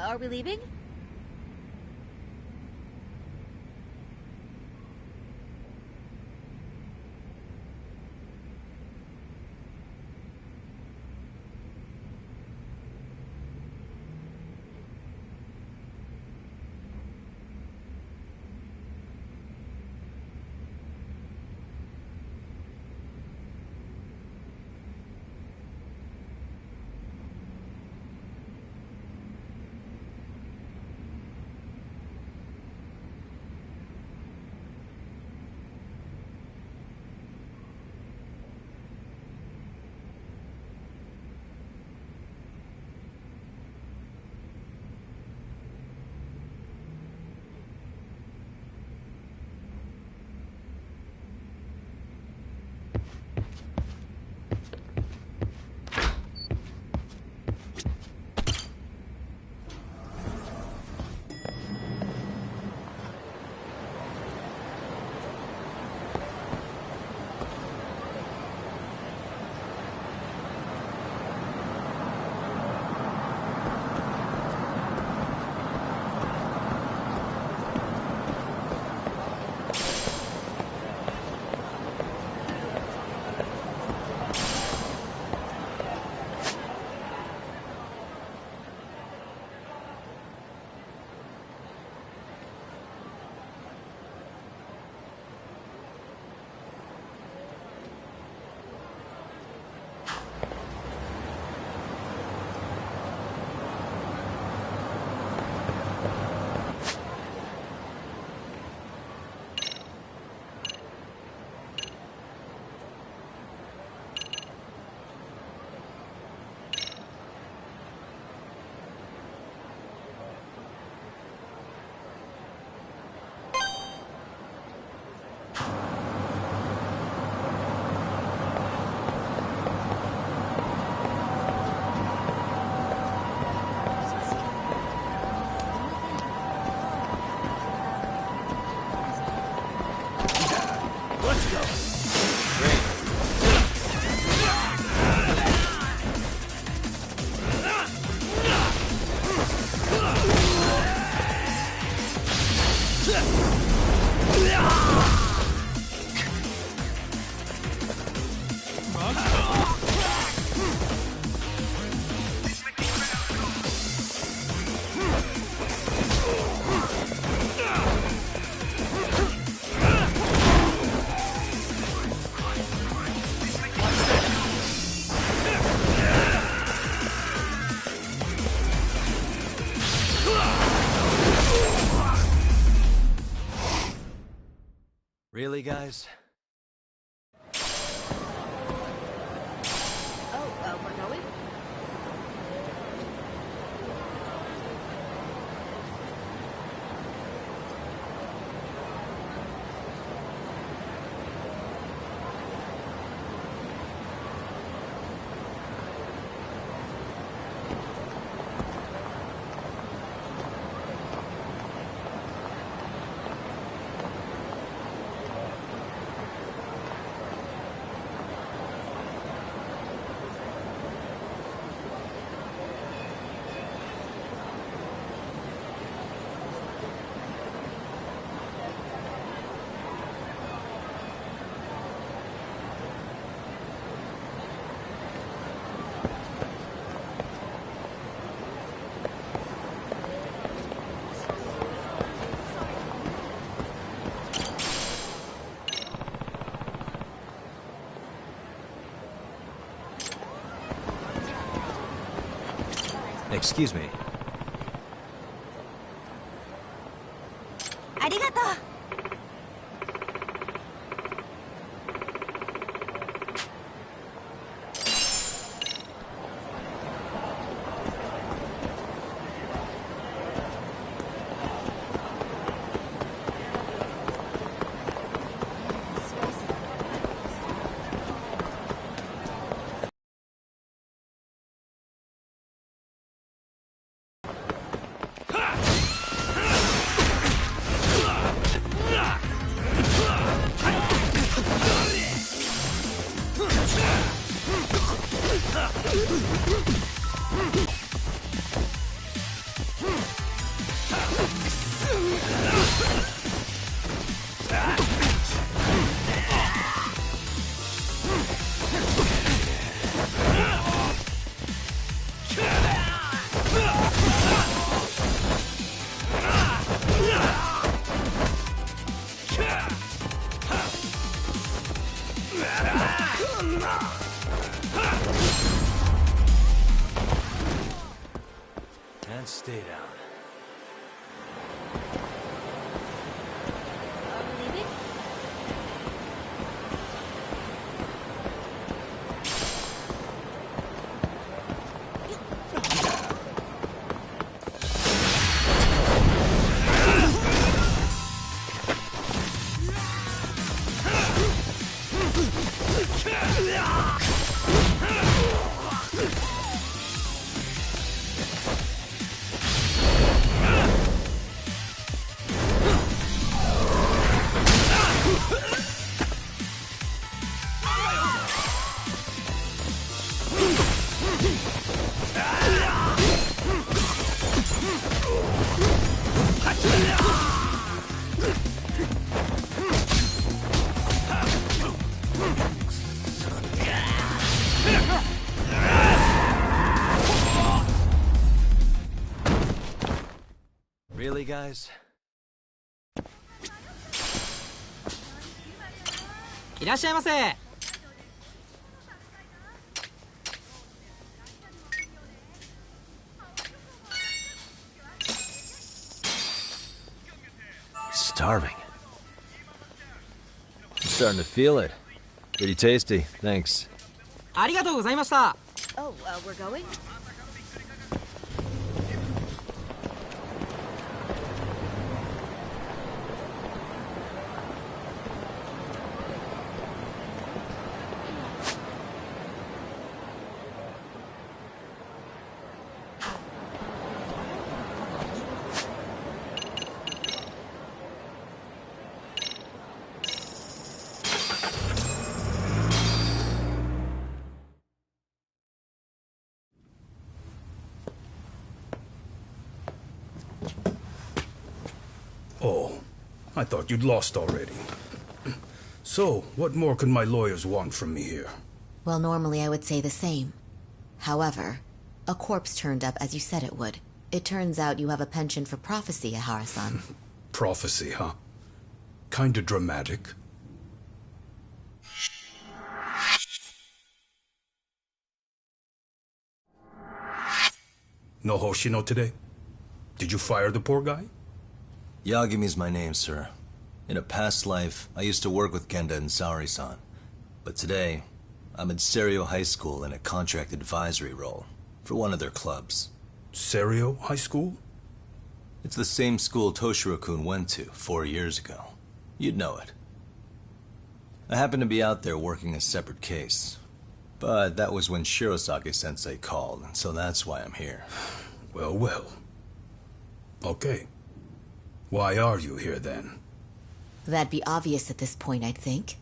Are we leaving? Really, guys? We're going? Excuse me. ありがとう。And stay down. Leaving? Really, guys? いらっしゃいませ。 Starving. I'm starting to feel it. Pretty tasty, thanks. ありがとうございました。 Oh, we're going? Oh, I thought you'd lost already. So, what more could my lawyers want from me here? Well, normally I would say the same. However, a corpse turned up as you said it would. It turns out you have a penchant for prophecy, Ahara-san. Prophecy, huh? Kinda dramatic. No Hoshino today? Did you fire the poor guy? Yagumi's my name, sir. In a past life, I used to work with Genda and Saori-san. But today, I'm at Serio High School in a contract advisory role for one of their clubs. Serio High School? It's the same school Toshiro-kun went to 4 years ago. You'd know it. I happened to be out there working a separate case. But that was when Shirosake-sensei called, and so that's why I'm here. Well, well. Okay. Why are you here, then? That'd be obvious at this point, I'd think.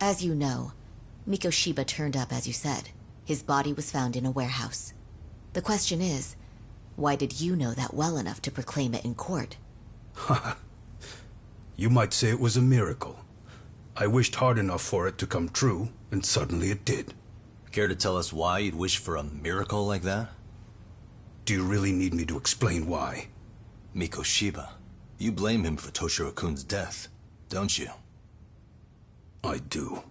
As you know, Mikoshiba turned up as you said. His body was found in a warehouse. The question is, why did you know that well enough to proclaim it in court? You might say it was a miracle. I wished hard enough for it to come true, and suddenly it did. Care to tell us why you'd wish for a miracle like that? Do you really need me to explain why? Mikoshiba. You blame him for Toshiro-kun's death, don't you? I do.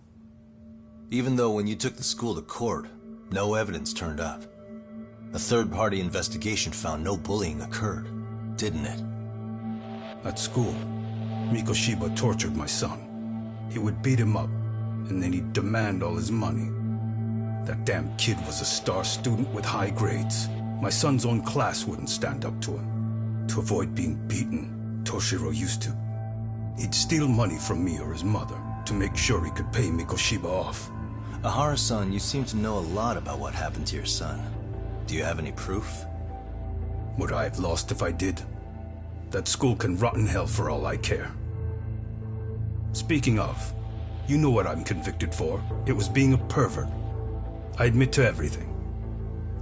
Even though when you took the school to court, no evidence turned up. A third-party investigation found no bullying occurred, didn't it? At school, Mikoshiba tortured my son. He would beat him up, and then he'd demand all his money. That damn kid was a star student with high grades. My son's own class wouldn't stand up to him. To avoid being beaten, Toshiro used to. He'd steal money from me or his mother to make sure he could pay Mikoshiba off. Ahara-san, you seem to know a lot about what happened to your son. Do you have any proof? Would I have lost if I did? That school can rot in hell for all I care. Speaking of, you know what I'm convicted for. It was being a pervert. I admit to everything.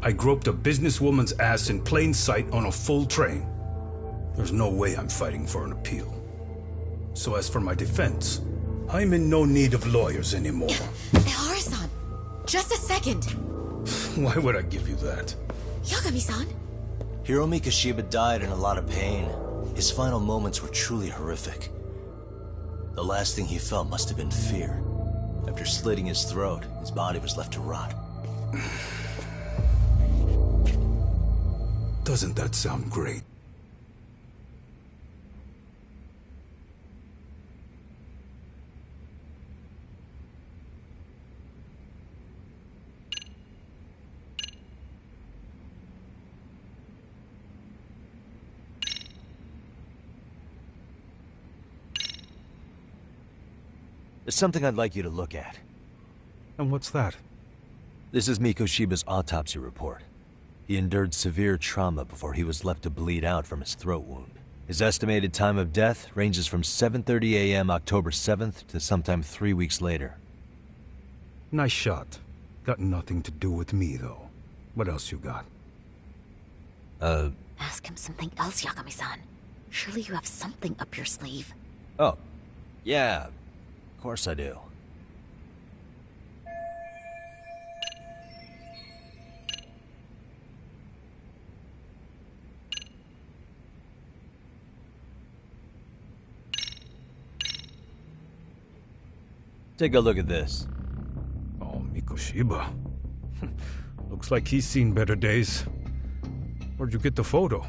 I groped a businesswoman's ass in plain sight on a full train. There's no way I'm fighting for an appeal. So as for my defense, I'm in no need of lawyers anymore. Ahara-san, just a second. Why would I give you that? Yagami-san. Hiro Mikoshiba died in a lot of pain. His final moments were truly horrific. The last thing he felt must have been fear. After after slitting his throat, his body was left to rot. Doesn't that sound great? There's something I'd like you to look at. And what's that? This is Mikoshiba's autopsy report. He endured severe trauma before he was left to bleed out from his throat wound. His estimated time of death ranges from 7:30 a.m. October 7th to sometime 3 weeks later. Nice shot. Got nothing to do with me, though. What else you got? Ask him something else, Yagami-san. Surely you have something up your sleeve. Oh. Yeah. Of course I do. Take a look at this. Oh, Mikoshiba. Looks like he's seen better days. Where'd you get the photo?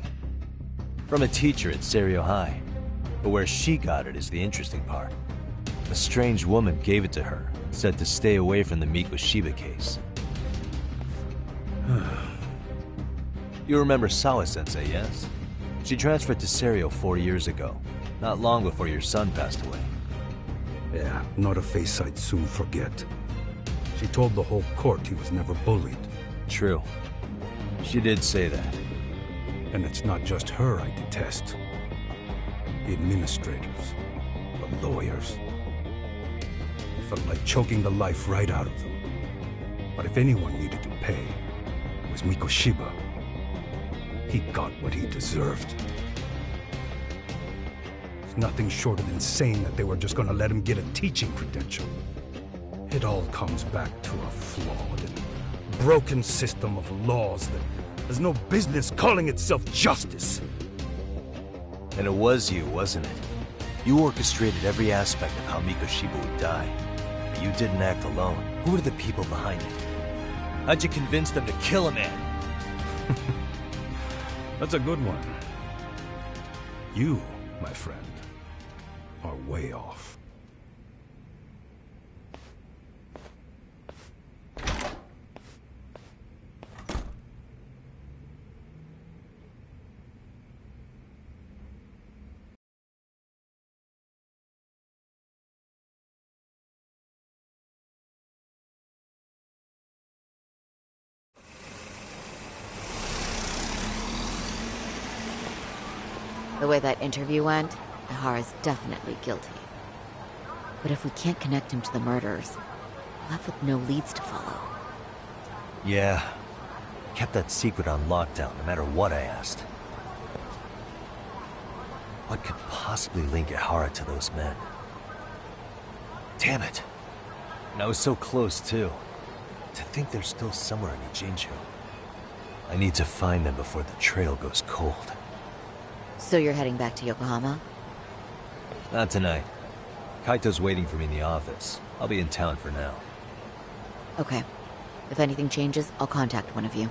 From a teacher at Serio High. But where she got it is the interesting part. A strange woman gave it to her, said to stay away from the Mikoshiba case. You remember Sawa-sensei, yes? She transferred to Serio 4 years ago, not long before your son passed away. Yeah, not a face I'd soon forget. She told the whole court he was never bullied. True. She did say that. And it's not just her I detest. The administrators, the lawyers. It felt like choking the life right out of them. But if anyone needed to pay, it was Mikoshiba. He got what he deserved. It's nothing short of insane that they were just gonna let him get a teaching credential. It all comes back to a flawed and broken system of laws that has no business calling itself justice. And it was you, wasn't it? You orchestrated every aspect of how Mikoshiba would die. But you didn't act alone. Who are the people behind it? How'd you convince them to kill a man? That's a good one. You, my friend, are way off. The way that interview went, Ihara's definitely guilty. But if we can't connect him to the murders, we're left with no leads to follow. Yeah. Kept that secret on lockdown, no matter what I asked. What could possibly link Ihara to those men? Damn it. And I was so close, too. To think they're still somewhere in Ijincho. I need to find them before the trail goes cold. So you're heading back to Yokohama? Not tonight. Kaito's waiting for me in the office. I'll be in town for now. Okay. If anything changes, I'll contact one of you.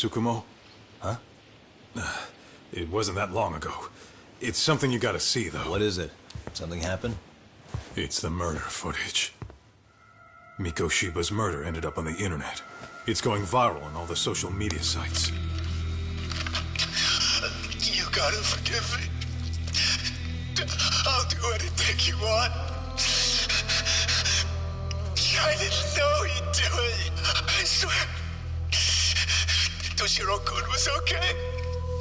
Tsukumo? Huh? It wasn't that long ago. It's something you gotta see, though. What is it? Something happened? It's the murder footage. Miko Shiba's murder ended up on the internet. It's going viral on all the social media sites. You gotta forgive me. I'll do anything you want. I didn't know he'd do it. I swear. Toshiro-kun was okay.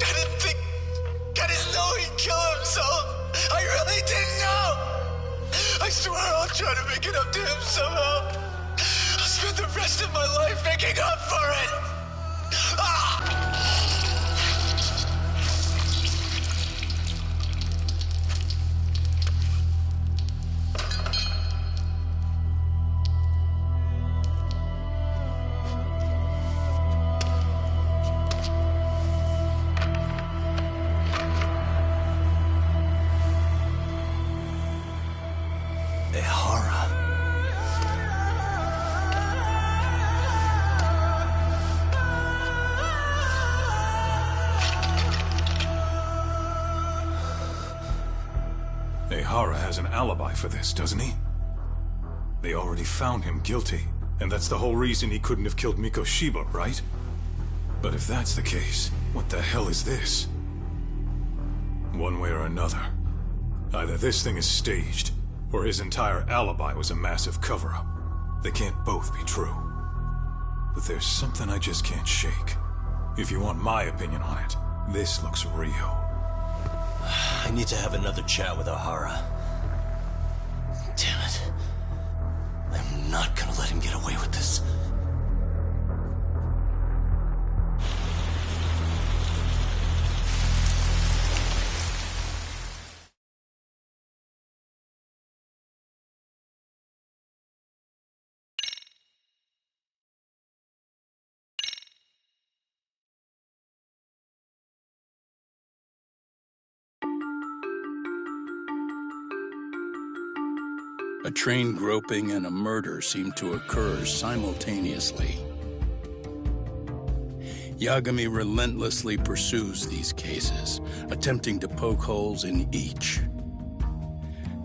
I didn't know he'd kill himself. I really didn't know. I swear I'll try to make it up to him somehow. I'll spend the rest of my life making up for it. Ah! Ehara has an alibi for this, doesn't he? They already found him guilty, and that's the whole reason he couldn't have killed Miko Shiba, right? But if that's the case, what the hell is this? One way or another, either this thing is staged, or his entire alibi was a massive cover-up. They can't both be true. But there's something I just can't shake. If you want my opinion on it, this looks real. I need to have another chat with Ohara. Damn it. I'm not gonna let him get away with this. A train groping and a murder seem to occur simultaneously. Yagami relentlessly pursues these cases, attempting to poke holes in each.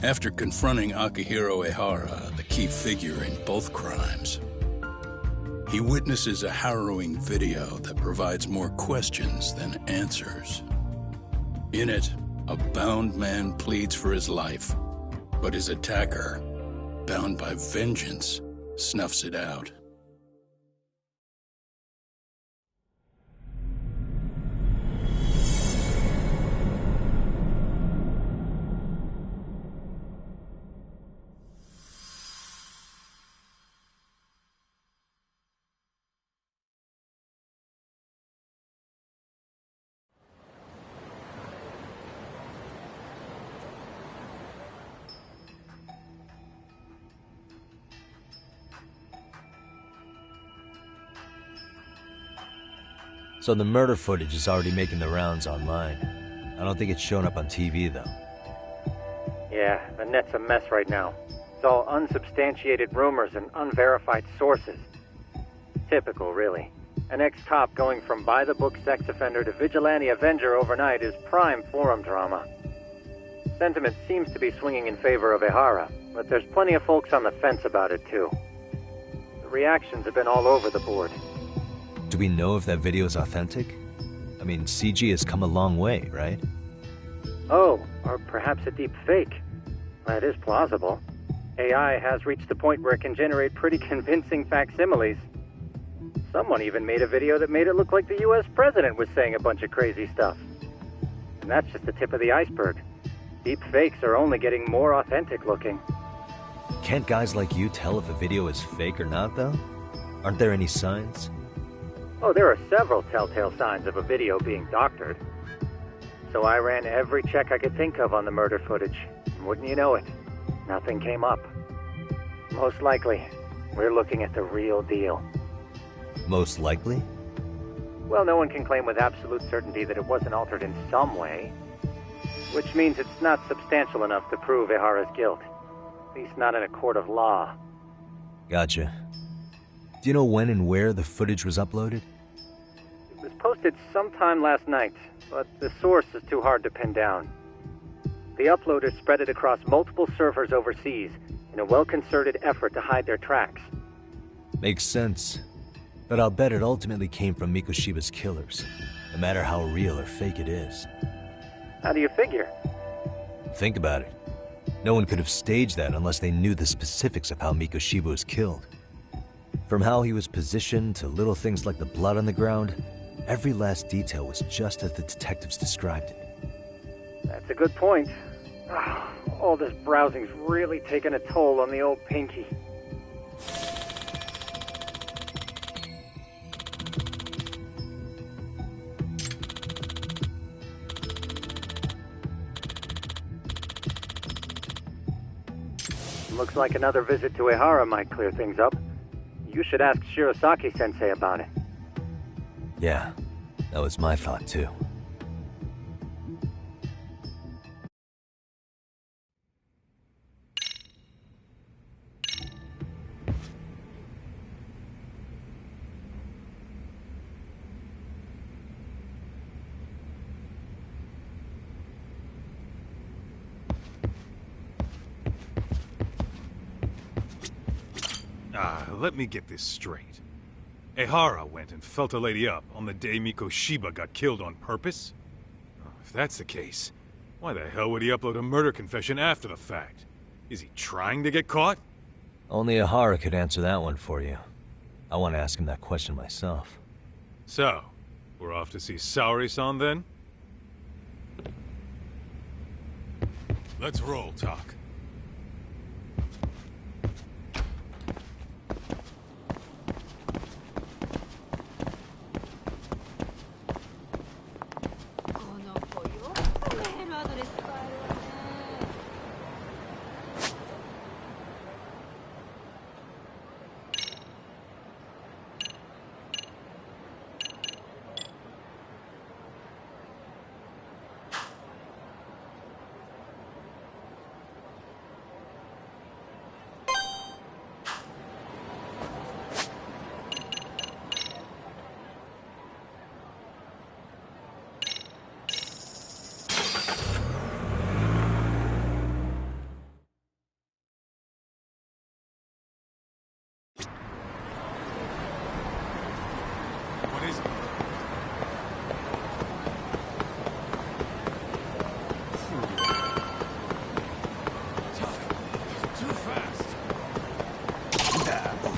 After confronting Akihiro Ehara, the key figure in both crimes, he witnesses a harrowing video that provides more questions than answers. In it, a bound man pleads for his life, but his attacker, bound by vengeance, snuffs it out. So the murder footage is already making the rounds online. I don't think it's showing up on TV, though. Yeah, the net's a mess right now. It's all unsubstantiated rumors and unverified sources. Typical, really. An ex-cop going from by-the-book sex offender to vigilante avenger overnight is prime forum drama. Sentiment seems to be swinging in favor of Ehara, but there's plenty of folks on the fence about it, too. The reactions have been all over the board. Do we know if that video is authentic? I mean, CG has come a long way, right? Oh, or perhaps a deep fake. That is plausible. AI has reached the point where it can generate pretty convincing facsimiles. Someone even made a video that made it look like the US president was saying a bunch of crazy stuff. And that's just the tip of the iceberg. Deep fakes are only getting more authentic looking. Can't guys like you tell if a video is fake or not, though? Aren't there any signs? Oh, there are several telltale signs of a video being doctored. So I ran every check I could think of on the murder footage. And wouldn't you know it, nothing came up. Most likely, we're looking at the real deal. Most likely? Well, no one can claim with absolute certainty that it wasn't altered in some way. Which means it's not substantial enough to prove Ehara's guilt. At least not in a court of law. Gotcha. Do you know when and where the footage was uploaded? It was posted sometime last night, but the source is too hard to pin down. The uploaders spread it across multiple servers overseas in a well-concerted effort to hide their tracks. Makes sense. But I'll bet it ultimately came from Mikoshiba's killers, no matter how real or fake it is. How do you figure? Think about it. No one could have staged that unless they knew the specifics of how Mikoshiba was killed. From how he was positioned to little things like the blood on the ground, every last detail was just as the detectives described it. That's a good point. All this browsing's really taken a toll on the old pinky. Looks like another visit to Ehara might clear things up. You should ask Shirosaki-sensei about it. Yeah, that was my thought too. Let me get this straight. Ehara went and felt a lady up on the day Mikoshiba got killed on purpose? If that's the case, why the hell would he upload a murder confession after the fact? Is he trying to get caught? Only Ehara could answer that one for you. I want to ask him that question myself. So, we're off to see Saori-san then? Let's roll, Talk. What is it? Too fast.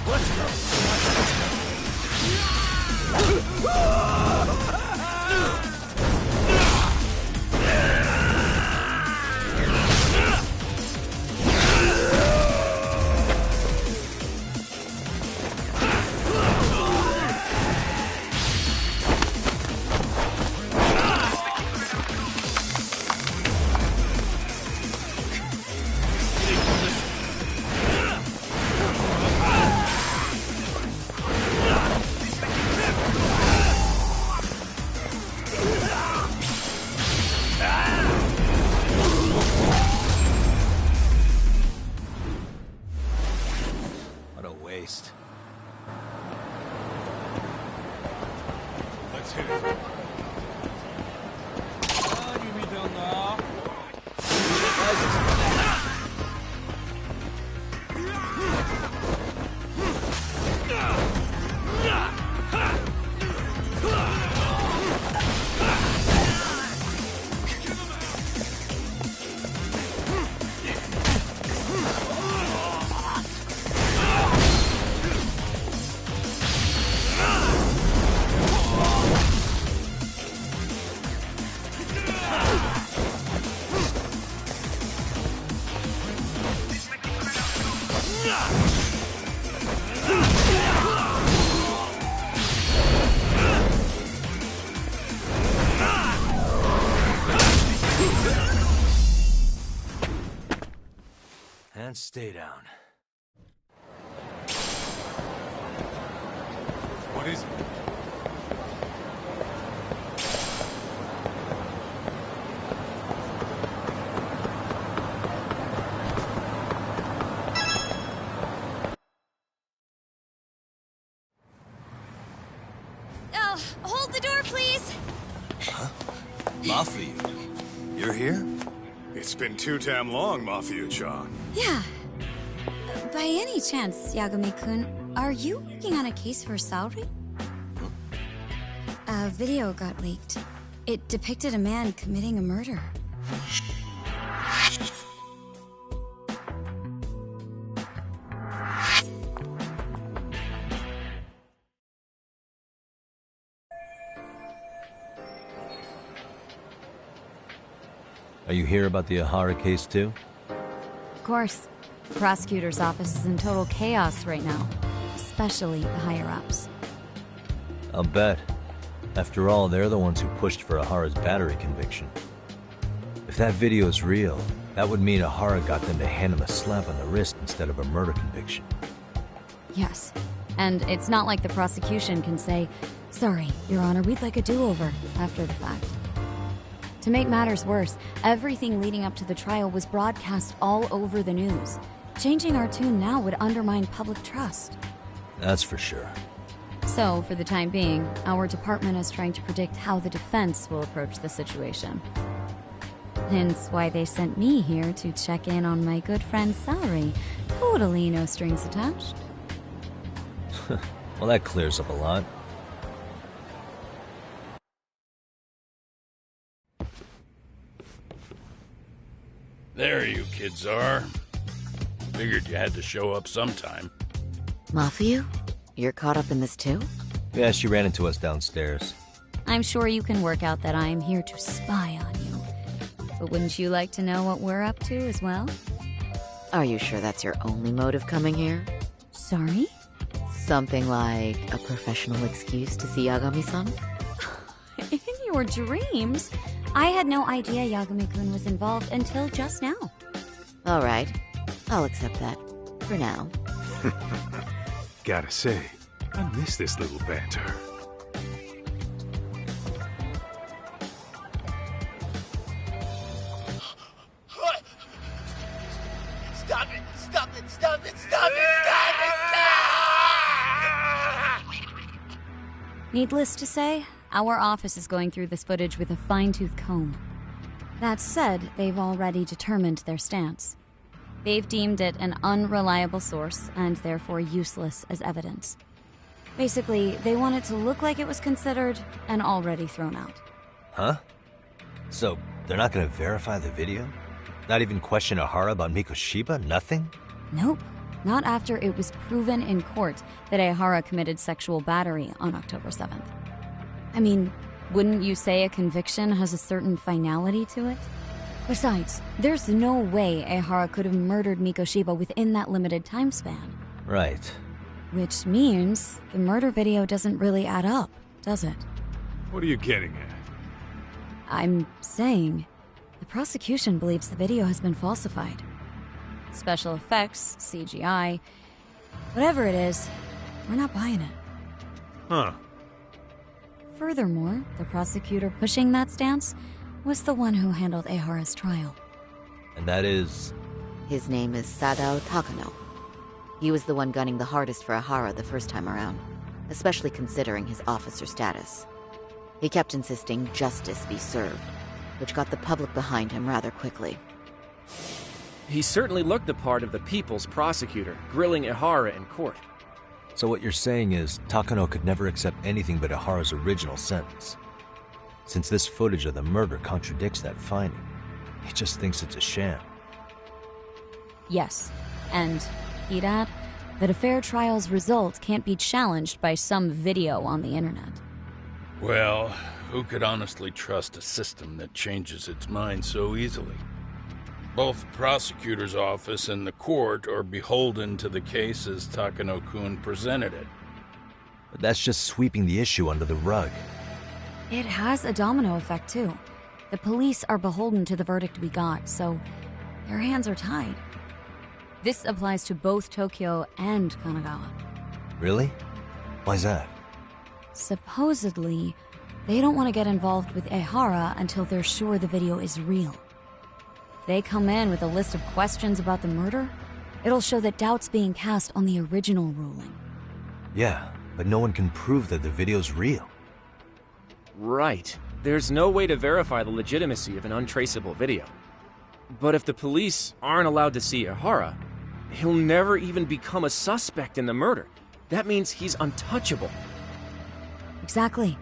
Let's go. What a waste. Let's hit it. And stay down. What is it? Hold the the door, please! Mafia, you're here? It's been too damn long, Mafia-chan. Yeah. By any chance, Yagami-kun, are you working on a case for Saori? A video got leaked. It depicted a man committing a murder. Are you here about the Ahara case too? Of course. The prosecutor's office is in total chaos right now, especially the higher-ups. I'll bet. After all, they're the ones who pushed for Ahara's battery conviction. If that video is real, that would mean Ahara got them to hand him a slap on the wrist instead of a murder conviction. Yes. And it's not like the prosecution can say, "Sorry, Your Honor, we'd like a do-over," after the fact. To make matters worse, everything leading up to the trial was broadcast all over the news. Changing our tune now would undermine public trust. That's for sure. So, for the time being, our department is trying to predict how the defense will approach the situation. Hence why they sent me here to check in on my good friend Saori. Totally no strings attached. Well, that clears up a lot. There you kids are. Figured you had to show up sometime. Mafia? You're caught up in this too? Yeah, she ran into us downstairs. I'm sure you can work out that I am here to spy on you. But wouldn't you like to know what we're up to as well? Are you sure that's your only motive coming here? Sorry? Something like a professional excuse to see Yagami-san? In your dreams? I had no idea Yagami-kun was involved until just now. All right. I'll accept that. For now. Gotta say, I miss this little banter. What? Stop it! Stop it! Stop it! Stop it! Stop it! Needless to say, our office is going through this footage with a fine-tooth comb. That said, they've already determined their stance. They've deemed it an unreliable source and therefore useless as evidence. Basically, they want it to look like it was considered and already thrown out. Huh? So, they're not gonna verify the video? Not even question Ahara about Mikoshiba? Nothing? Nope. Not after it was proven in court that Ahara committed sexual battery on October 7th. I mean, wouldn't you say a conviction has a certain finality to it? Besides, there's no way Ehara could have murdered Mikoshiba within that limited time span. Right. Which means the murder video doesn't really add up, does it? What are you getting at? I'm saying the prosecution believes the video has been falsified. Special effects, CGI, whatever it is, we're not buying it. Huh. Furthermore, the prosecutor pushing that stance was the one who handled Ehara's trial. And that is... His name is Sadao Takano. He was the one gunning the hardest for Ahara the first time around, especially considering his officer status. He kept insisting justice be served, which got the public behind him rather quickly. He certainly looked the part of the people's prosecutor, grilling Ehara in court. So what you're saying is, Takano could never accept anything but Ahara's original sentence. Since this footage of the murder contradicts that finding, he just thinks it's a sham. Yes, and he'd add that a fair trial's result can't be challenged by some video on the internet. Well, who could honestly trust a system that changes its mind so easily? Both the prosecutor's office and the court are beholden to the case as Takano-kun presented it. But that's just sweeping the issue under the rug. It has a domino effect, too. The police are beholden to the verdict we got, so their hands are tied. This applies to both Tokyo and Kanagawa. Really? Why's that? Supposedly, they don't want to get involved with Ehara until they're sure the video is real. If they come in with a list of questions about the murder, it'll show that doubt's being cast on the original ruling. Yeah, but no one can prove that the video's real. Right. There's no way to verify the legitimacy of an untraceable video. But if the police aren't allowed to see Ihara, he'll never even become a suspect in the murder. That means he's untouchable. Exactly.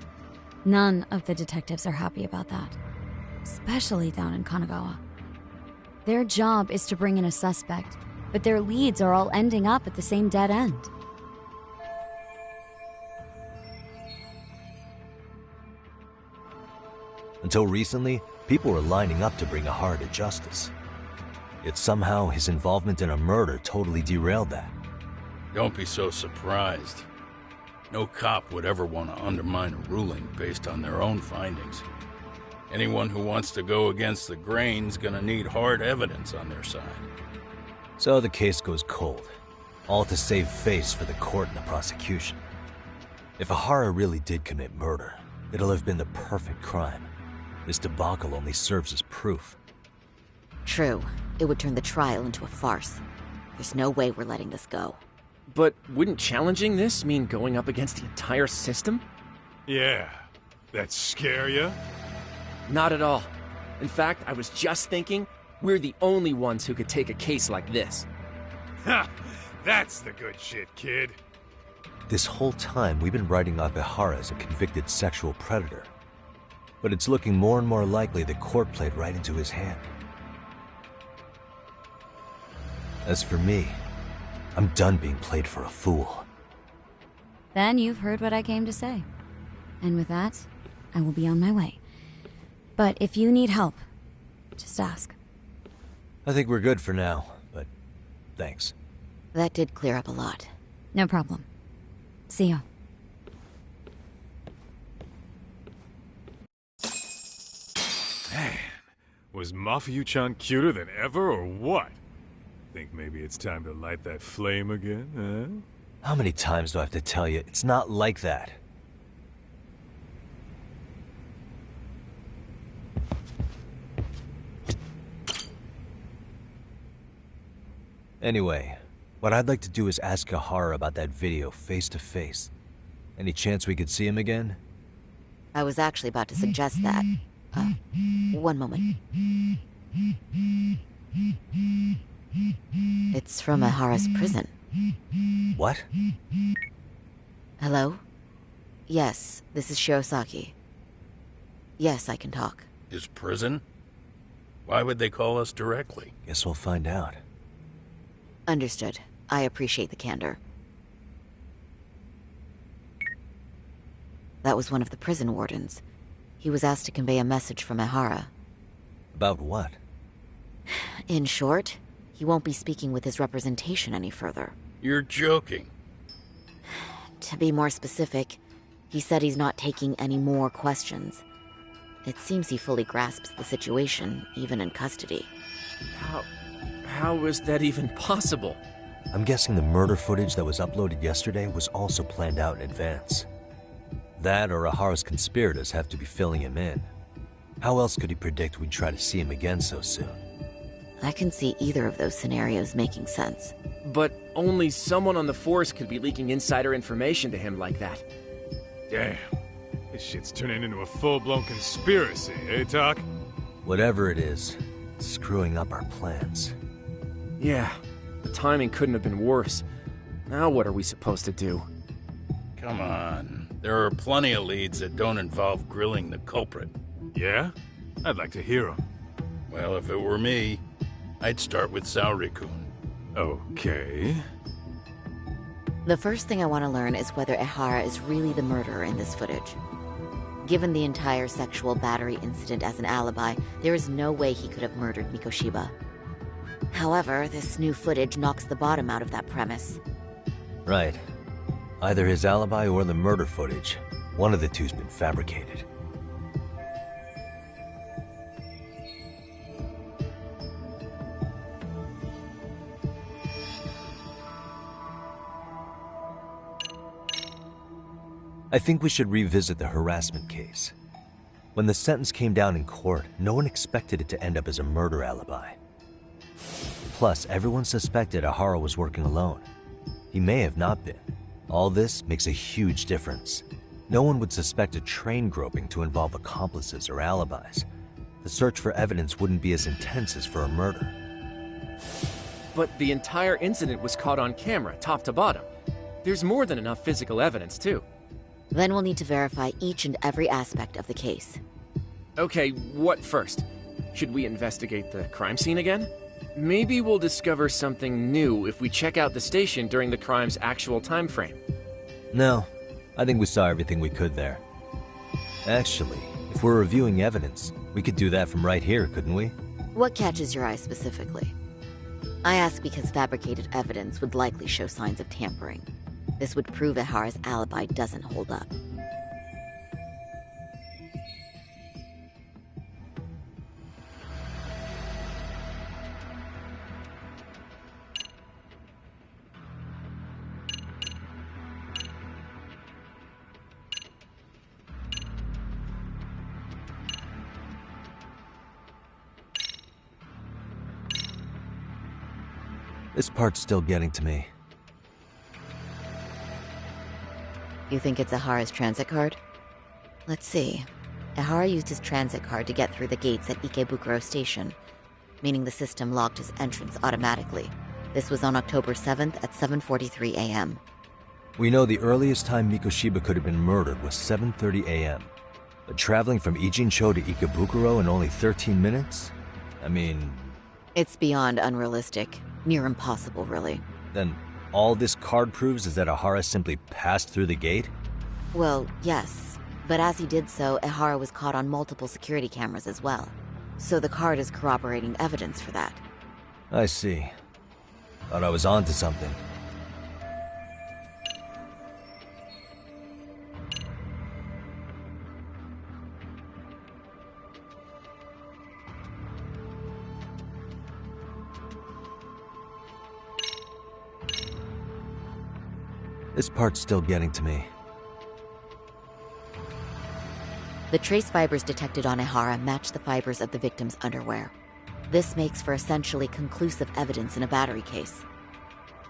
None of the detectives are happy about that. Especially down in Kanagawa. Their job is to bring in a suspect, but their leads are all ending up at the same dead end. Until recently, people were lining up to bring Ihara to justice. Yet somehow his involvement in a murder totally derailed that. Don't be so surprised. No cop would ever want to undermine a ruling based on their own findings. Anyone who wants to go against the grain's gonna need hard evidence on their side. So the case goes cold, all to save face for the court and the prosecution. If Ihara really did commit murder, it'll have been the perfect crime. This debacle only serves as proof. True. It would turn the trial into a farce. There's no way we're letting this go. But wouldn't challenging this mean going up against the entire system? Yeah. That scare ya? Not at all. In fact, I was just thinking, we're the only ones who could take a case like this. Ha! That's the good shit, kid. This whole time, we've been writing off Ihara as a convicted sexual predator. But it's looking more and more likely the court played right into his hand. As for me, I'm done being played for a fool. Then you've heard what I came to say. And with that, I will be on my way. But if you need help, just ask. I think we're good for now, but thanks. That did clear up a lot. No problem. See ya. Man, was Mafuyu-chan cuter than ever or what? Think maybe it's time to light that flame again, huh? How many times do I have to tell you, it's not like that? Anyway, what I'd like to do is ask Ihara about that video face to face. Any chance we could see him again? I was actually about to suggest that. One moment. It's from Ihara's prison. What? Hello? Yes, this is Shirosaki. Yes, I can talk. His prison? Why would they call us directly? Guess we'll find out. Understood. I appreciate the candor. That was one of the prison wardens. He was asked to convey a message from Ihara. About what? In short, he won't be speaking with his representation any further. You're joking. To be more specific, he said he's not taking any more questions. It seems he fully grasps the situation, even in custody. How is that even possible? I'm guessing the murder footage that was uploaded yesterday was also planned out in advance. That or Ihara's conspirators have to be filling him in. How else could he predict we'd try to see him again so soon? I can see either of those scenarios making sense. But only someone on the force could be leaking insider information to him like that. Damn. This shit's turning into a full-blown conspiracy, eh, Doc? Whatever it is, it's screwing up our plans. Yeah, the timing couldn't have been worse. Now what are we supposed to do? Come on. There are plenty of leads that don't involve grilling the culprit. Yeah? I'd like to hear them. Well, if it were me, I'd start with Saori-kun. Okay. The first thing I want to learn is whether Ihara is really the murderer in this footage. Given the entire sexual battery incident as an alibi, there is no way he could have murdered Mikoshiba. However, this new footage knocks the bottom out of that premise. Right. Either his alibi or the murder footage. One of the two's been fabricated. I think we should revisit the harassment case. When the sentence came down in court, no one expected it to end up as a murder alibi. Plus, everyone suspected Ihara was working alone. He may have not been. All this makes a huge difference. No one would suspect a train groping to involve accomplices or alibis. The search for evidence wouldn't be as intense as for a murder. But the entire incident was caught on camera, top to bottom. There's more than enough physical evidence, too. Then we'll need to verify each and every aspect of the case. Okay, what first? Should we investigate the crime scene again? Maybe we'll discover something new if we check out the station during the crime's actual time frame. No, I think we saw everything we could there. Actually, if we're reviewing evidence, we could do that from right here, couldn't we? What catches your eye specifically? I ask because fabricated evidence would likely show signs of tampering. This would prove Ihara's alibi doesn't hold up. This part's still getting to me. You think it's Ihara's transit card? Let's see. Ihara used his transit card to get through the gates at Ikebukuro Station, meaning the system logged his entrance automatically. This was on October 7th at 7:43 a.m. We know the earliest time Mikoshiba could have been murdered was 7:30 a.m. But traveling from Ijincho to Ikebukuro in only 13 minutes? I mean... It's beyond unrealistic. Near impossible, really. Then all this card proves is that Ihara simply passed through the gate? Well, yes. But as he did so, Ihara was caught on multiple security cameras as well. So the card is corroborating evidence for that. I see. Thought I was onto something. This part's still getting to me. The trace fibers detected on Ihara match the fibers of the victim's underwear. This makes for essentially conclusive evidence in a battery case.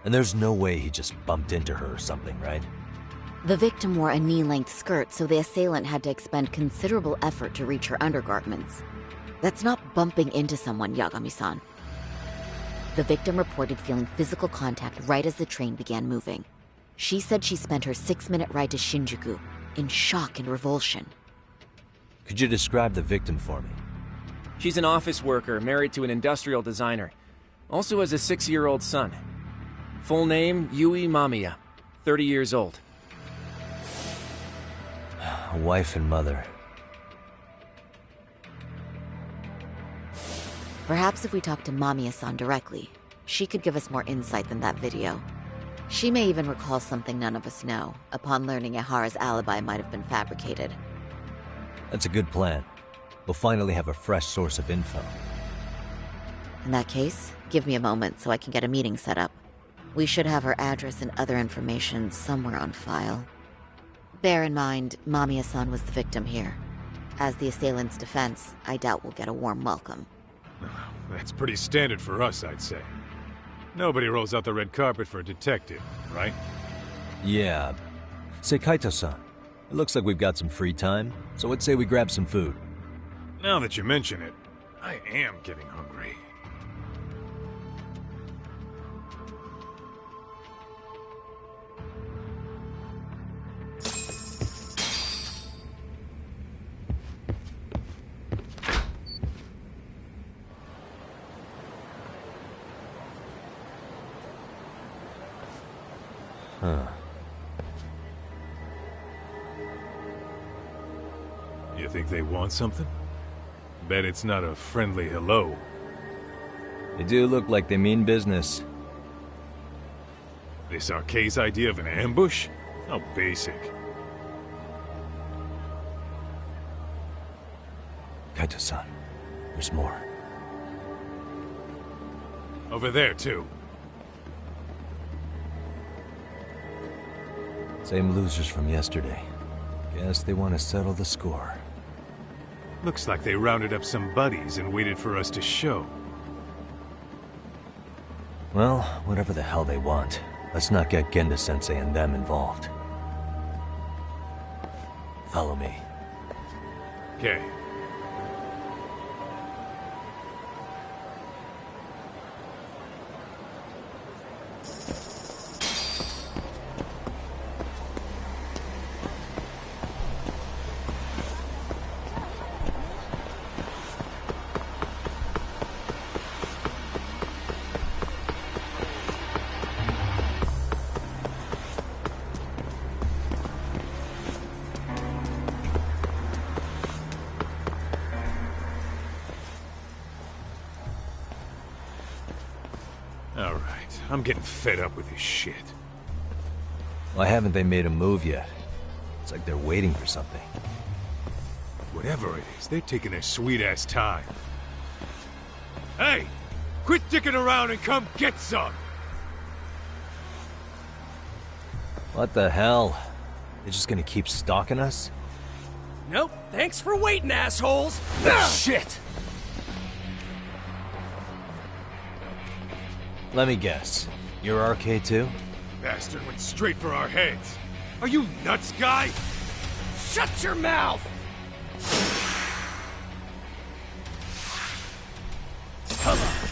And there's no way he just bumped into her or something, right? The victim wore a knee-length skirt, so the assailant had to expend considerable effort to reach her undergarments. That's not bumping into someone, Yagami-san. The victim reported feeling physical contact right as the train began moving. She said she spent her 6-minute ride to Shinjuku in shock and revulsion. Could you describe the victim for me? She's an office worker, married to an industrial designer. Also has a 6-year-old son. Full name, Yui Mamiya, 30 years old. A wife and mother. Perhaps if we talk to Mamiya-san directly, she could give us more insight than that video. She may even recall something none of us know, upon learning Ihara's alibi might have been fabricated. That's a good plan. We'll finally have a fresh source of info. In that case, give me a moment so I can get a meeting set up. We should have her address and other information somewhere on file. Bear in mind, Mamiya-san was the victim here. As the assailant's defense, I doubt we'll get a warm welcome. That's pretty standard for us, I'd say. Nobody rolls out the red carpet for a detective, right? Yeah. Say, Kaito-san, it looks like we've got some free time, so I'd say we grab some food. Now that you mention it, I am getting hungry. Huh. You think they want something? Bet it's not a friendly hello. They do look like they mean business. This Arcade's idea of an ambush? How basic. Kaito-san, there's more. Over there, too. Same losers from yesterday. Guess they want to settle the score. Looks like they rounded up some buddies and waited for us to show. Well, whatever the hell they want, let's not get Genda-sensei and them involved. Follow me. Okay. Alright, I'm getting fed up with this shit. Why haven't they made a move yet? It's like they're waiting for something. Whatever it is, they're taking their sweet-ass time. Hey! Quit dicking around and come get some! What the hell? They're just gonna keep stalking us? Nope. Thanks for waiting, assholes. Shit! Let me guess. You're RK too? Bastard went straight for our heads. Are you nuts, guy? Shut your mouth! Come on.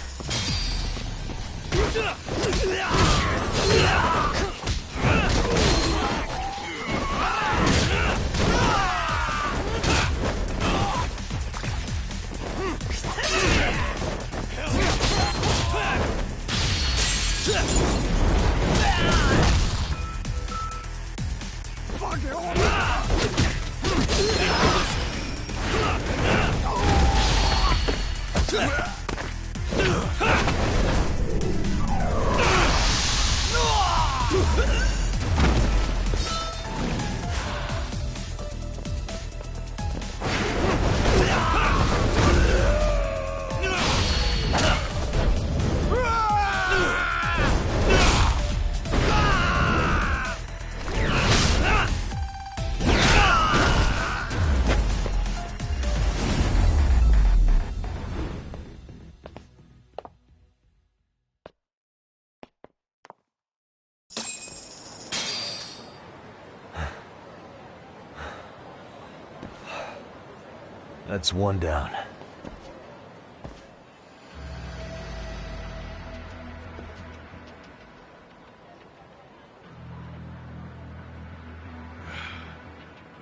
That's one down.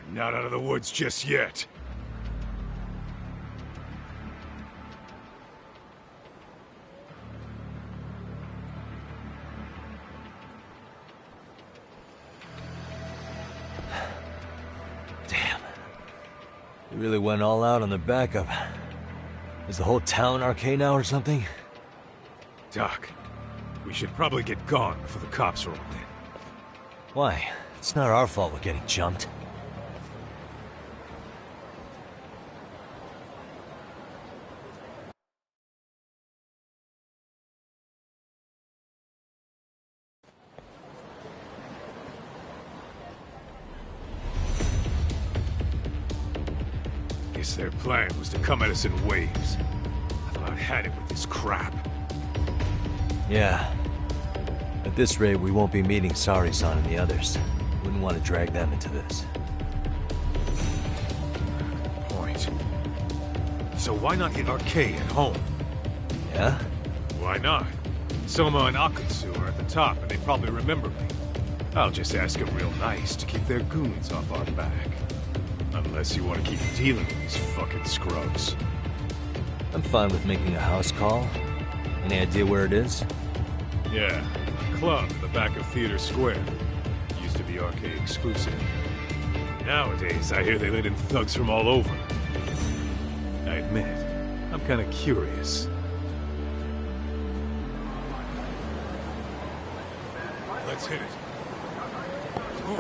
We're not out of the woods just yet. They really went all out on the backup. Is the whole town RK now or something? Doc, we should probably get gone before the cops roll in. Why? It's not our fault we're getting jumped. Guess their plan was to come at us in waves. I've about had it with this crap. Yeah. At this rate, we won't be meeting Sari-san and the others. Wouldn't want to drag them into this. Point. So why not hit RK at home? Yeah? Why not? Soma and Akutsu are at the top, and they probably remember me. I'll just ask them real nice to keep their goons off our back. Unless you want to keep dealing with these fucking scrubs. I'm fine with making a house call. Any idea where it is? Yeah, club in the back of Theater Square. Used to be RK exclusive. Nowadays, I hear they let in thugs from all over. I admit, I'm kind of curious. Let's hit it. Ooh.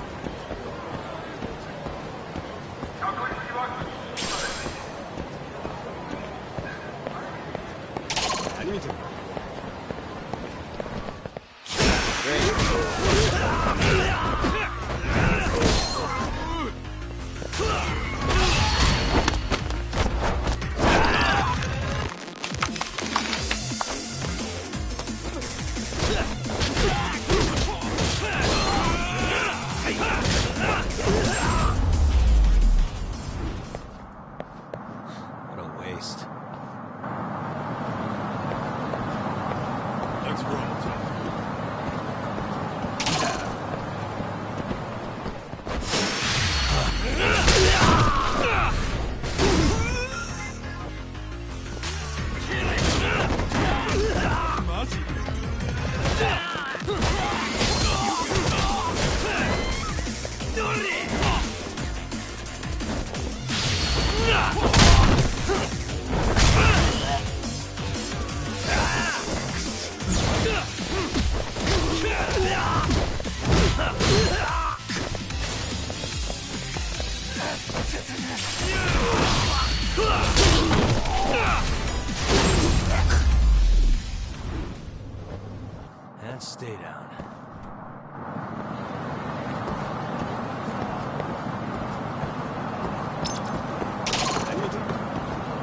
And stay down.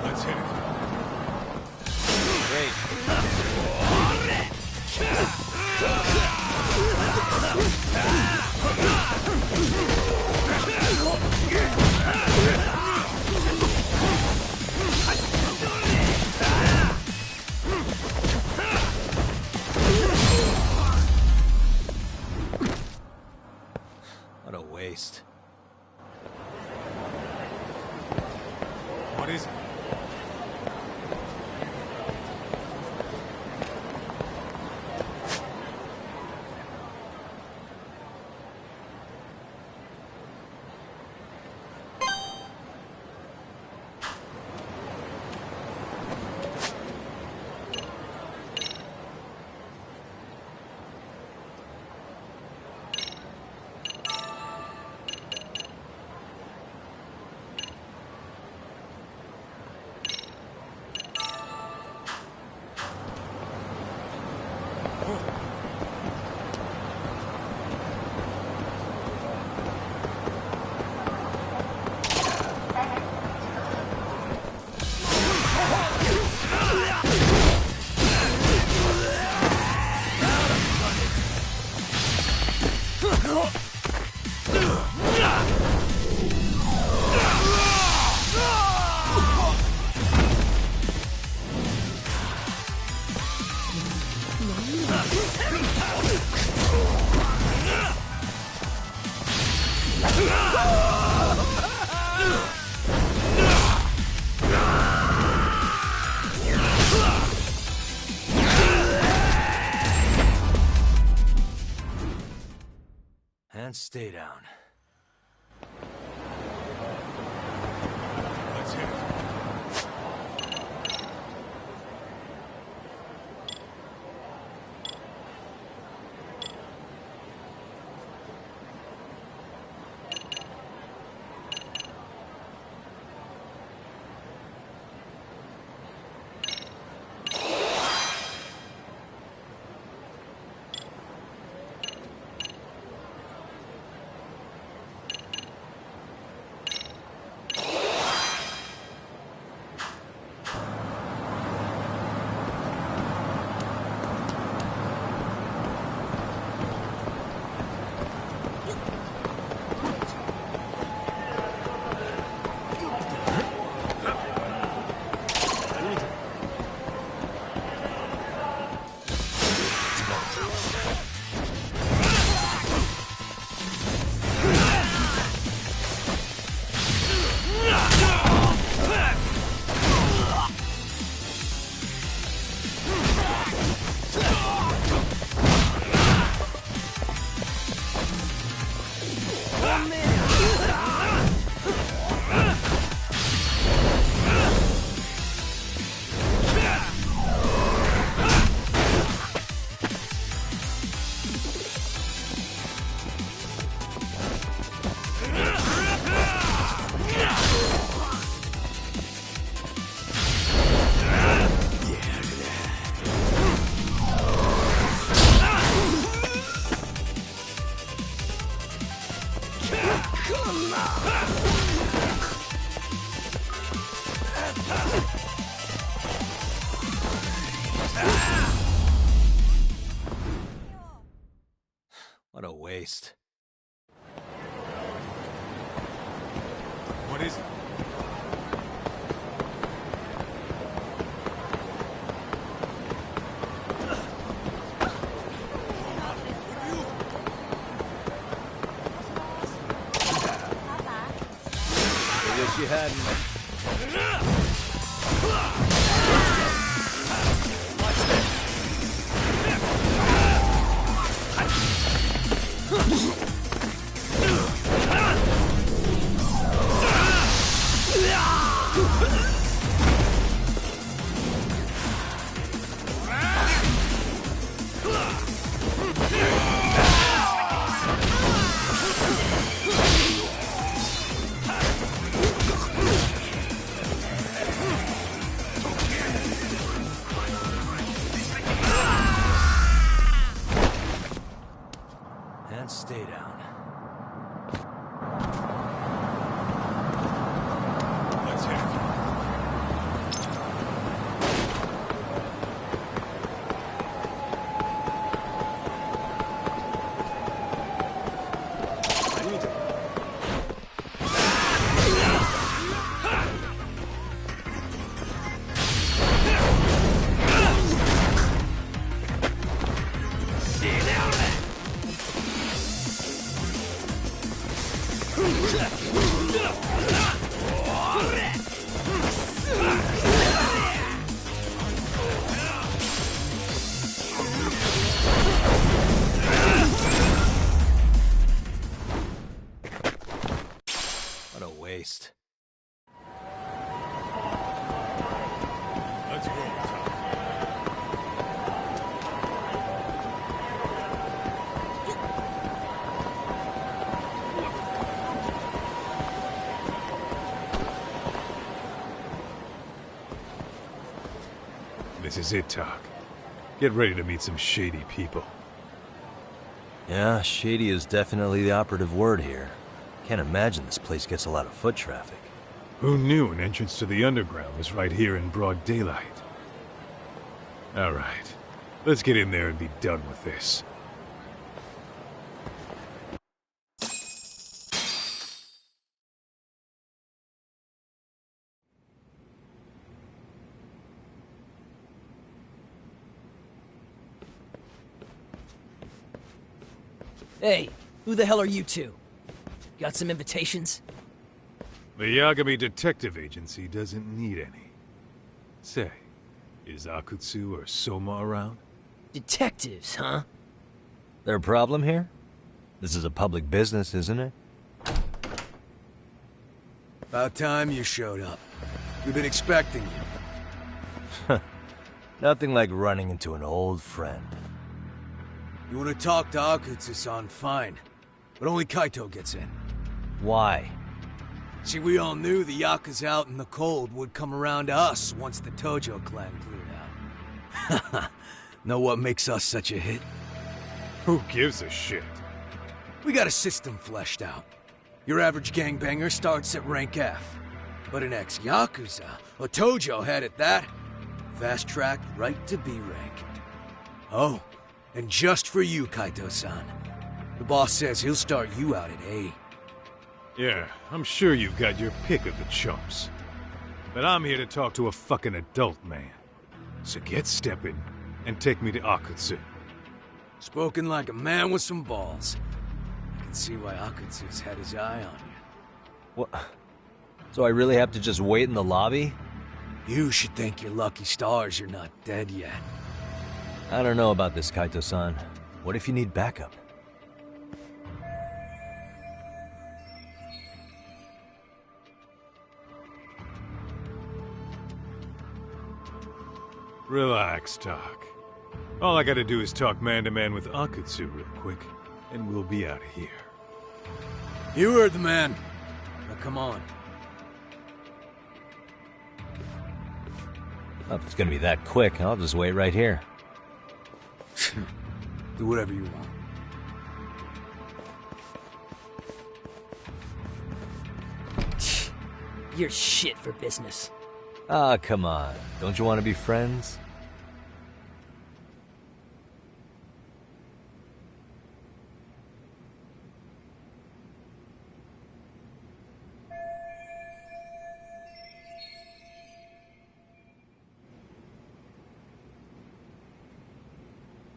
Let's hit it. Great. What a waste. What is it? And stay down. Let's hit it. What a waste. What is it? I wish you hadn't. Let's roll, Tuck. This is it, Tuck. Get ready to meet some shady people. Yeah, shady is definitely the operative word here. Can't imagine this place gets a lot of foot traffic. Who knew an entrance to the underground was right here in broad daylight? All right, let's get in there and be done with this. Hey, who the hell are you two? Got some invitations? The Yagami Detective Agency doesn't need any. Say, is Akutsu or Soma around? Detectives, huh? There a problem here? This is a public business, isn't it? About time you showed up. We've been expecting you. Nothing like running into an old friend. You want to talk to Akutsu-san, fine. But only Kaito gets in. Why? See, we all knew the Yakuza out in the cold would come around to us once the Tojo clan cleared out. Know what makes us such a hit? Who gives a shit? We got a system fleshed out. Your average gangbanger starts at rank F. But an ex-Yakuza, a Tojo head at that, fast-tracked right to B rank. Oh, and just for you, Kaito-san. The boss says he'll start you out at A. Yeah, I'm sure you've got your pick of the chumps. But I'm here to talk to a fucking adult man. So get stepping and take me to Akutsu. Spoken like a man with some balls. I can see why Akutsu's had his eye on you. What? So I really have to just wait in the lobby? You should thank your lucky stars you're not dead yet. I don't know about this, Kaito-san. What if you need backup? Relax, Doc. All I gotta do is talk man-to-man with Akutsu real quick, and we'll be out of here. You heard the man. Now come on. Well, if it's gonna be that quick, I'll just wait right here. Do whatever you want. You're shit for business. Ah, come on. Don't you want to be friends?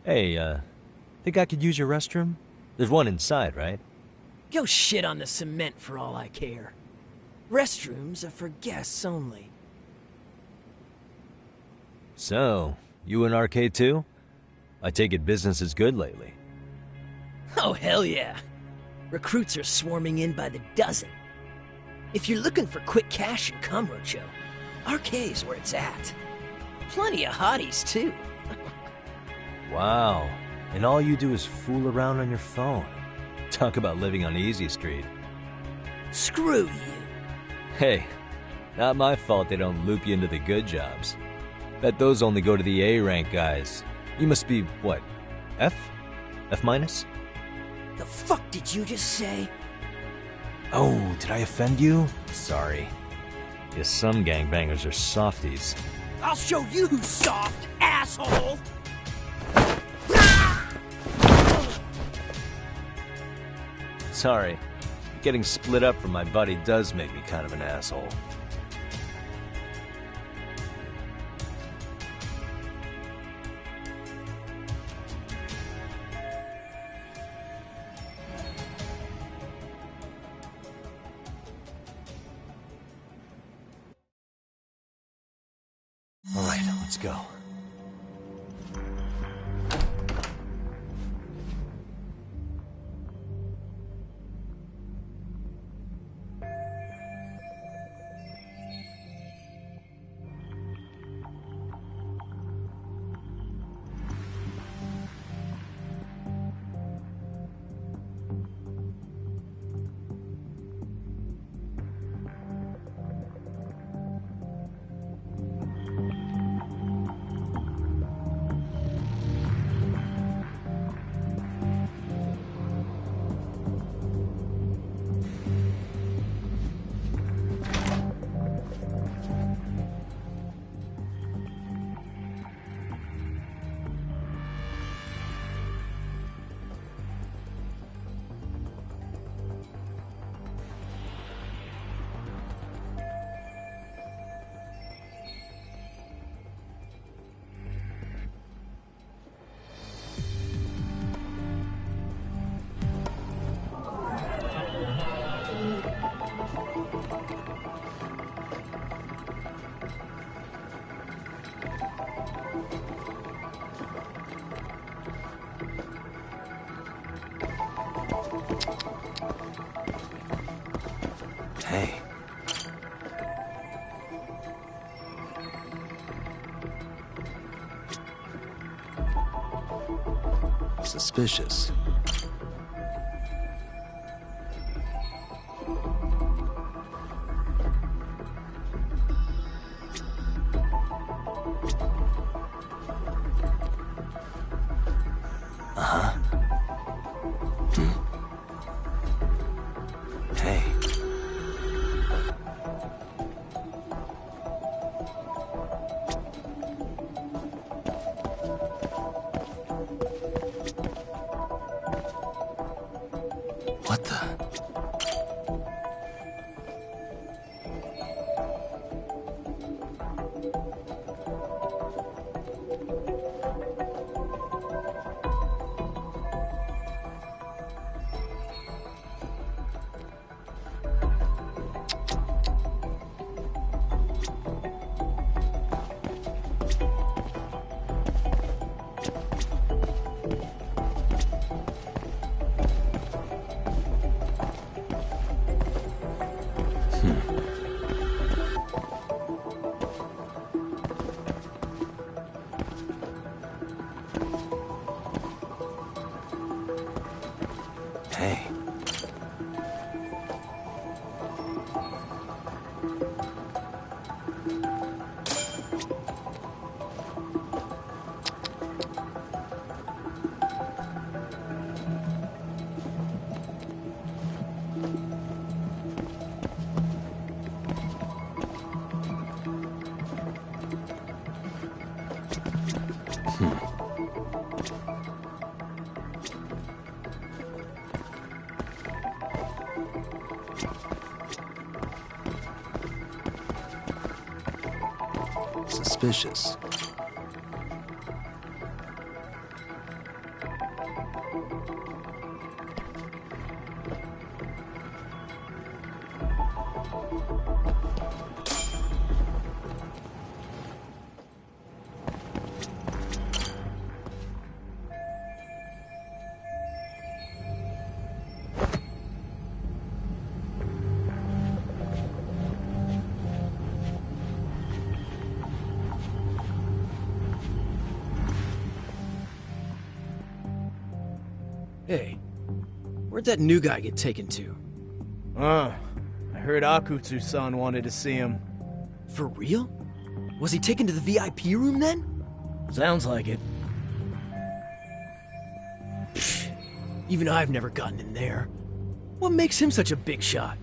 Hey, think I could use your restroom? There's one inside, right? Go shit on the cement for all I care. Restrooms are for guests only. So, you in arcade too? I take it business is good lately. Oh, hell yeah. Recruits are swarming in by the dozen. If you're looking for quick cash and Kamurocho, arcade's where it's at. Plenty of hotties, too. Wow. And all you do is fool around on your phone. Talk about living on Easy Street. Screw you. Hey, not my fault they don't loop you into the good jobs. Bet those only go to the A-rank guys. You must be, what, F? F minus? The fuck did you just say? Oh, did I offend you? Sorry. Guess some gangbangers are softies. I'll show you who's soft, asshole! Sorry. Getting split up from my buddy does make me kind of an asshole. All right, let's go. Suspicious. Hey. What the? Hey. Suspicious. Hey, where'd that new guy get taken to? I heard Akutsu-san wanted to see him. For real? Was he taken to the VIP room then? Sounds like it. Psh, even I've never gotten in there. What makes him such a big shot?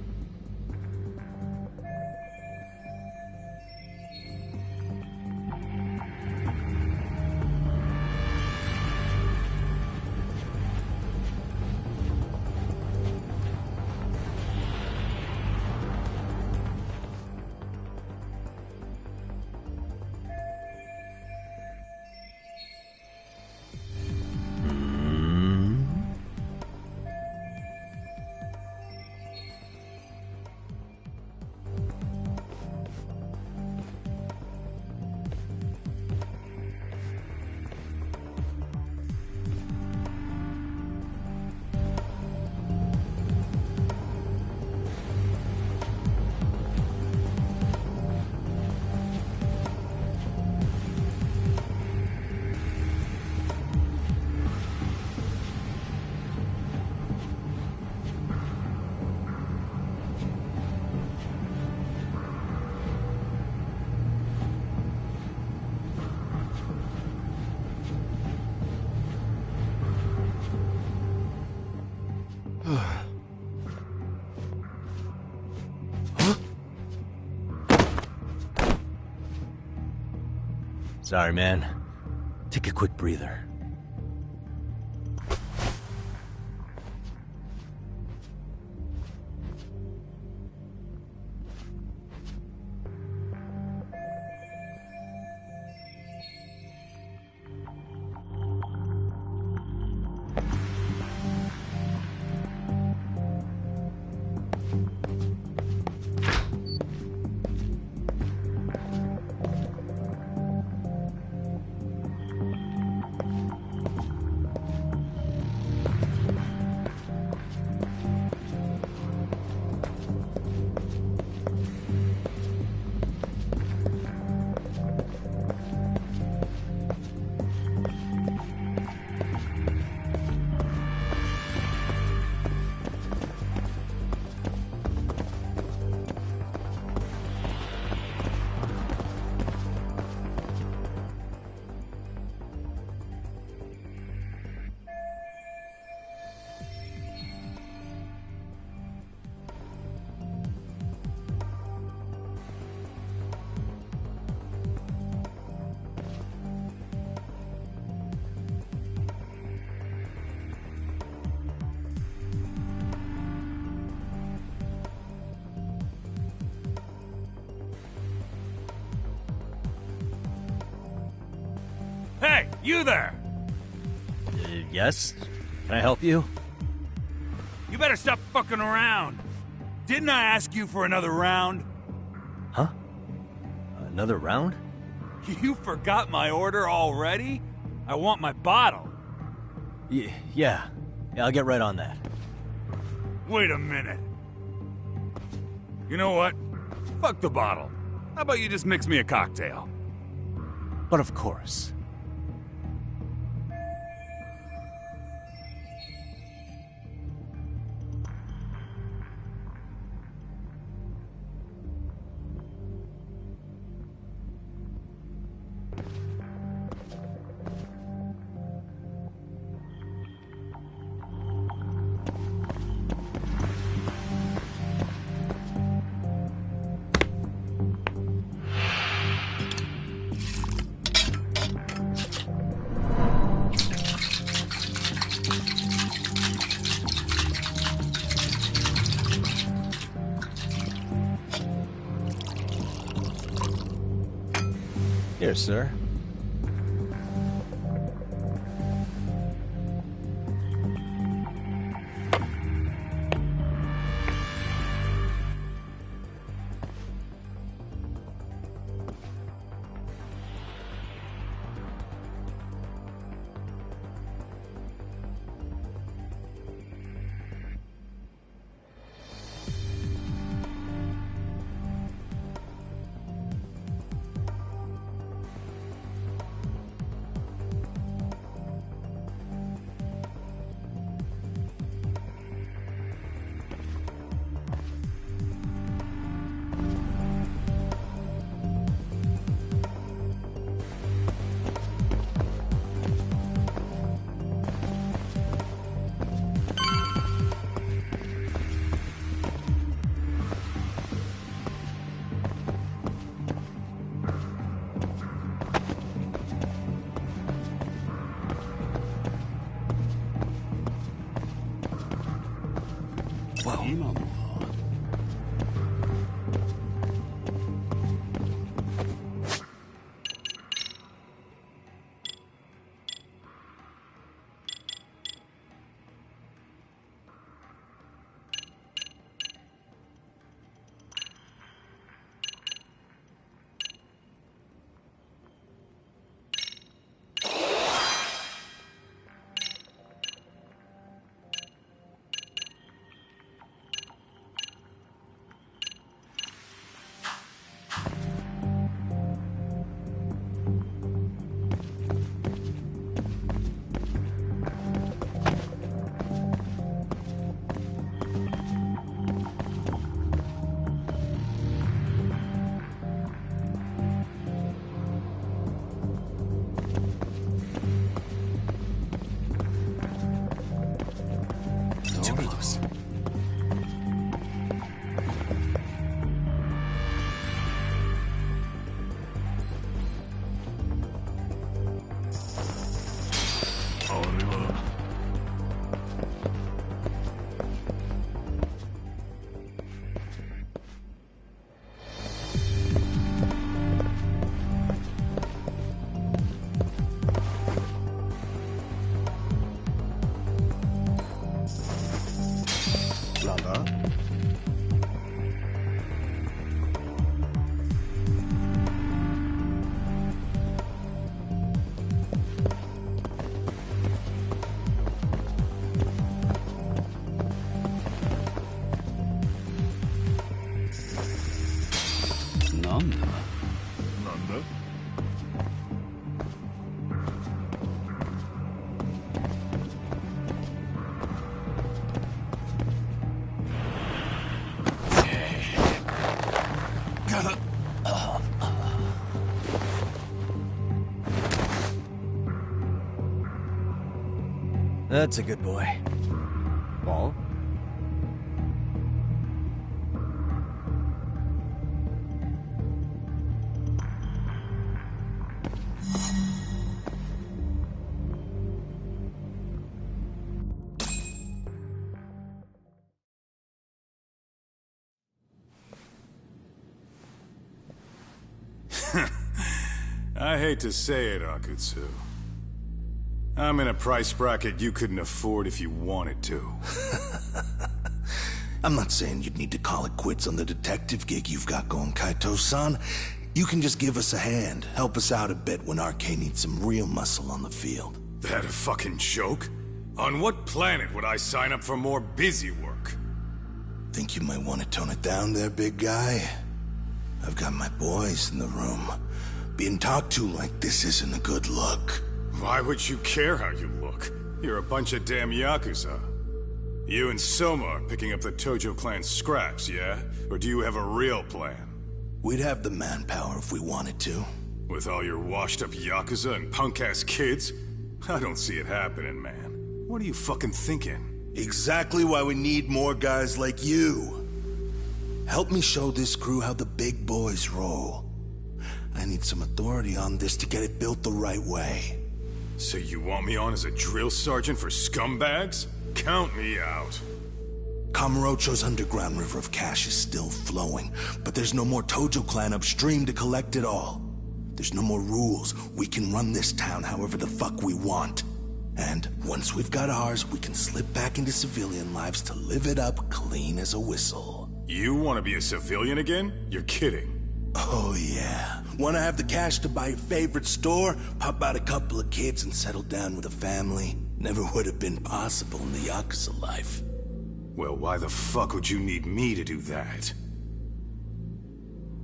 Sorry, man. Take a quick breather. Hey, you there! Yes? Can I help you? You better stop fucking around. Didn't I ask you for another round? Huh? Another round? You forgot my order already? I want my bottle. Yeah, I'll get right on that. Wait a minute. You know what? Fuck the bottle. How about you just mix me a cocktail? But of course. Here, sir. That's a good boy. Ball? I hate to say it, Akutsu, I'm in a price bracket you couldn't afford if you wanted to. I'm not saying you'd need to call it quits on the detective gig you've got going, Kaito-san. You can just give us a hand, help us out a bit when RK needs some real muscle on the field. That a fucking joke? On what planet would I sign up for more busy work? Think you might want to tone it down there, big guy? I've got my boys in the room. Being talked to like this isn't a good look. Why would you care how you look? You're a bunch of damn Yakuza. You and Soma are picking up the Tojo clan scraps, yeah? Or do you have a real plan? We'd have the manpower if we wanted to. With all your washed-up Yakuza and punk-ass kids? I don't see it happening, man. What are you fucking thinking? Exactly why we need more guys like you. Help me show this crew how the big boys roll. I need some authority on this to get it built the right way. So you want me on as a drill sergeant for scumbags? Count me out. Kamurocho's underground river of cash is still flowing, but there's no more Tojo clan upstream to collect it all. There's no more rules. We can run this town however the fuck we want. And once we've got ours, we can slip back into civilian lives to live it up clean as a whistle. You want to be a civilian again? You're kidding. Oh yeah. Want to have the cash to buy your favorite store, pop out a couple of kids and settle down with a family? Never would have been possible in the Yakuza life. Well, why the fuck would you need me to do that?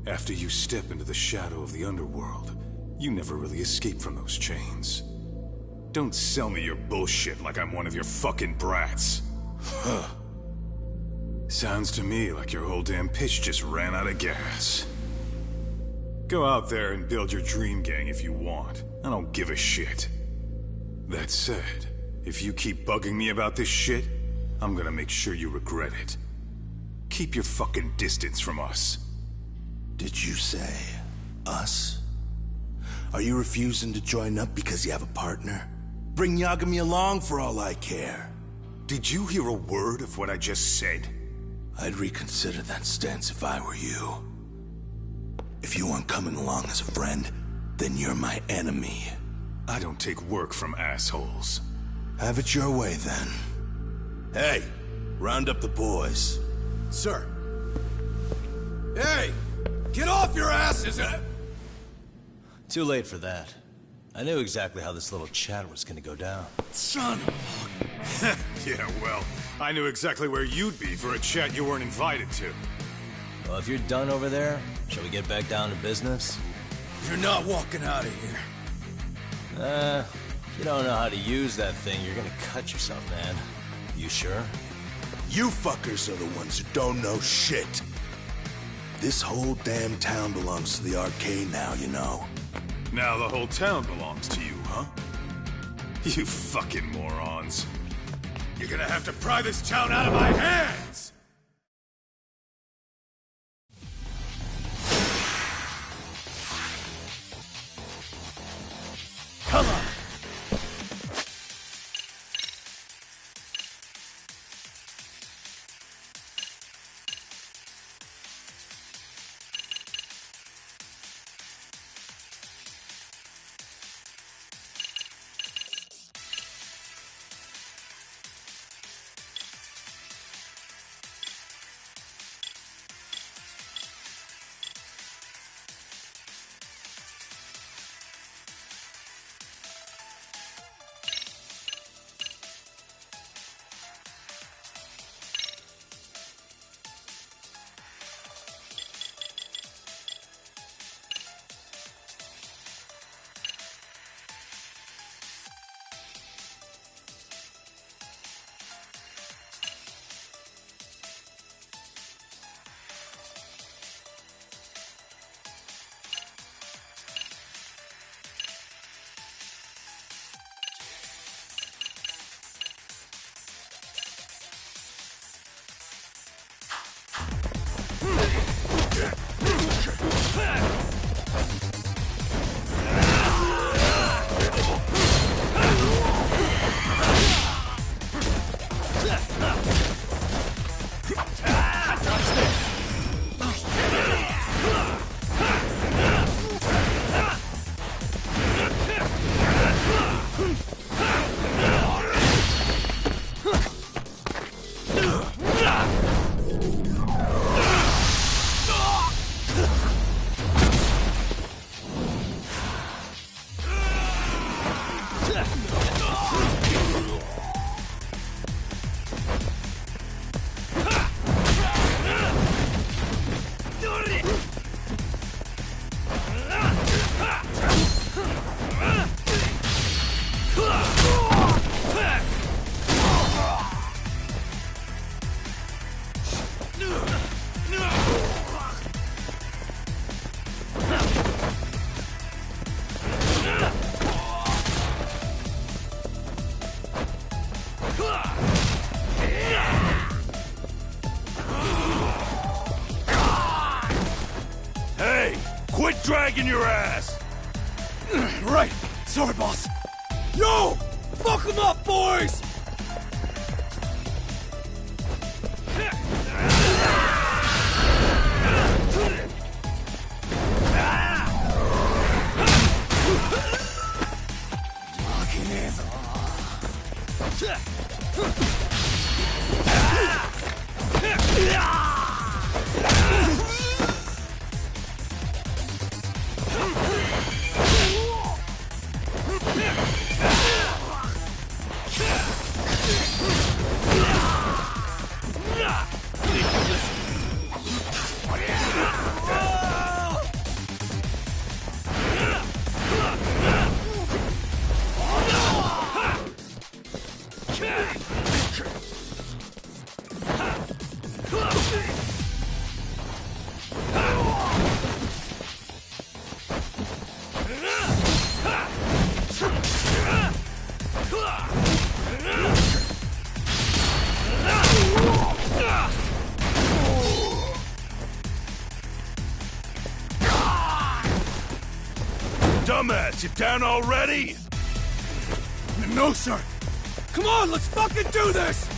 After you step into the shadow of the underworld, you never really escape from those chains. Don't sell me your bullshit like I'm one of your fucking brats. Huh. Sounds to me like your whole damn pitch just ran out of gas. Go out there and build your dream gang if you want. I don't give a shit. That said, if you keep bugging me about this shit, I'm gonna make sure you regret it. Keep your fucking distance from us. Did you say us? Are you refusing to join up because you have a partner? Bring Yagami along for all I care. Did you hear a word of what I just said? I'd reconsider that stance if I were you. If you aren't coming along as a friend, then you're my enemy. I don't take work from assholes. Have it your way, then. Hey, round up the boys. Sir. Hey! Get off your asses! Too late for that. I knew exactly how this little chat was gonna go down. Son of Yeah, well, I knew exactly where you'd be for a chat you weren't invited to. Well, if you're done over there, shall we get back down to business? You're not walking out of here. If you don't know how to use that thing, you're gonna cut yourself, man. You sure? You fuckers are the ones who don't know shit. This whole damn town belongs to the arcade now, you know. Now the whole town belongs to you, huh? You fucking morons. You're gonna have to pry this town out of my hands! Come on! Quit dragging your ass! Right. Sorry, boss. Yo! Fuck them up, boys! Dumbass, you down already? No, sir. Come on, let's fucking do this!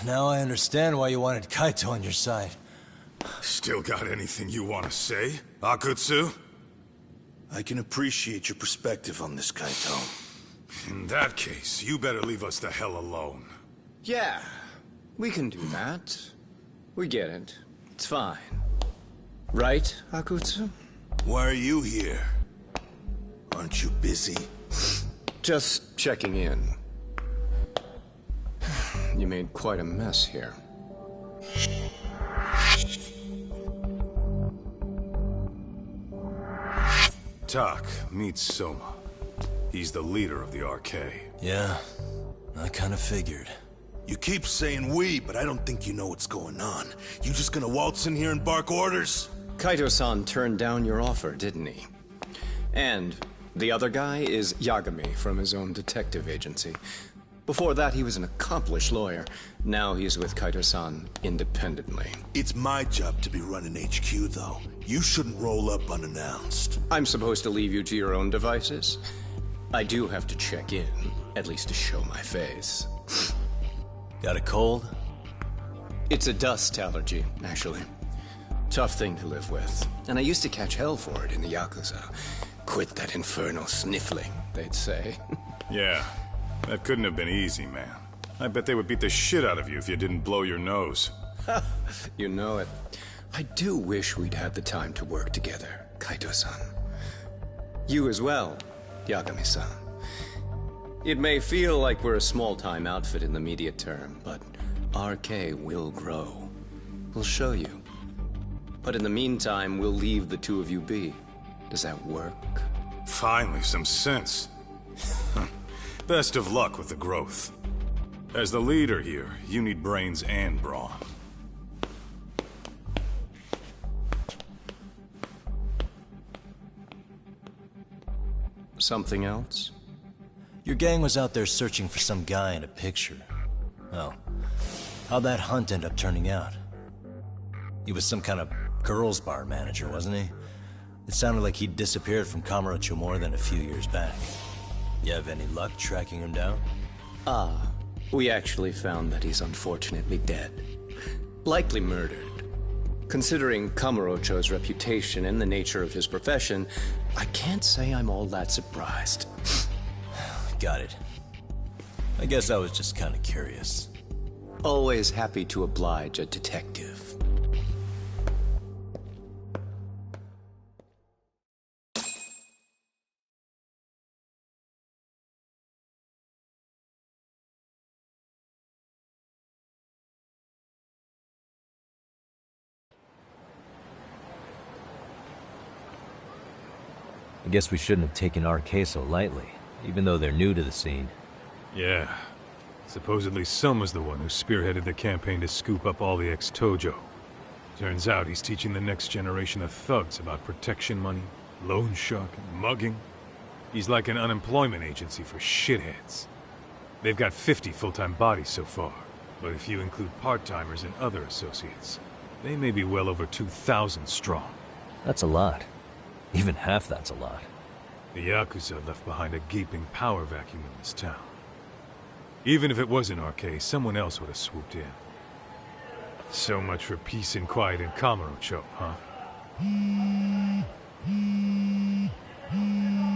Now I understand why you wanted Kaito on your side. Still got anything you want to say, Akutsu? I can appreciate your perspective on this, Kaito. In that case, you better leave us the hell alone. Yeah, we can do that. We get it. It's fine. Right, Akutsu? Why are you here? Aren't you busy? Just checking in. You made quite a mess here. Tak, meet Soma. He's the leader of the RK. Yeah, I kind of figured. You keep saying we, but I don't think you know what's going on. You just gonna waltz in here and bark orders? Kaito-san turned down your offer, didn't he? And the other guy is Yagami from his own detective agency. Before that, he was an accomplished lawyer. Now he's with Kaito-san independently. It's my job to be running HQ, though. You shouldn't roll up unannounced. I'm supposed to leave you to your own devices? I do have to check in, at least to show my face. Got a cold? It's a dust allergy, actually. Tough thing to live with. And I used to catch hell for it in the Yakuza. Quit that infernal sniffling, they'd say. Yeah, that couldn't have been easy, man. I bet they would beat the shit out of you if you didn't blow your nose. You know it. I do wish we'd had the time to work together, Kaito-san. You as well, Yagami-san. It may feel like we're a small-time outfit in the immediate term, but RK will grow. We'll show you. But in the meantime, we'll leave the two of you be. Does that work? Finally, some sense. Best of luck with the growth. As the leader here, you need brains and brawn. Something else? Your gang was out there searching for some guy in a picture. Oh, how'd that hunt end up turning out? He was some kind of girls' bar manager, wasn't he? It sounded like he'd disappeared from Kamurocho more than a few years back. You have any luck tracking him down? We actually found that he's unfortunately dead. Likely murdered. Considering Kamurocho's reputation and the nature of his profession, I can't say I'm all that surprised. Got it. I guess I was just kind of curious. Always happy to oblige a detective. I guess we shouldn't have taken RK so lightly, even though they're new to the scene. Yeah. Supposedly Soma's the one who spearheaded the campaign to scoop up all the ex-Tojo. Turns out he's teaching the next generation of thugs about protection money, loan sharking, mugging. He's like an unemployment agency for shitheads. They've got 50 full-time bodies so far, but if you include part-timers and other associates, they may be well over 2,000 strong. That's a lot. Even half that's a lot. The Yakuza left behind a gaping power vacuum in this town. Even if it wasn't RK, someone else would have swooped in. So much for peace and quiet in Kamurocho, huh?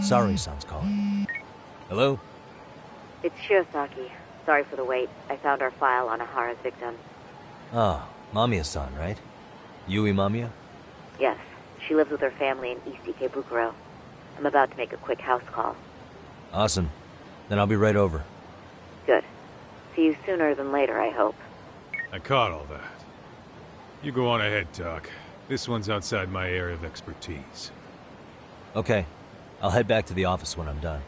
Sorry-san's calling. Hello? It's Shirosaki. Sorry for the wait. I found our file on Ahara's victim. Ah, Mamiya-san, right? Yui Mamiya? Yes. She lives with her family in East Ikebukuro. I'm about to make a quick house call. Awesome. Then I'll be right over. Good. See you sooner than later, I hope. I caught all that. You go on ahead, Doc. This one's outside my area of expertise. Okay. I'll head back to the office when I'm done.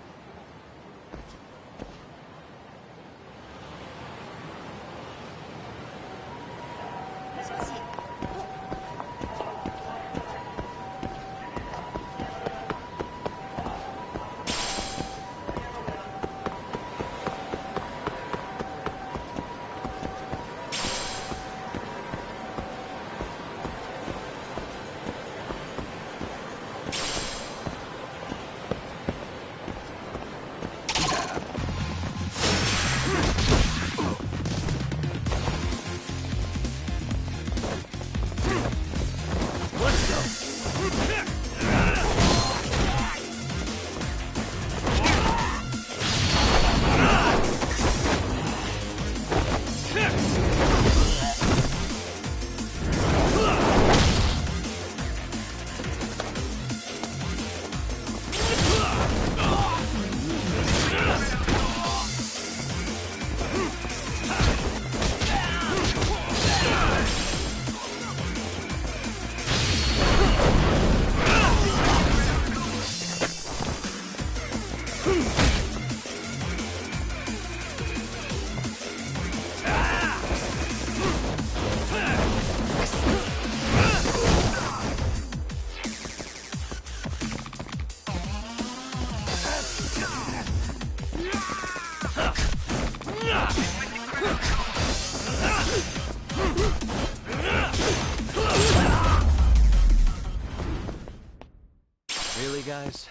guess.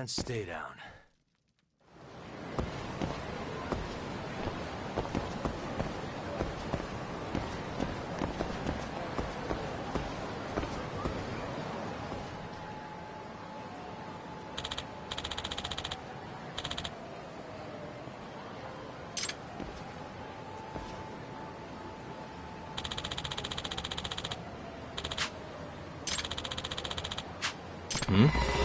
And stay down. Hmm?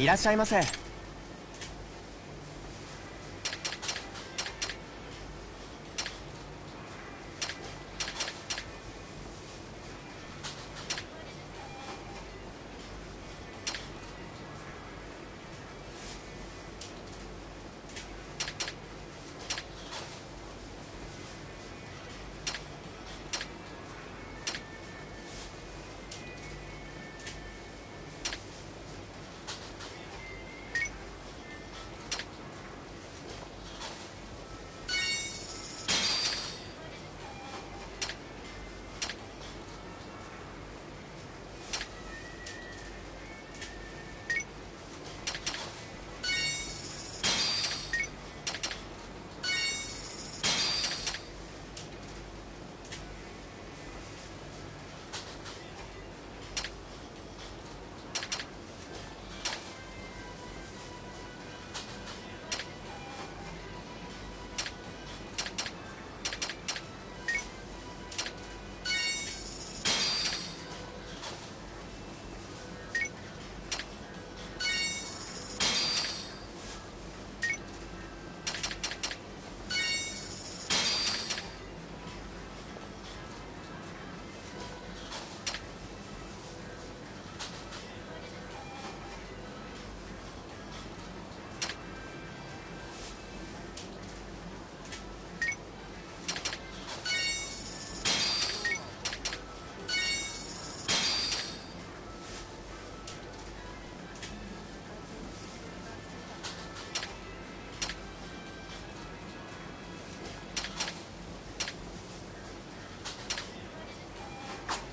いらっしゃいませ。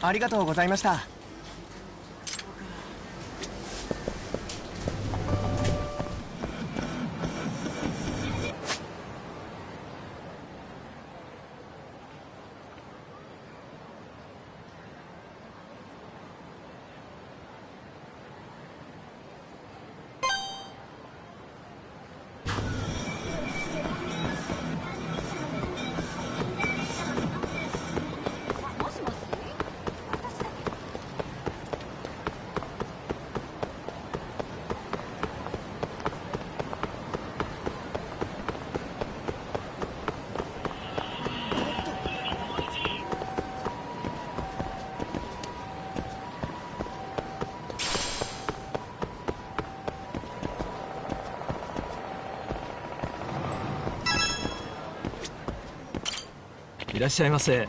ありがとうございました。いらっしゃいませ。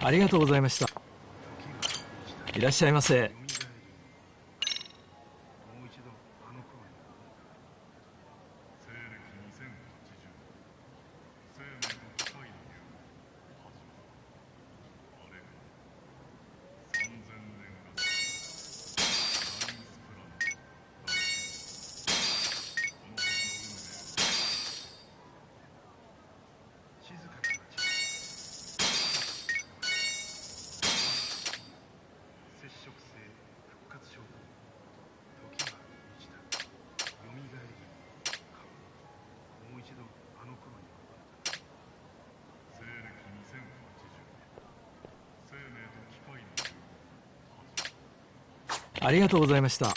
ありがとうございました。いらっしゃいませ。ありがとうございました。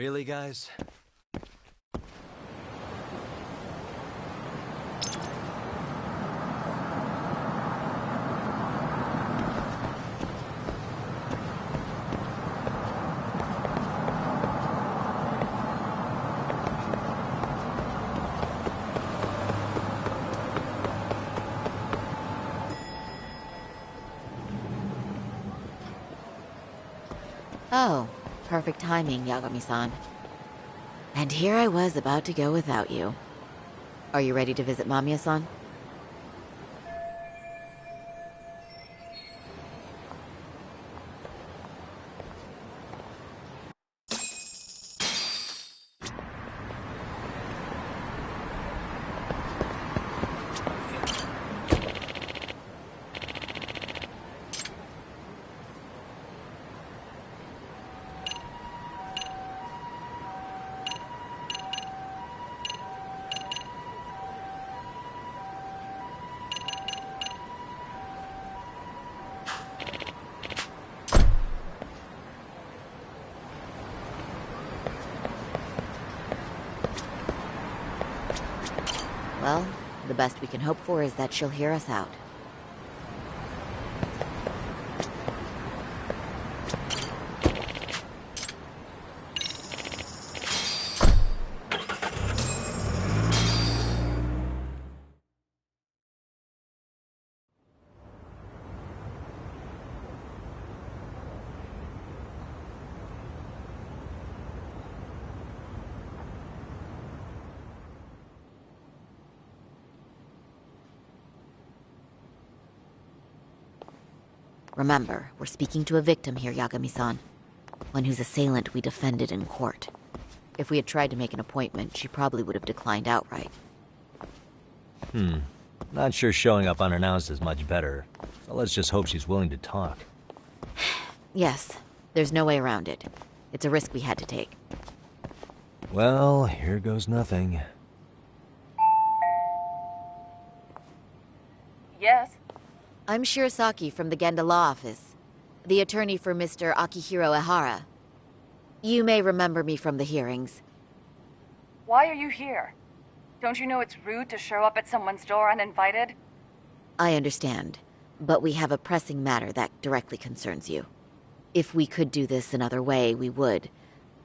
Really, guys? Oh, perfect timing, Yagami-san. And here I was about to go without you. Are you ready to visit Mamiya-san? Well, the best we can hope for is that she'll hear us out. Remember, we're speaking to a victim here, Yagami-san. One whose assailant we defended in court. If we had tried to make an appointment, she probably would have declined outright. Not sure showing up unannounced is much better. So let's just hope she's willing to talk. Yes, there's no way around it. It's a risk we had to take. Well, here goes nothing. Yes? I'm Shirasaki from the Genda Law Office, the attorney for Mr. Akihiro Ehara. You may remember me from the hearings. Why are you here? Don't you know it's rude to show up at someone's door uninvited? I understand, but we have a pressing matter that directly concerns you. If we could do this another way, we would.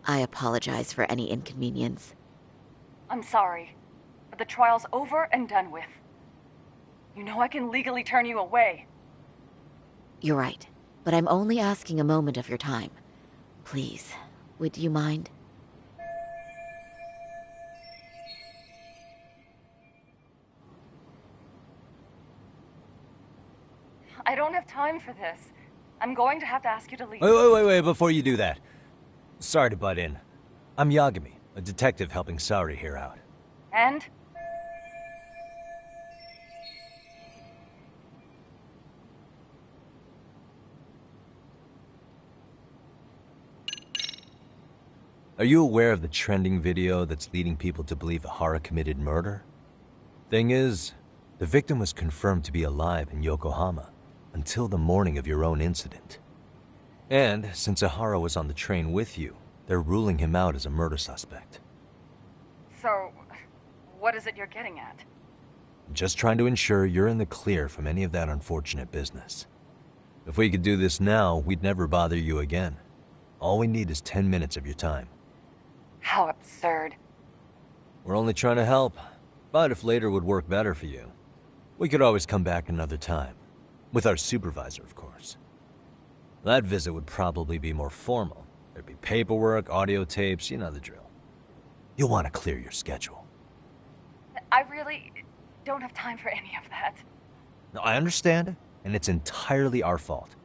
I apologize for any inconvenience. I'm sorry, but the trial's over and done with. You know I can legally turn you away. You're right, but I'm only asking a moment of your time. Please, would you mind? I don't have time for this. I'm going to have to ask you to leave. Wait, before you do that. Sorry to butt in. I'm Yagami, a detective helping Saori here out. And? Are you aware of the trending video that's leading people to believe Ehara committed murder? Thing is, the victim was confirmed to be alive in Yokohama until the morning of your own incident. And since Ehara was on the train with you, they're ruling him out as a murder suspect. So, what is it you're getting at? Just trying to ensure you're in the clear from any of that unfortunate business. If we could do this now, we'd never bother you again. All we need is 10 minutes of your time. How absurd. We're only trying to help, but if later would work better for you, we could always come back another time. With our supervisor, of course. That visit would probably be more formal. There'd be paperwork, audio tapes, you know the drill. You'll want to clear your schedule. I really don't have time for any of that. No, I understand, and it's entirely our fault.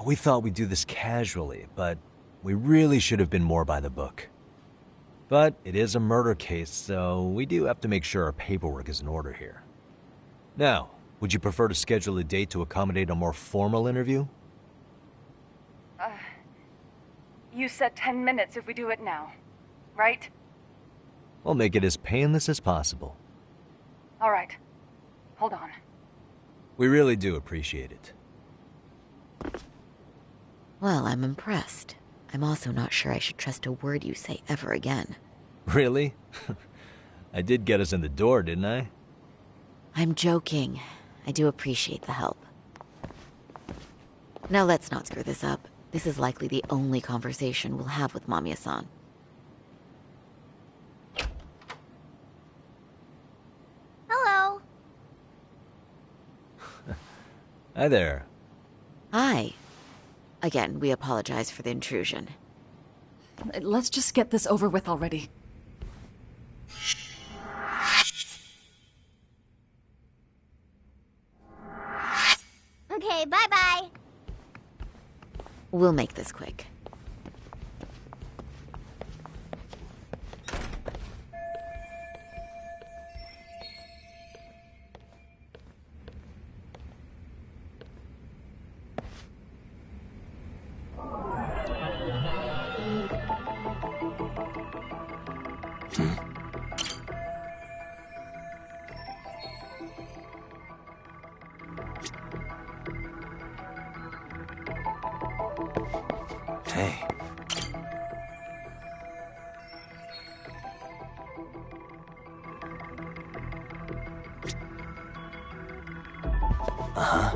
We thought we'd do this casually, but we really should have been more by the book. But it is a murder case, so we do have to make sure our paperwork is in order here. Now, would you prefer to schedule a date to accommodate a more formal interview? You said 10 minutes if we do it now, right? We'll make it as painless as possible. All right. Hold on. We really do appreciate it. Well, I'm impressed. I'm also not sure I should trust a word you say ever again. Really? I did get us in the door, didn't I? I'm joking. I do appreciate the help. Now let's not screw this up. This is likely the only conversation we'll have with Mamiya-san. Hello. Hi there. Hi. Again, we apologize for the intrusion. Let's just get this over with already. Okay, bye-bye. We'll make this quick. Hey. Uh-huh.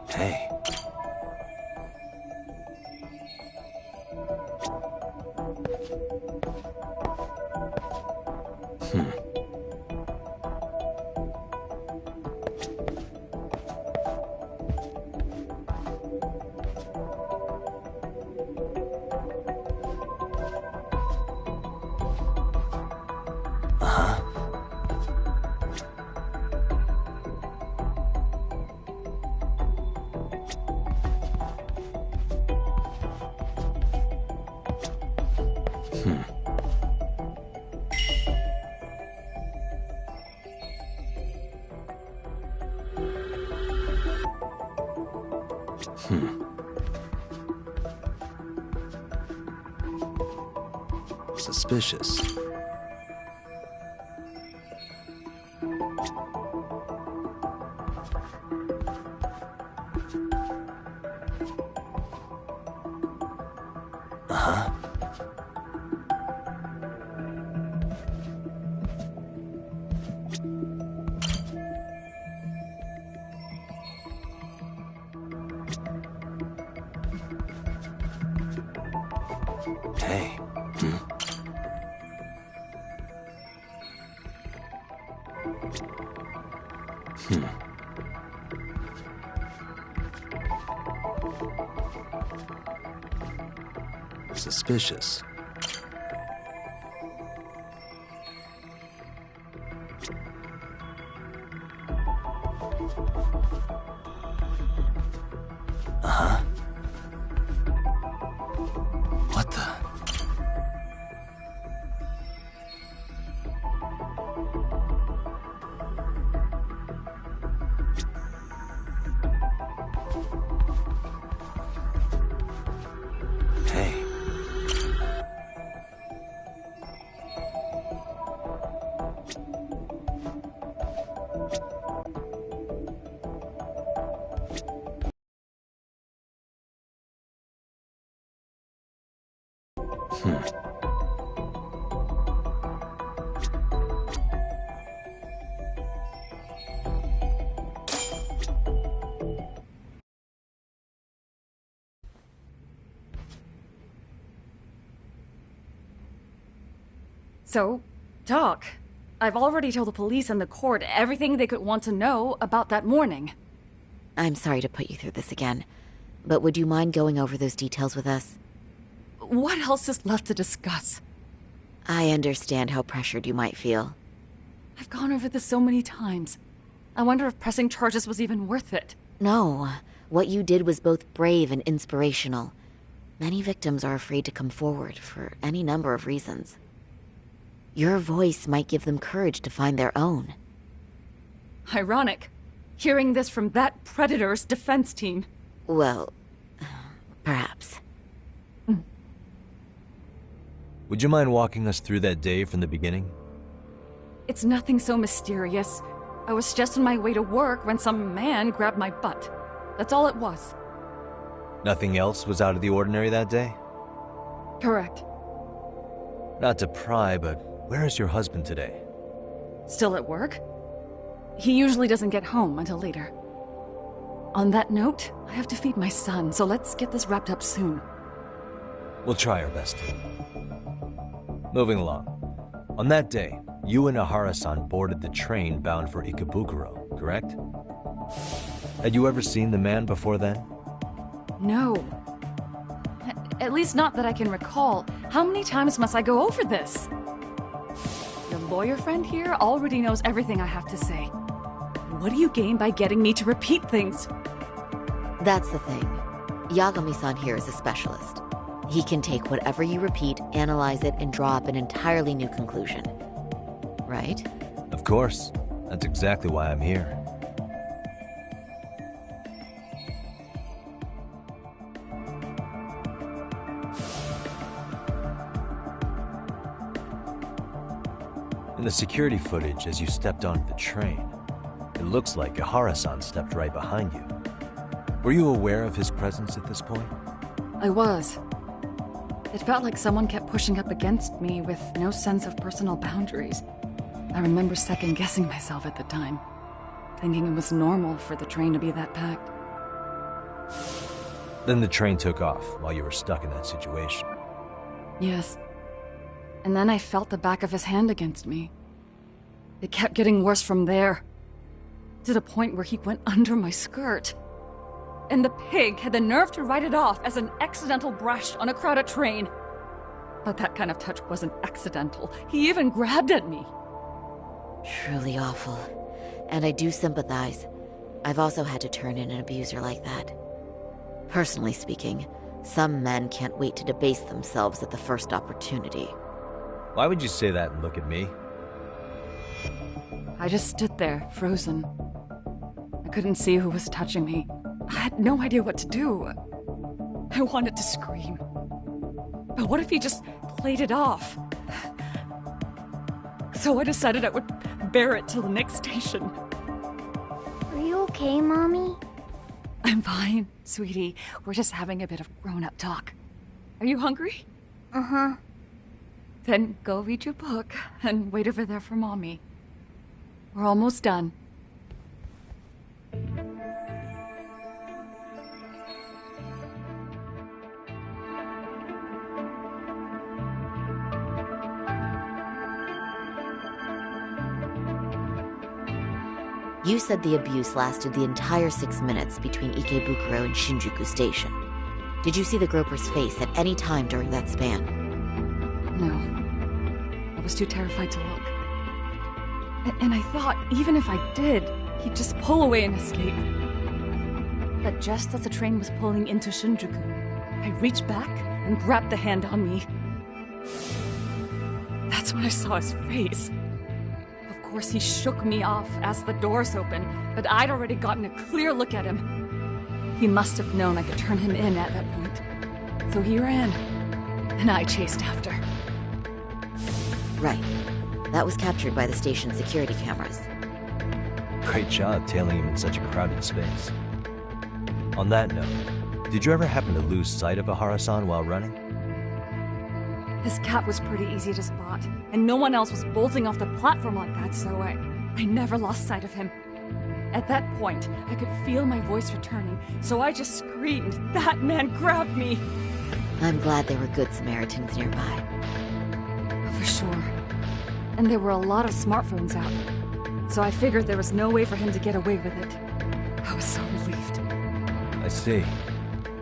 Hey. Uh-huh. Suspicious. Uh-huh. Hey. Suspicious. Uh-huh. What the? Hey. So, Doc, I've already told the police and the court everything they could want to know about that morning. I'm sorry to put you through this again, but would you mind going over those details with us? What else is left to discuss? I understand how pressured you might feel. I've gone over this so many times. I wonder if pressing charges was even worth it. No, what you did was both brave and inspirational. Many victims are afraid to come forward for any number of reasons. Your voice might give them courage to find their own. Ironic. Hearing this from that predator's defense team. Well, perhaps. Would you mind walking us through that day from the beginning? It's nothing so mysterious. I was just on my way to work when some man grabbed my butt. That's all it was. Nothing else was out of the ordinary that day? Correct. Not to pry, but where is your husband today? Still at work? He usually doesn't get home until later. On that note, I have to feed my son, so let's get this wrapped up soon. We'll try our best. Moving along. On that day, you and Ahara-san boarded the train bound for Ikebukuro, correct? Had you ever seen the man before then? No. At least not that I can recall. How many times must I go over this? Your lawyer friend here already knows everything I have to say. What do you gain by getting me to repeat things? That's the thing. Yagami-san here is a specialist. He can take whatever you repeat, analyze it, and draw up an entirely new conclusion. Right? Of course. That's exactly why I'm here. In the security footage as you stepped onto the train, it looks like Ahara-san stepped right behind you. Were you aware of his presence at this point? I was. It felt like someone kept pushing up against me with no sense of personal boundaries. I remember second-guessing myself at the time, thinking it was normal for the train to be that packed. Then the train took off while you were stuck in that situation. Yes. And then I felt the back of his hand against me. It kept getting worse from there, to the point where he went under my skirt. And the pig had the nerve to write it off as an accidental brush on a crowded train. But that kind of touch wasn't accidental. He even grabbed at me. Truly awful. And I do sympathize. I've also had to turn in an abuser like that. Personally speaking, some men can't wait to debase themselves at the first opportunity. Why would you say that and look at me? I just stood there, frozen. I couldn't see who was touching me. I had no idea what to do. I wanted to scream. But what if he just played it off? So I decided I would bear it till the next station. Are you okay, Mommy? I'm fine, sweetie. We're just having a bit of grown-up talk. Are you hungry? Uh-huh. Then go read your book and wait over there for Mommy. We're almost done. You said the abuse lasted the entire 6 minutes between Ikebukuro and Shinjuku Station. Did you see the groper's face at any time during that span? No. I was too terrified to look. And I thought, even if I did, he'd just pull away and escape. But just as the train was pulling into Shinjuku, I reached back and grabbed the hand on me. That's when I saw his face. Of course, he shook me off as the doors opened, but I'd already gotten a clear look at him. He must have known I could turn him in at that point. So he ran, and I chased after. Right. That was captured by the station's security cameras. Great job tailing him in such a crowded space. On that note, did you ever happen to lose sight of Ahara-san while running? His cap was pretty easy to spot, and no one else was bolting off the platform like that, so I never lost sight of him. At that point, I could feel my voice returning, so I just screamed, "That man grabbed me!" I'm glad there were good Samaritans nearby. For sure. And there were a lot of smartphones out, so I figured there was no way for him to get away with it. I was so relieved. I see.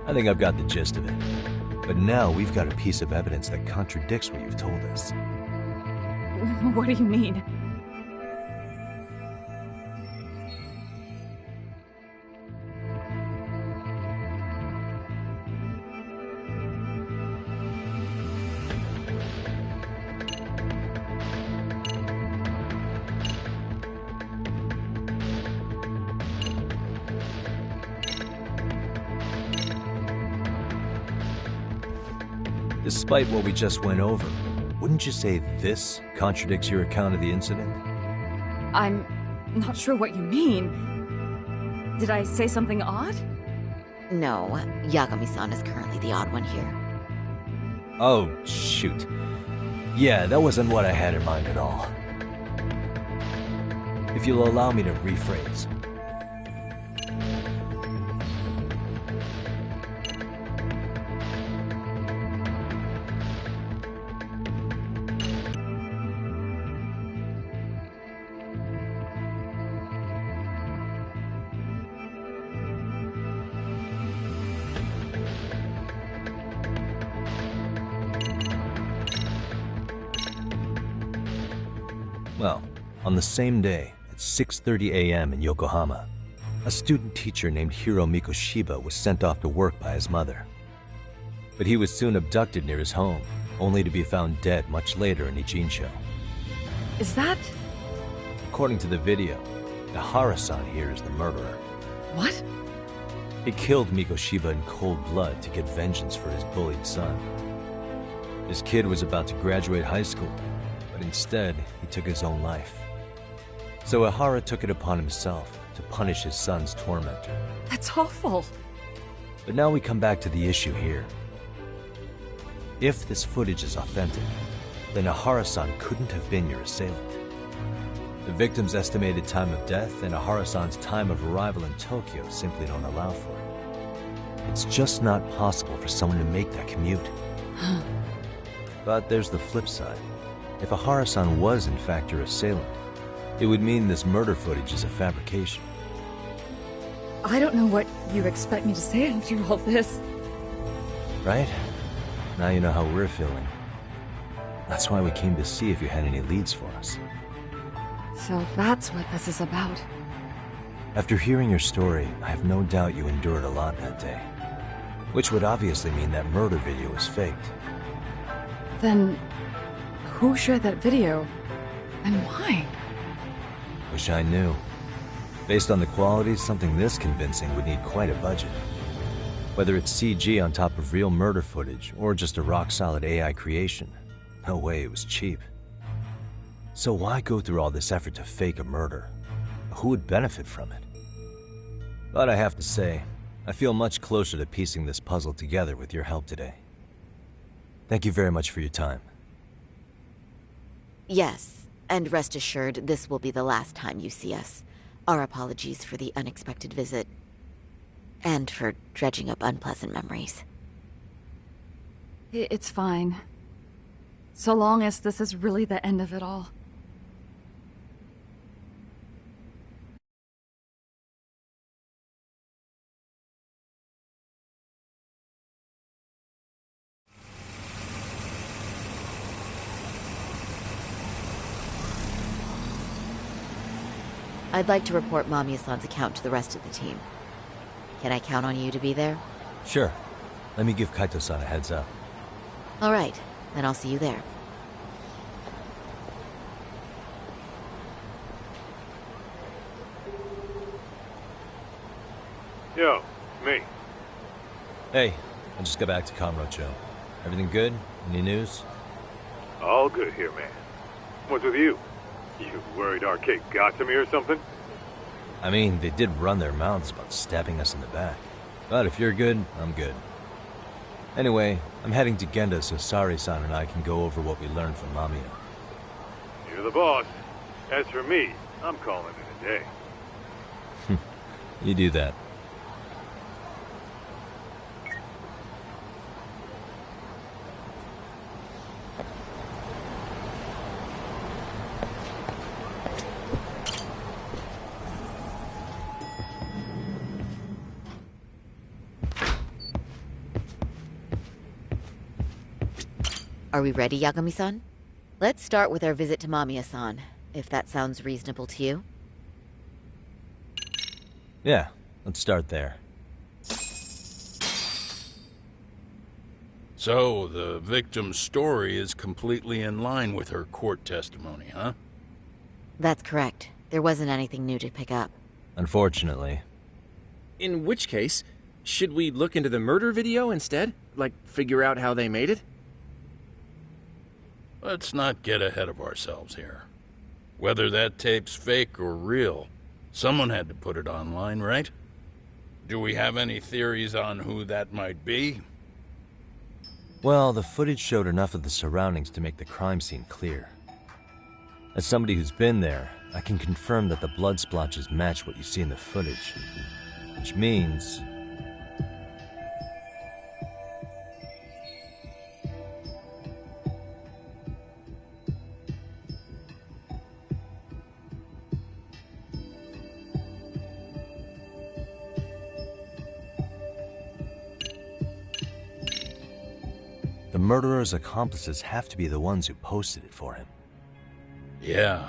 I think I've got the gist of it. But now we've got a piece of evidence that contradicts what you've told us. What do you mean? Despite what we just went over, wouldn't you say this contradicts your account of the incident? I'm not sure what you mean. Did I say something odd? No, Yagami-san is currently the odd one here. Oh, shoot. Yeah, that wasn't what I had in mind at all. If you'll allow me to rephrase. Well, on the same day, at 6:30 a.m. in Yokohama, a student teacher named Hiro Mikoshiba was sent off to work by his mother. But he was soon abducted near his home, only to be found dead much later in Ichincho. Is that... According to the video, Ihara-san here is the murderer. What? He killed Mikoshiba in cold blood to get vengeance for his bullied son. His kid was about to graduate high school, but instead, he took his own life. So Ihara took it upon himself to punish his son's tormentor. That's awful. But now we come back to the issue here. If this footage is authentic, then Ihara-san couldn't have been your assailant. The victim's estimated time of death and Ihara-san's time of arrival in Tokyo simply don't allow for it. It's just not possible for someone to make that commute. But there's the flip side. If Ihara-san was in fact your assailant, it would mean this murder footage is a fabrication. I don't know what you expect me to say after all this. Right? Now you know how we're feeling. That's why we came to see if you had any leads for us. So that's what this is about. After hearing your story, I have no doubt you endured a lot that day. Which would obviously mean that murder video was faked. Then... who shared that video? And why? Wish I knew. Based on the quality, something this convincing would need quite a budget. Whether it's CG on top of real murder footage, or just a rock-solid AI creation, no way it was cheap. So why go through all this effort to fake a murder? Who would benefit from it? But I have to say, I feel much closer to piecing this puzzle together with your help today. Thank you very much for your time. Yes, and rest assured, this will be the last time you see us. Our apologies for the unexpected visit. And for dredging up unpleasant memories. It's fine. So long as this is really the end of it all. I'd like to report Mamiya-san's account to the rest of the team. Can I count on you to be there? Sure. Let me give Kaito-san a heads up. All right, then I'll see you there. Yo, me. Hey, I just got back to Kamurocho. Everything good? Any news? All good here, man. What's with you? You worried Arcade got to me or something? I mean, they did run their mouths about stabbing us in the back. But if you're good, I'm good. Anyway, I'm heading to Genda so Sari-san and I can go over what we learned from Mamiya. You're the boss. As for me, I'm calling it a day. You do that. Are we ready, Yagami-san? Let's start with our visit to Mamiya-san, if that sounds reasonable to you. Yeah, let's start there. So, the victim's story is completely in line with her court testimony, huh? That's correct. There wasn't anything new to pick up. Unfortunately. In which case, should we look into the murder video instead? Like, figure out how they made it? let's not get ahead of ourselves here. Whether that tape's fake or real, someone had to put it online, right? Do we have any theories on who that might be? Well, the footage showed enough of the surroundings to make the crime scene clear. As somebody who's been there, I can confirm that the blood splotches match what you see in the footage. Which means... the murderer's accomplices have to be the ones who posted it for him. Yeah,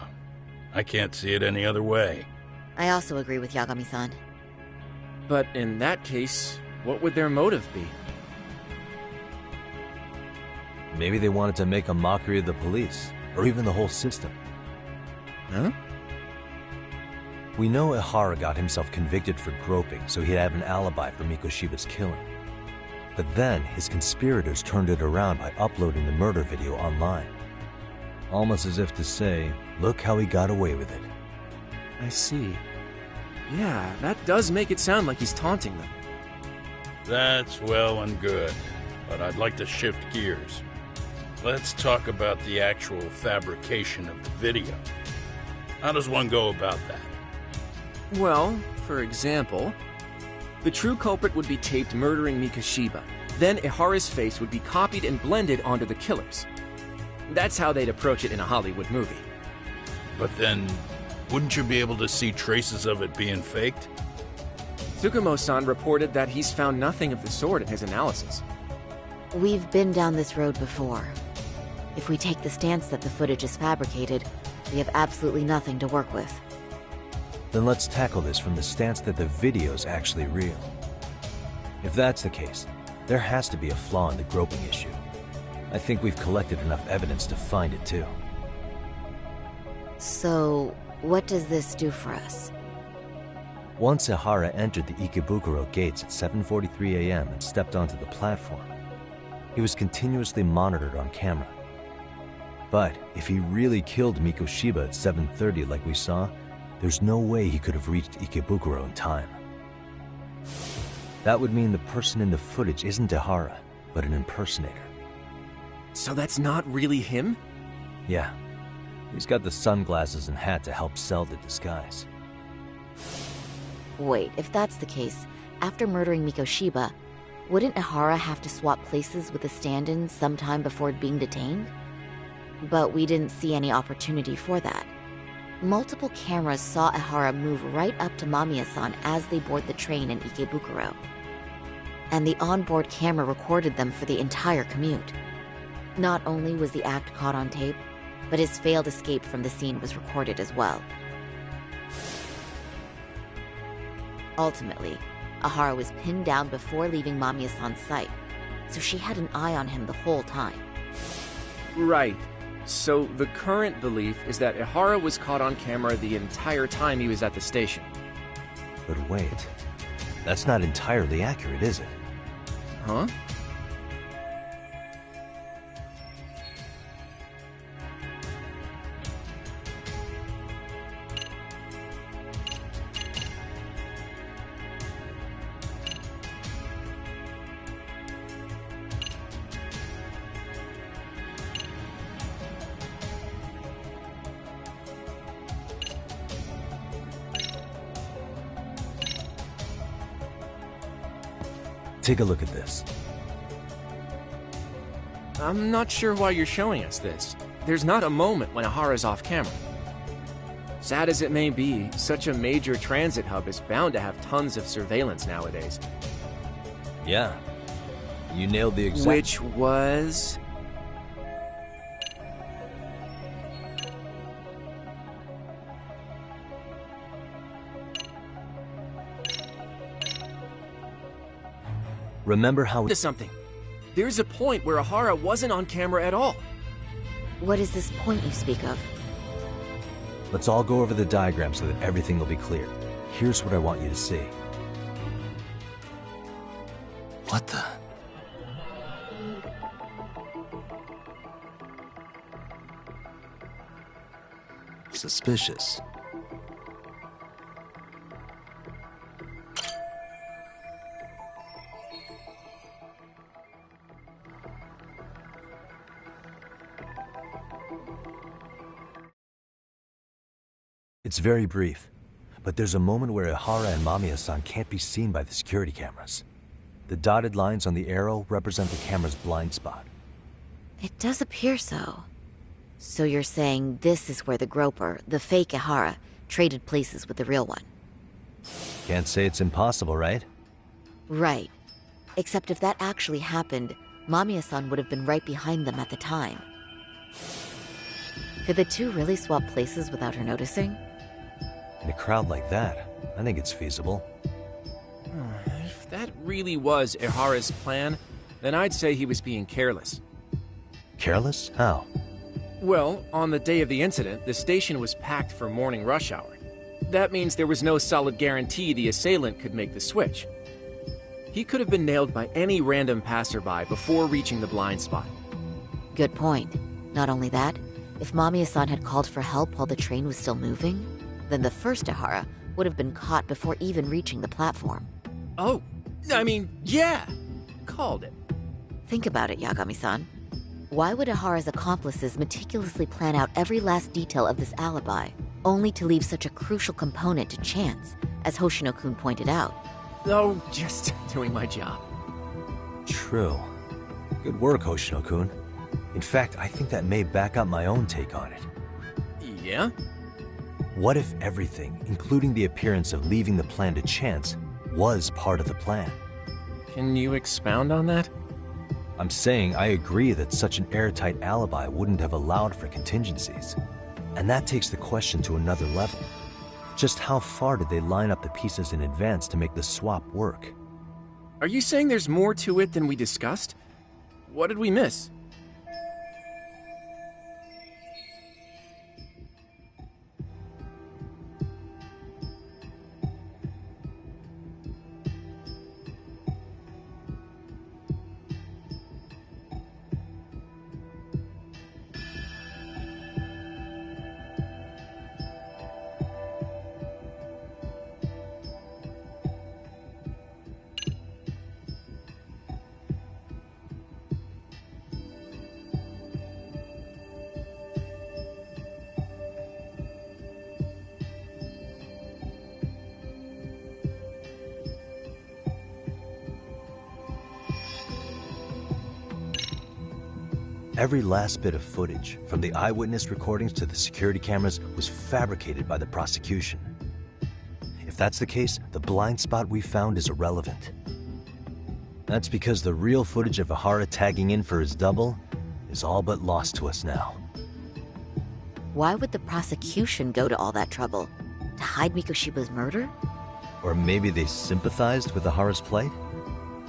I can't see it any other way. I also agree with Yagami-san. But in that case, what would their motive be? Maybe they wanted to make a mockery of the police, or even the whole system. Huh? We know Ihara got himself convicted for groping, so he'd have an alibi for Mikoshiba's killing. But then, his conspirators turned it around by uploading the murder video online. Almost as if to say, look how he got away with it. I see. Yeah, that does make it sound like he's taunting them. That's well and good, but I'd like to shift gears. Let's talk about the actual fabrication of the video. How does one go about that? Well, for example, the true culprit would be taped murdering Mikoshiba. Then Ihara's face would be copied and blended onto the killers. That's how they'd approach it in a Hollywood movie. But then, wouldn't you be able to see traces of it being faked? Tsukumo-san reported that he's found nothing of the sort in his analysis. We've been down this road before. If we take the stance that the footage is fabricated, we have absolutely nothing to work with. Then let's tackle this from the stance that the video's actually real. If that's the case, there has to be a flaw in the groping issue. I think we've collected enough evidence to find it too. So, what does this do for us? Once Ihara entered the Ikebukuro gates at 7:43 a.m. and stepped onto the platform, he was continuously monitored on camera. But if he really killed Mikoshiba at 7:30 like we saw, there's no way he could have reached Ikebukuro in time. That would mean the person in the footage isn't Ihara, but an impersonator. So that's not really him? Yeah. He's got the sunglasses and hat to help sell the disguise. Wait, if that's the case, after murdering Mikoshiba, wouldn't Ihara have to swap places with the stand-in sometime before being detained? But we didn't see any opportunity for that. Multiple cameras saw Ihara move right up to Mamiya-san as they board the train in Ikebukuro. And the onboard camera recorded them for the entire commute. Not only was the act caught on tape, but his failed escape from the scene was recorded as well. Ultimately, Ihara was pinned down before leaving Mamiya-san's sight, so she had an eye on him the whole time. Right. So the current belief is that Ihara was caught on camera the entire time he was at the station. But wait, that's not entirely accurate, is it? Huh? Take a look at this. I'm not sure why you're showing us this. There's not a moment when Ihara's off camera. Sad as it may be, such a major transit hub is bound to have tons of surveillance nowadays. Yeah. You nailed the exact... Which was... Remember how... to something. There's a point where Ihara wasn't on camera at all. What is this point you speak of? Let's all go over the diagram so that everything will be clear. Here's what I want you to see. What the... suspicious. It's very brief, but there's a moment where Ihara and Mamiya-san can't be seen by the security cameras. The dotted lines on the arrow represent the camera's blind spot. It does appear so. So you're saying this is where the groper, the fake Ihara, traded places with the real one? Can't say it's impossible, right? Right. Except if that actually happened, Mamiya-san would have been right behind them at the time. Could the two really swap places without her noticing? In a crowd like that, I think it's feasible. If that really was Ihara's plan, then I'd say he was being careless. Careless? How? Well, on the day of the incident, the station was packed for morning rush hour. That means there was no solid guarantee the assailant could make the switch. He could have been nailed by any random passerby before reaching the blind spot. Good point. Not only that, if Mamiya-san had called for help while the train was still moving, then the first Ihara would have been caught before even reaching the platform. Oh, I mean, yeah! Called it. Think about it, Yagami-san. Why would Ihara's accomplices meticulously plan out every last detail of this alibi, only to leave such a crucial component to chance, as Hoshino-kun pointed out? Oh, just doing my job. True. Good work, Hoshino-kun. In fact, I think that may back up my own take on it. Yeah? What if everything, including the appearance of leaving the plan to chance, was part of the plan? Can you expound on that? I'm saying I agree that such an airtight alibi wouldn't have allowed for contingencies. And that takes the question to another level. Just how far did they line up the pieces in advance to make the swap work? Are you saying there's more to it than we discussed? What did we miss? Every last bit of footage, from the eyewitness recordings to the security cameras, was fabricated by the prosecution. If that's the case, the blind spot we found is irrelevant. That's because the real footage of Ihara tagging in for his double is all but lost to us now. Why would the prosecution go to all that trouble? To hide Mikoshiba's murder? Or maybe they sympathized with Ihara's plight?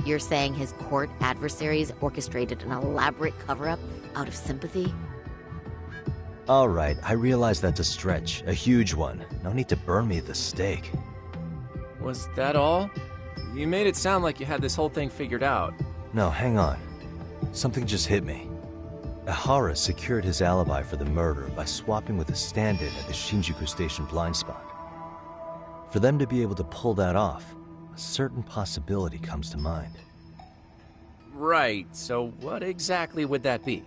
You're saying his court adversaries orchestrated an elaborate cover-up out of sympathy? All right, I realize that's a stretch, a huge one. No need to burn me at the stake. Was that all? You made it sound like you had this whole thing figured out. No, hang on. Something just hit me. Ihara secured his alibi for the murder by swapping with a stand-in at the Shinjuku Station blind spot. For them to be able to pull that off, a certain possibility comes to mind. Right, so what exactly would that be?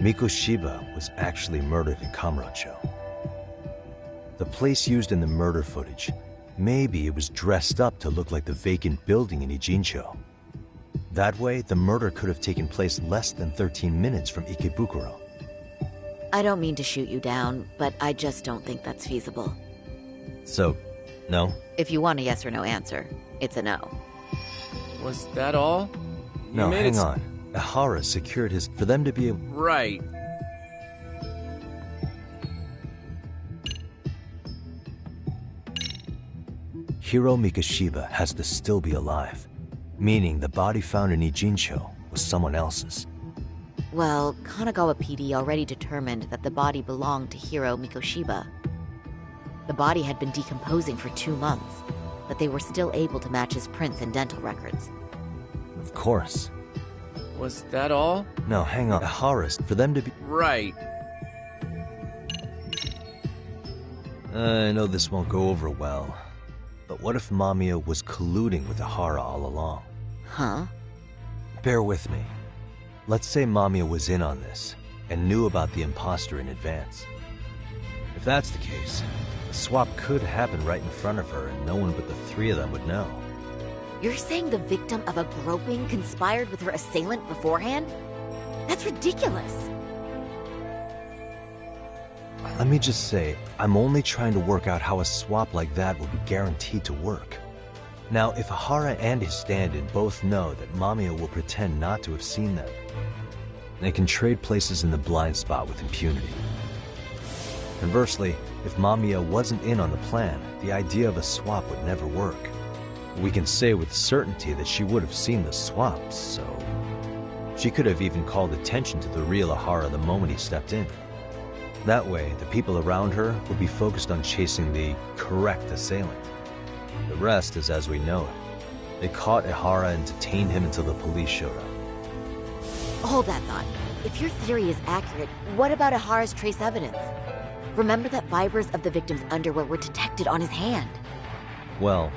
Mikoshiba was actually murdered in Kamurocho. The place used in the murder footage, maybe it was dressed up to look like the vacant building in Ijincho. That way, the murder could have taken place less than 13 minutes from Ikebukuro. I don't mean to shoot you down, but I just don't think that's feasible. So, no? If you want a yes or no answer, it's a no. Was that all? No, hang on. Ihara secured his... for them to be able... Right. Hiro Mikoshiba has to still be alive, meaning the body found in Ijincho was someone else's. Well, Kanagawa PD already determined that the body belonged to Hiro Mikoshiba. The body had been decomposing for 2 months, but they were still able to match his prints and dental records. Of course. Was that all? No, hang on. Ihara's, for them to be... Right. I know this won't go over well, but what if Mamiya was colluding with Ihara all along? Huh? Bear with me. Let's say Mamiya was in on this, and knew about the imposter in advance. If that's the case, the swap could happen right in front of her, and no one but the three of them would know. You're saying the victim of a groping conspired with her assailant beforehand? That's ridiculous. Let me just say, I'm only trying to work out how a swap like that would be guaranteed to work. Now, if Ihara and his stand-in both know that Mamiya will pretend not to have seen them, they can trade places in the blind spot with impunity. Conversely, if Mamiya wasn't in on the plan, the idea of a swap would never work. We can say with certainty that she would have seen the swap, so... She could have even called attention to the real Ihara the moment he stepped in. That way, the people around her would be focused on chasing the correct assailant. The rest is as we know it. They caught Ihara and detained him until the police showed up. Hold that thought. If your theory is accurate, what about Ihara's trace evidence? Remember that fibers of the victim's underwear were detected on his hand. Well,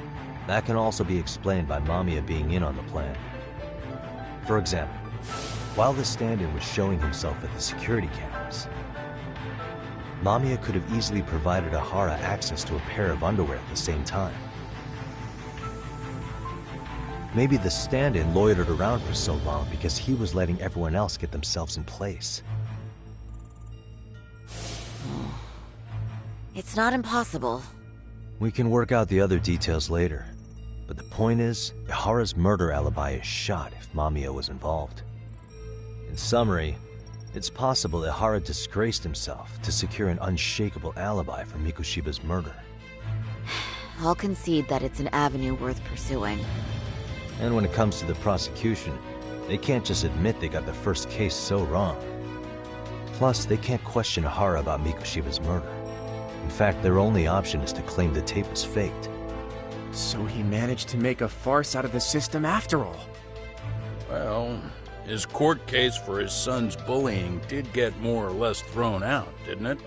that can also be explained by Mamiya being in on the plan. For example, while the stand-in was showing himself at the security cameras, Mamiya could have easily provided Ihara access to a pair of underwear at the same time. Maybe the stand-in loitered around for so long because he was letting everyone else get themselves in place. It's not impossible. We can work out the other details later. But the point is, Ihara's murder alibi is shot if Mamiya was involved. In summary, it's possible Ihara disgraced himself to secure an unshakable alibi for Mikoshiba's murder. I'll concede that it's an avenue worth pursuing. And when it comes to the prosecution, they can't just admit they got the first case so wrong. Plus, they can't question Ihara about Mikoshiba's murder. In fact, their only option is to claim the tape was faked. So he managed to make a farce out of the system after all. Well, his court case for his son's bullying did get more or less thrown out, didn't it?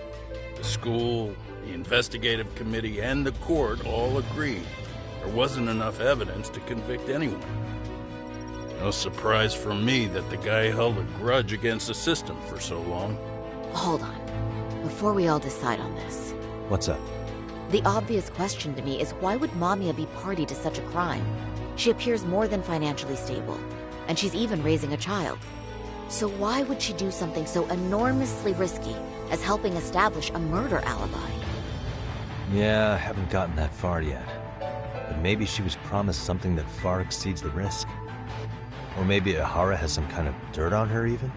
The school, the investigative committee, and the court all agreed there wasn't enough evidence to convict anyone. No surprise for me that the guy held a grudge against the system for so long. Hold on. Before we all decide on this. What's up? The obvious question to me is why would Mamiya be party to such a crime? She appears more than financially stable, and she's even raising a child. So why would she do something so enormously risky as helping establish a murder alibi? Yeah, I haven't gotten that far yet. But maybe she was promised something that far exceeds the risk. Or maybe Ihara has some kind of dirt on her even?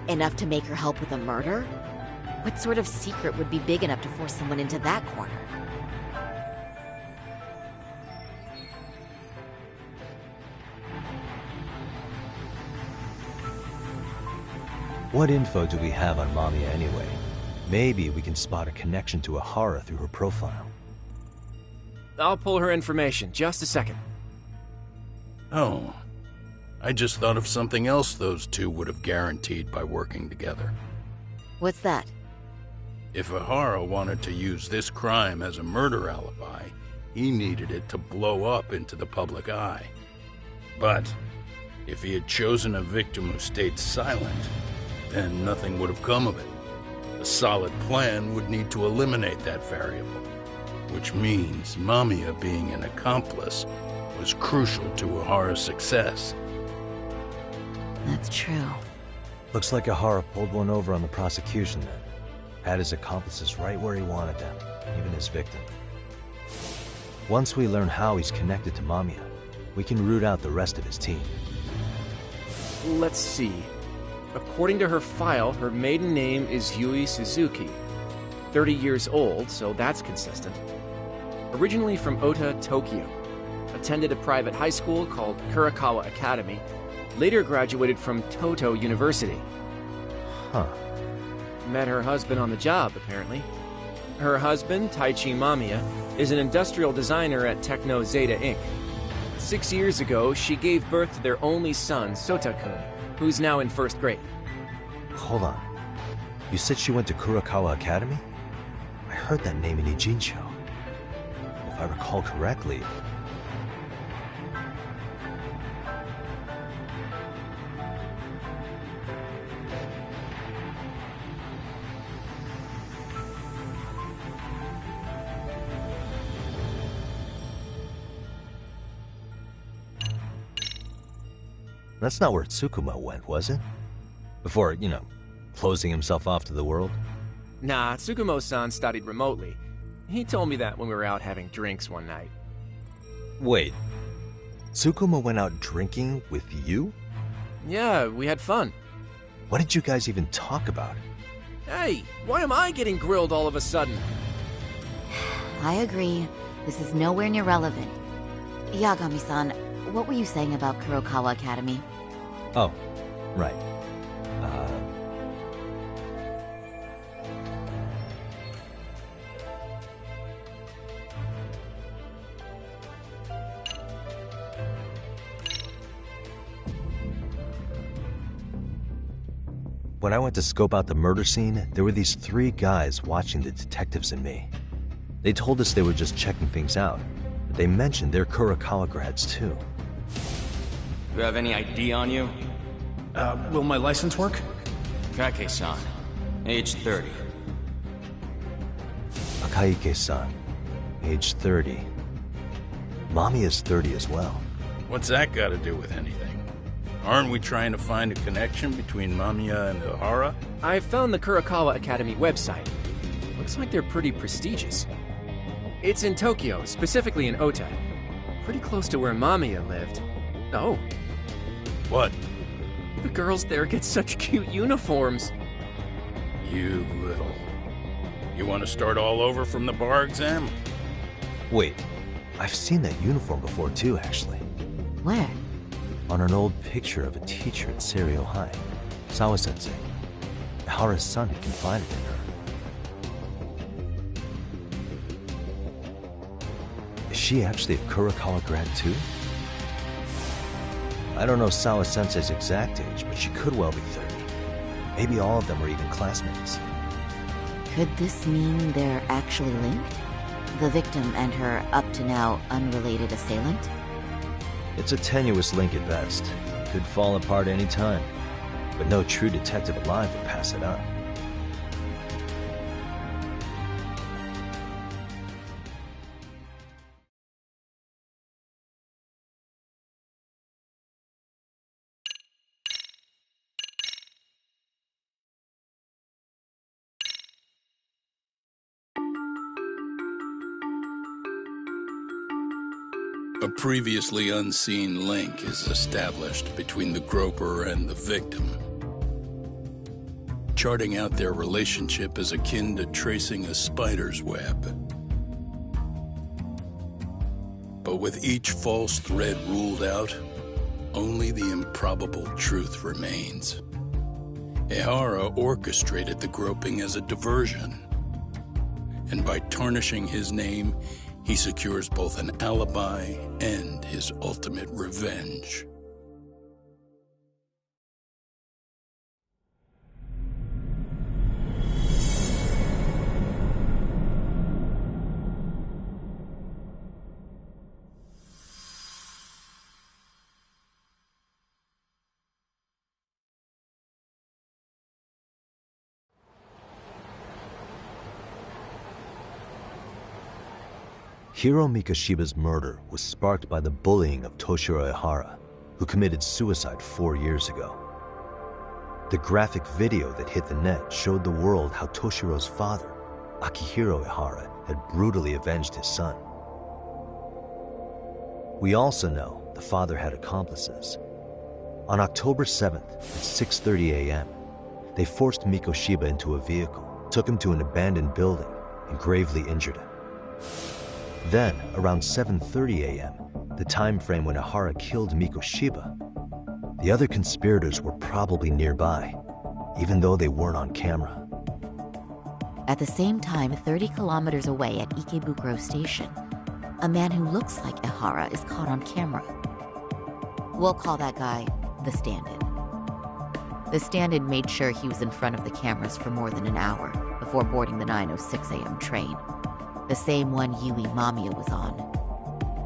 Enough to make her help with a murder? What sort of secret would be big enough to force someone into that corner? What info do we have on Mamiya anyway? Maybe we can spot a connection to Ihara through her profile. I'll pull her information. Just a second. Oh. I just thought of something else those two would have guaranteed by working together. What's that? If Ihara wanted to use this crime as a murder alibi, he needed it to blow up into the public eye. But if he had chosen a victim who stayed silent, then nothing would have come of it. A solid plan would need to eliminate that variable, which means Mamiya being an accomplice was crucial to Ihara's success. That's true. Looks like Ihara pulled one over on the prosecution then. Had his accomplices right where he wanted them, even his victim. Once we learn how he's connected to Mamiya, we can root out the rest of his team. Let's see. According to her file, her maiden name is Yui Suzuki. 30 years old, so that's consistent. Originally from Ota, Tokyo. Attended a private high school called Kurakawa Academy. Later graduated from Toto University. Huh. Met her husband on the job, apparently. Her husband, Taichi Mamiya, is an industrial designer at Techno Zeta Inc. 6 years ago, she gave birth to their only son, Sota-kun, who's now in 1st grade. Hold on. You said she went to Kurokawa Academy? I heard that name in Ijincho. If I recall correctly... That's not where Tsukumo went, was it? Before, you know, closing himself off to the world? Nah, Tsukumo-san studied remotely. He told me that when we were out having drinks one night. Wait. Tsukumo went out drinking with you? Yeah, we had fun. What did you guys even talk about? Hey, why am I getting grilled all of a sudden? I agree. This is nowhere near relevant. Yagami-san, what were you saying about Kurokawa Academy? Oh, right. When I went to scope out the murder scene, there were these 3 guys watching the detectives and me. They told us they were just checking things out, but they mentioned they're Kurokawa grads too. You have any ID on you? Will my license work? Kake-san, age 30. Akaike-san, age 30. Mommy is 30 as well. What's that got to do with anything? Aren't we trying to find a connection between Mamiya and Ohara? I found the Kurokawa Academy website. Looks like they're pretty prestigious. It's in Tokyo, specifically in Ota. Pretty close to where Mamiya lived. Oh. What? The girls there get such cute uniforms. You little... You want to start all over from the bar exam? Wait, I've seen that uniform before too, actually. Where? On an old picture of a teacher at Seiryo High, Sawa-sensei. Ohara's son had confided in her. Is she actually a Kurokawa grad too? I don't know Sawa-sensei's exact age, but she could well be 30. Maybe all of them were even classmates. Could this mean they're actually linked? The victim and her up-to-now unrelated assailant? It's a tenuous link at best. Could fall apart any time. But no true detective alive would pass it up. A previously unseen link is established between the groper and the victim. Charting out their relationship is akin to tracing a spider's web. But with each false thread ruled out, only the improbable truth remains. Ehara orchestrated the groping as a diversion, and by tarnishing his name, he secures both an alibi and his ultimate revenge. Hiro Mikoshiba's murder was sparked by the bullying of Toshiro Ehara, who committed suicide 4 years ago. The graphic video that hit the net showed the world how Toshiro's father, Akihiro Ehara, had brutally avenged his son. We also know the father had accomplices. On October 7th at 6:30 a.m., they forced Mikoshiba into a vehicle, took him to an abandoned building, and gravely injured him. Then, around 7:30 a.m., the time frame when Ehara killed Mikoshiba, the other conspirators were probably nearby, even though they weren't on camera. At the same time, 30 kilometers away at Ikebukuro Station, a man who looks like Ihara is caught on camera. We'll call that guy the stand-in. The stand-in made sure he was in front of the cameras for more than an hour before boarding the 9:06 a.m. train, the same one Yui Mamiya was on.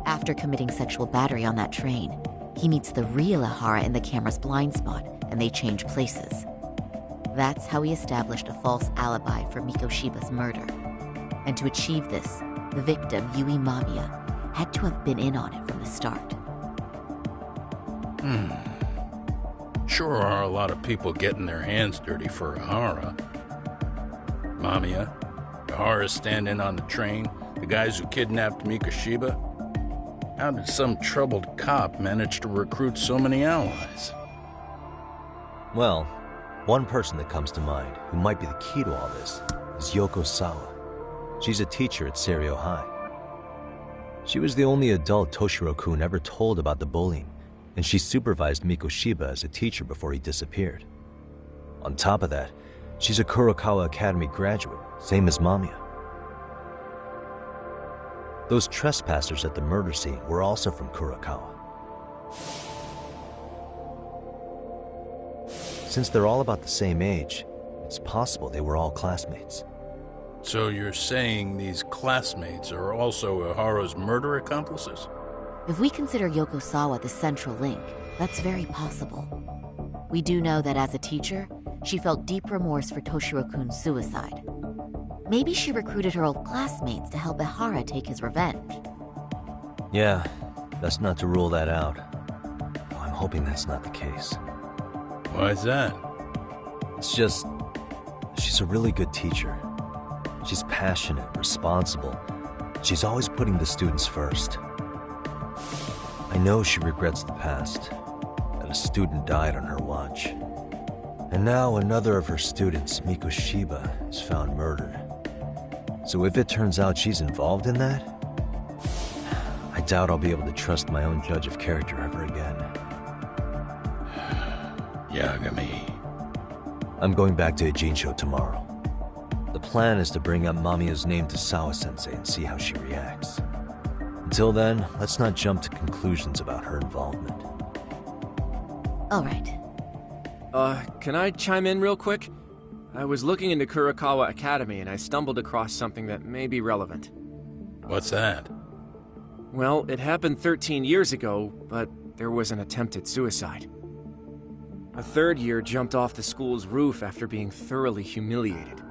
After committing sexual battery on that train, he meets the real Ihara in the camera's blind spot, and they change places. That's how he established a false alibi for Mikoshiba's murder. And to achieve this, the victim, Yui Mamiya, had to have been in on it from the start. Sure are a lot of people getting their hands dirty for Ihara. Mamiya, Ihara stand-in on the train, the guys who kidnapped Mikoshiba. How did some troubled cop manage to recruit so many allies? Well, one person that comes to mind who might be the key to all this is Yoko Sawa. She's a teacher at Seiryo High. She was the only adult Toshiro-kun ever told about the bullying, and she supervised Mikoshiba as a teacher before he disappeared. On top of that, she's a Kurokawa Academy graduate, same as Mamiya. Those trespassers at the murder scene were also from Kurokawa. Since they're all about the same age, it's possible they were all classmates. So you're saying these classmates are also Ihara's murder accomplices? If we consider Yoko Sawa the central link, that's very possible. We do know that as a teacher, she felt deep remorse for Toshiro-kun's suicide. Maybe she recruited her old classmates to help Ihara take his revenge. Yeah, best not to rule that out. Though I'm hoping that's not the case. Why's that? It's just, she's a really good teacher. She's passionate, responsible. She's always putting the students first. I know she regrets the past, that a student died on her watch. And now another of her students, Mikoshiba, is found murdered. So if it turns out she's involved in that, I doubt I'll be able to trust my own judge of character ever again. Yagami. I'm going back to Ijincho tomorrow. The plan is to bring up Mamiya's name to Sawa-sensei and see how she reacts. Until then, let's not jump to conclusions about her involvement. All right. Can I chime in real quick? I was looking into Kurokawa Academy and I stumbled across something that may be relevant. What's that? Well, it happened 13 years ago, but there was an attempted suicide. A third year jumped off the school's roof after being thoroughly humiliated.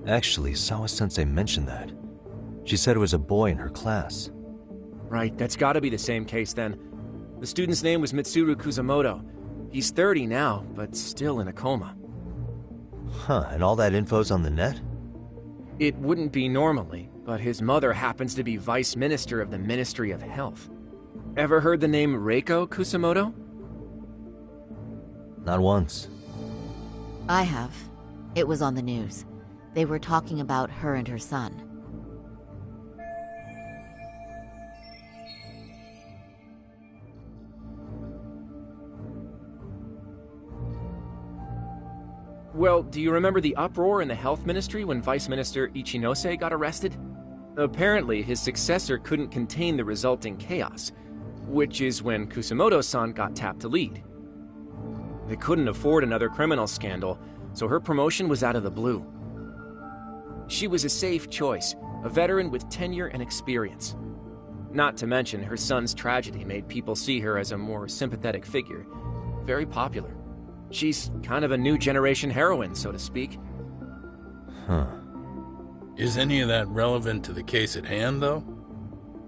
Actually, Sawa-sensei mentioned that. She said it was a boy in her class. Right, that's gotta be the same case then. The student's name was Mitsuru Kusamoto. He's 30 now, but still in a coma. Huh, and all that info's on the net? It wouldn't be normally, but his mother happens to be Vice Minister of the Ministry of Health. Ever heard the name Reiko Kusamoto? Not once. I have. It was on the news. They were talking about her and her son. Well, do you remember the uproar in the health ministry when Vice Minister Ichinose got arrested? Apparently, his successor couldn't contain the resulting chaos, which is when Kusamoto-san got tapped to lead. They couldn't afford another criminal scandal, so her promotion was out of the blue. She was a safe choice, a veteran with tenure and experience. Not to mention, her son's tragedy made people see her as a more sympathetic figure. Very popular. She's kind of a new generation heroine, so to speak. Huh. Is any of that relevant to the case at hand, though?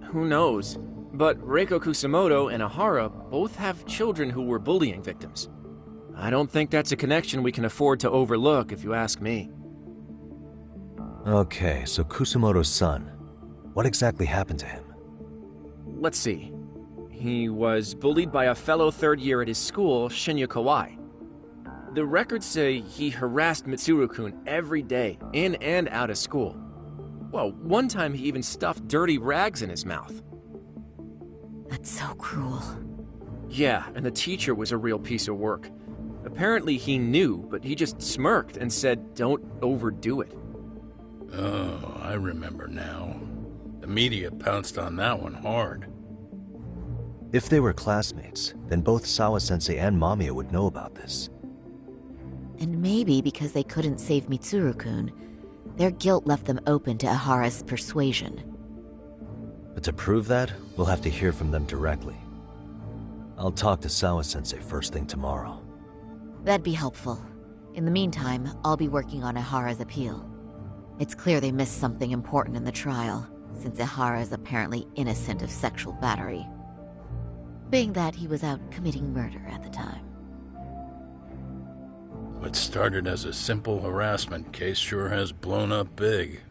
Who knows? But Reiko Kusamoto and Ihara both have children who were bullying victims. I don't think that's a connection we can afford to overlook, if you ask me. Okay, so Kusamoto's son. What exactly happened to him? Let's see. He was bullied by a fellow third year at his school, Shinya Kawai. The records say he harassed Mitsuru-kun every day, in and out of school. Well, one time he even stuffed dirty rags in his mouth. That's so cruel. Yeah, and the teacher was a real piece of work. Apparently he knew, but he just smirked and said, "Don't overdo it." Oh, I remember now. The media pounced on that one hard. If they were classmates, then both Sawa-sensei and Mamiya would know about this. And maybe because they couldn't save Mitsuru-kun, their guilt left them open to Ihara's persuasion. But to prove that, we'll have to hear from them directly. I'll talk to Sawa-sensei first thing tomorrow. That'd be helpful. In the meantime, I'll be working on Ihara's appeal. It's clear they missed something important in the trial, since Ihara is apparently innocent of sexual battery. Being that he was out committing murder at the time. What started as a simple harassment case sure has blown up big.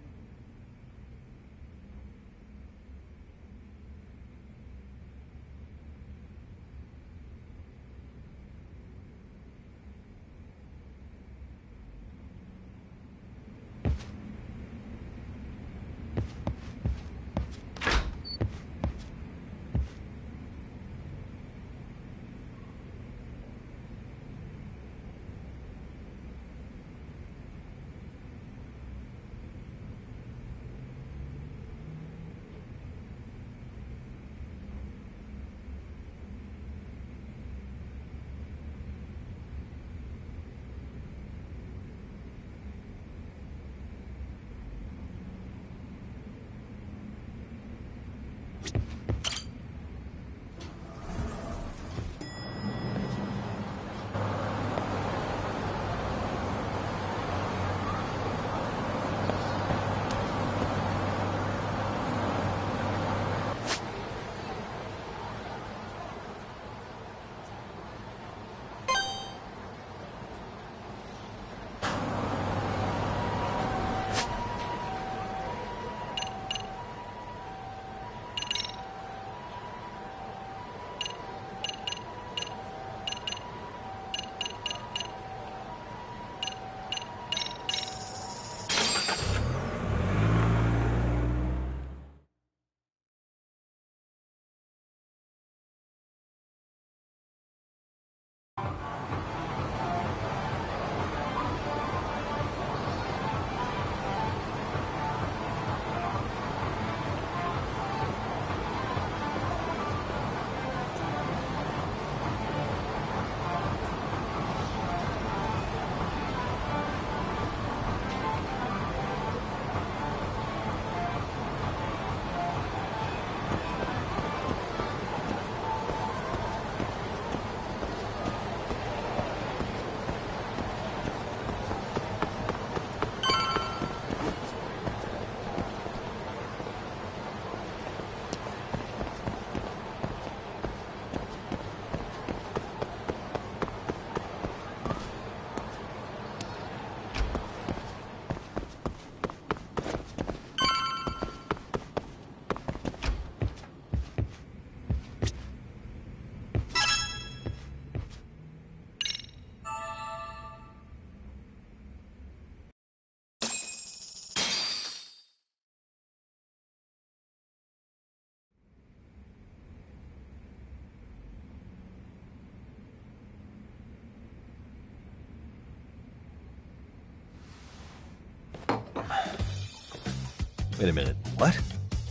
Wait a minute, what?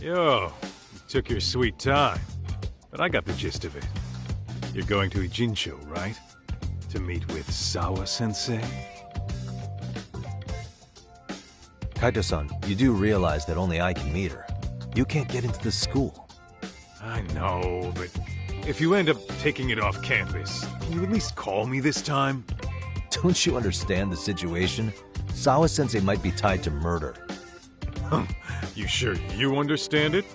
Yo, you took your sweet time. But I got the gist of it. You're going to Ijincho, right? To meet with Sawa-sensei? Kaito-san, you do realize that only I can meet her. You can't get into the school. I know, but if you end up taking it off campus, can you at least call me this time? Don't you understand the situation? Sawa-sensei might be tied to murder. You sure you understand it?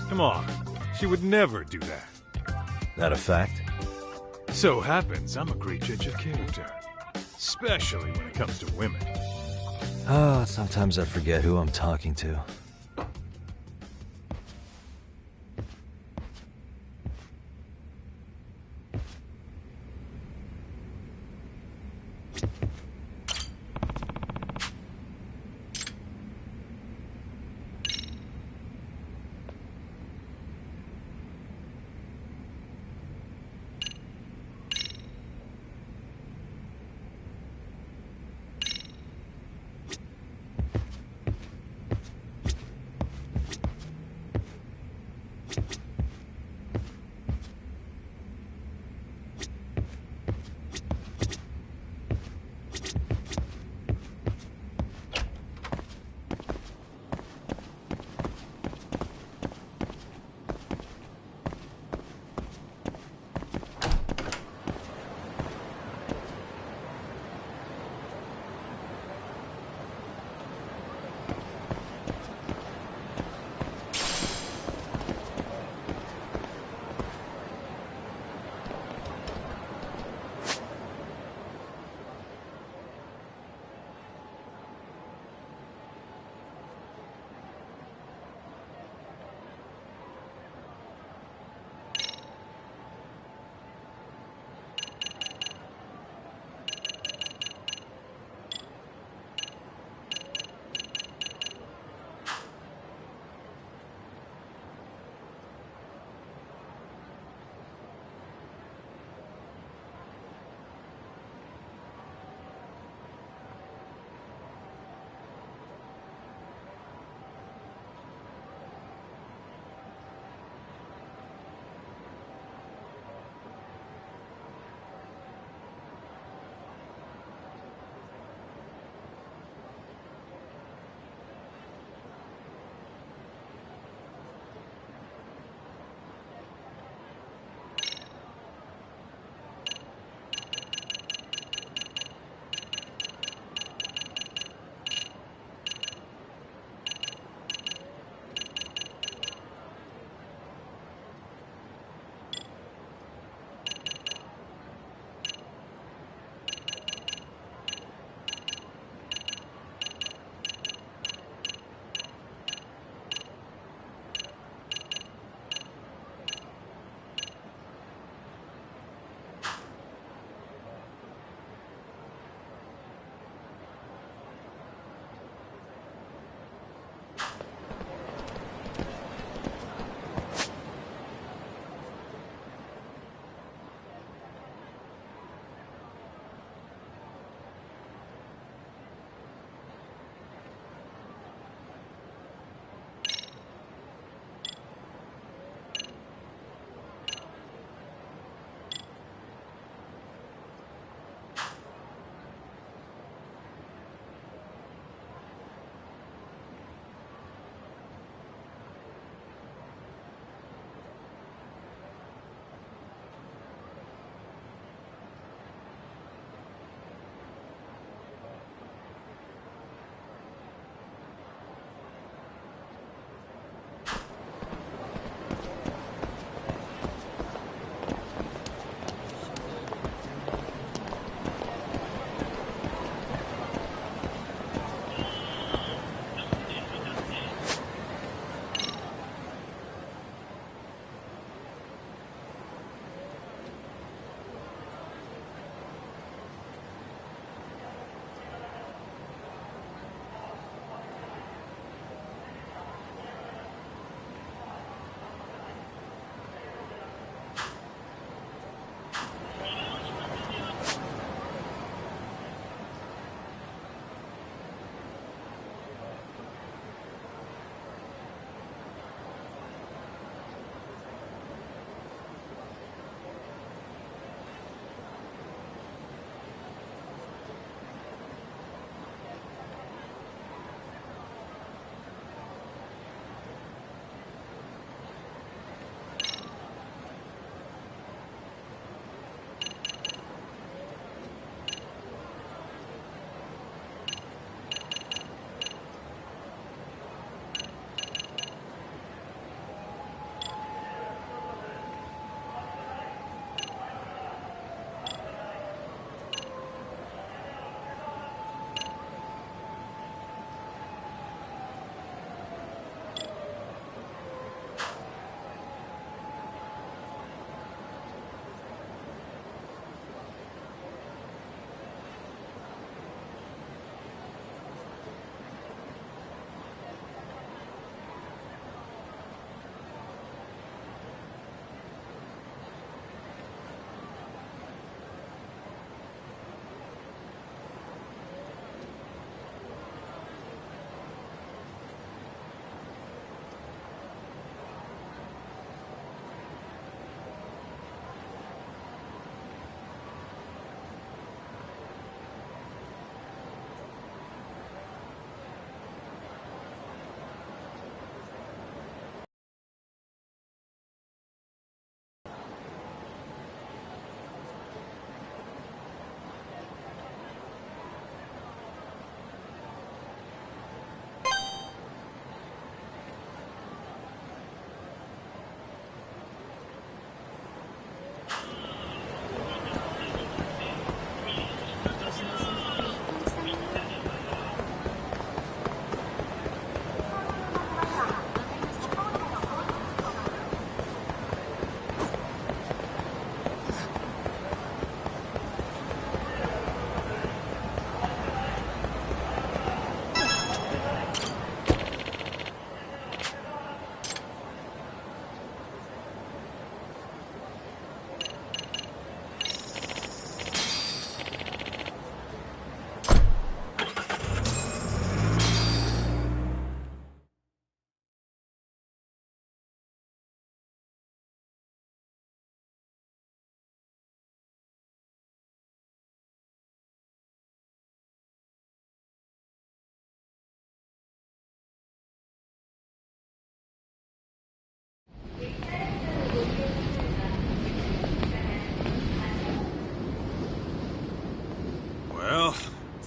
Come on, she would never do that. That a fact? So happens I'm a great judge of character. Especially when it comes to women. Sometimes I forget who I'm talking to.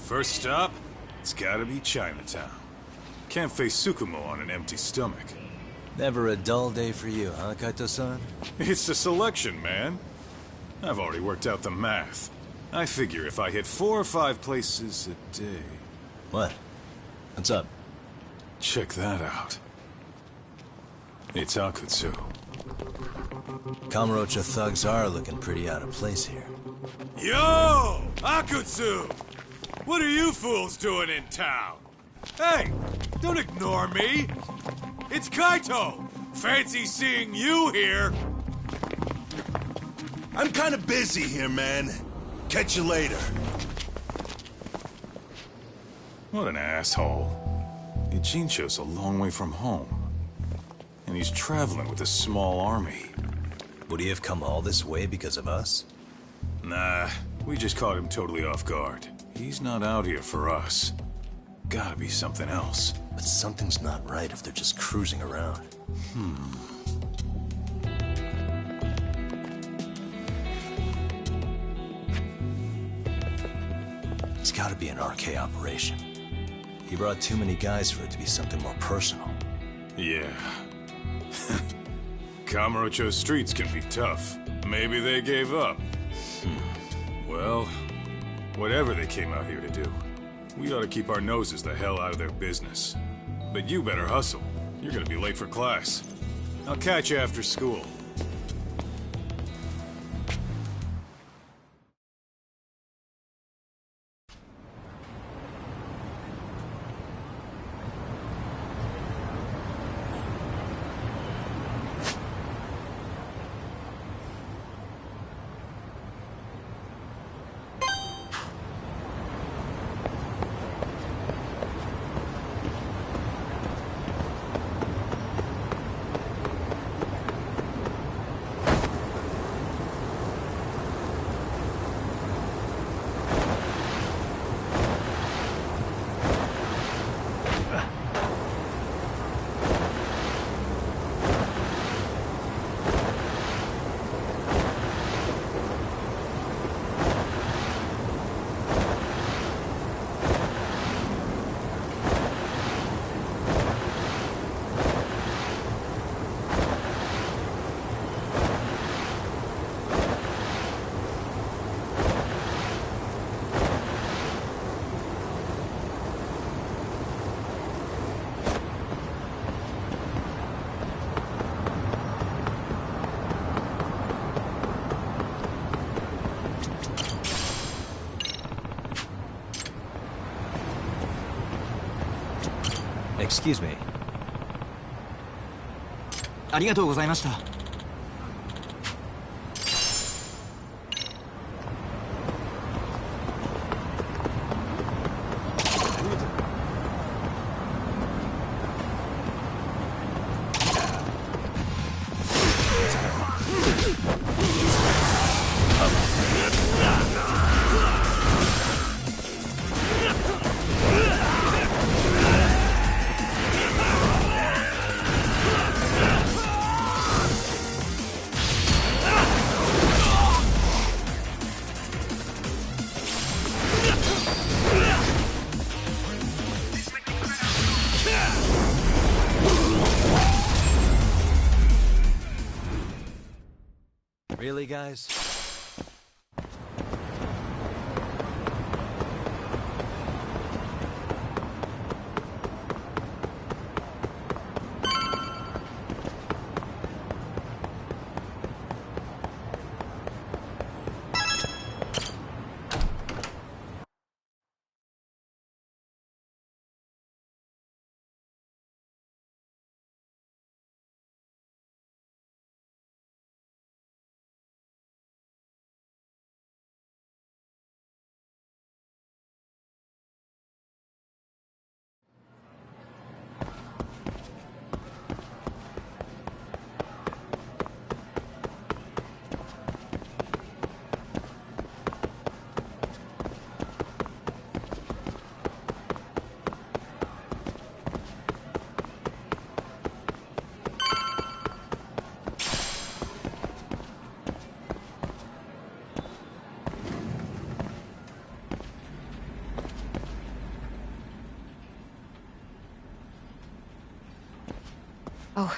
First stop, it's gotta be Chinatown. Can't face Tsukumo on an empty stomach. Never a dull day for you, huh, Kaito-san? It's the selection, man. I've already worked out the math. I figure if I hit 4 or 5 places a day... What? What's up? Check that out. It's Akutsu. Kamurocho thugs are looking pretty out of place here. Yo! Akutsu! What are you fools doing in town? Hey! Don't ignore me! It's Kaito! Fancy seeing you here! I'm kind of busy here, man. Catch you later. What an asshole. Ijincho's a long way from home. And he's traveling with a small army. Would he have come all this way because of us? Nah, we just caught him totally off guard. He's not out here for us. Gotta be something else. But something's not right if they're just cruising around. It's gotta be an RK operation. He brought too many guys for it to be something more personal. Yeah. Kamurocho streets can be tough. Maybe they gave up. Well, whatever they came out here to do, we ought to keep our noses the hell out of their business. But you better hustle. You're gonna be late for class. I'll catch you after school. Excuse me. ありがとうございました。Really, guys? Oh,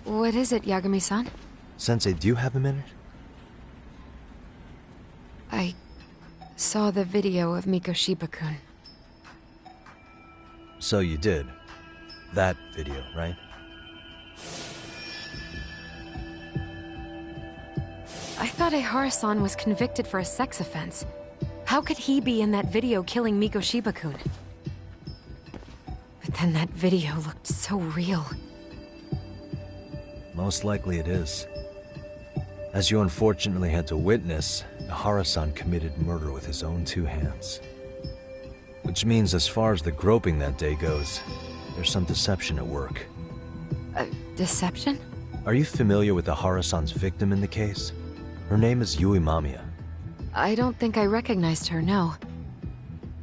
what is it, Yagami-san? Sensei, do you have a minute? I saw the video of Mikoshiba-kun. So you did. That video, right? I thought Ehara-san was convicted for a sex offense. How could he be in that video killing Mikoshiba-kun? But then that video looked so real. Most likely it is. As you unfortunately had to witness, Ehara-san committed murder with his own two hands. Which means as far as the groping that day goes, there's some deception at work. Deception? Are you familiar with Ehara-san's victim in the case? Her name is Yui Mamiya. I don't think I recognized her, no.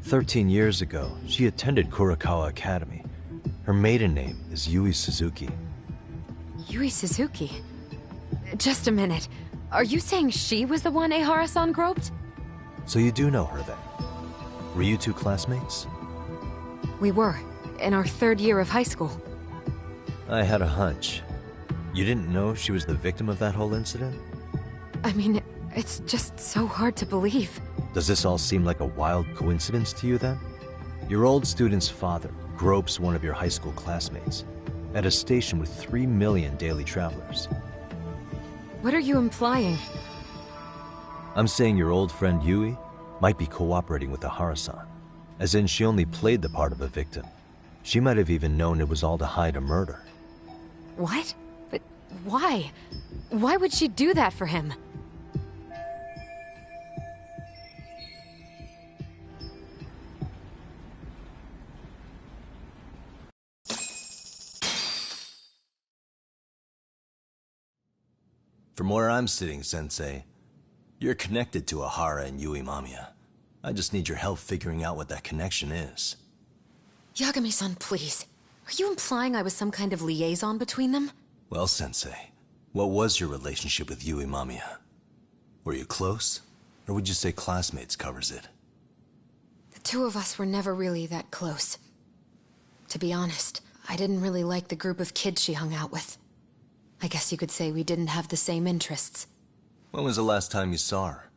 13 years ago, she attended Kurakawa Academy. Her maiden name is Yui Suzuki. Yui Suzuki? Just a minute. Are you saying she was the one Ehara-san groped? So you do know her then? Were you two classmates? We were, in our 3rd year of high school. I had a hunch. You didn't know she was the victim of that whole incident? I mean, it's just so hard to believe. Does this all seem like a wild coincidence to you then? Your old student's father gropes one of your high school classmates at a station with 3 million daily travelers. What are you implying? I'm saying your old friend Yui might be cooperating with Ehara-san, as in she only played the part of a victim. She might have even known it was all to hide a murder. What? But why? Why would she do that for him? From where I'm sitting, Sensei, you're connected to Ehara and Yui Mamiya. I just need your help figuring out what that connection is. Yagami-san, please. Are you implying I was some kind of liaison between them? Well, Sensei, what was your relationship with Yui Mamiya? Were you close? Or would you say classmates covers it? The two of us were never really that close. To be honest, I didn't really like the group of kids she hung out with. I guess you could say we didn't have the same interests. When was the last time you saw her?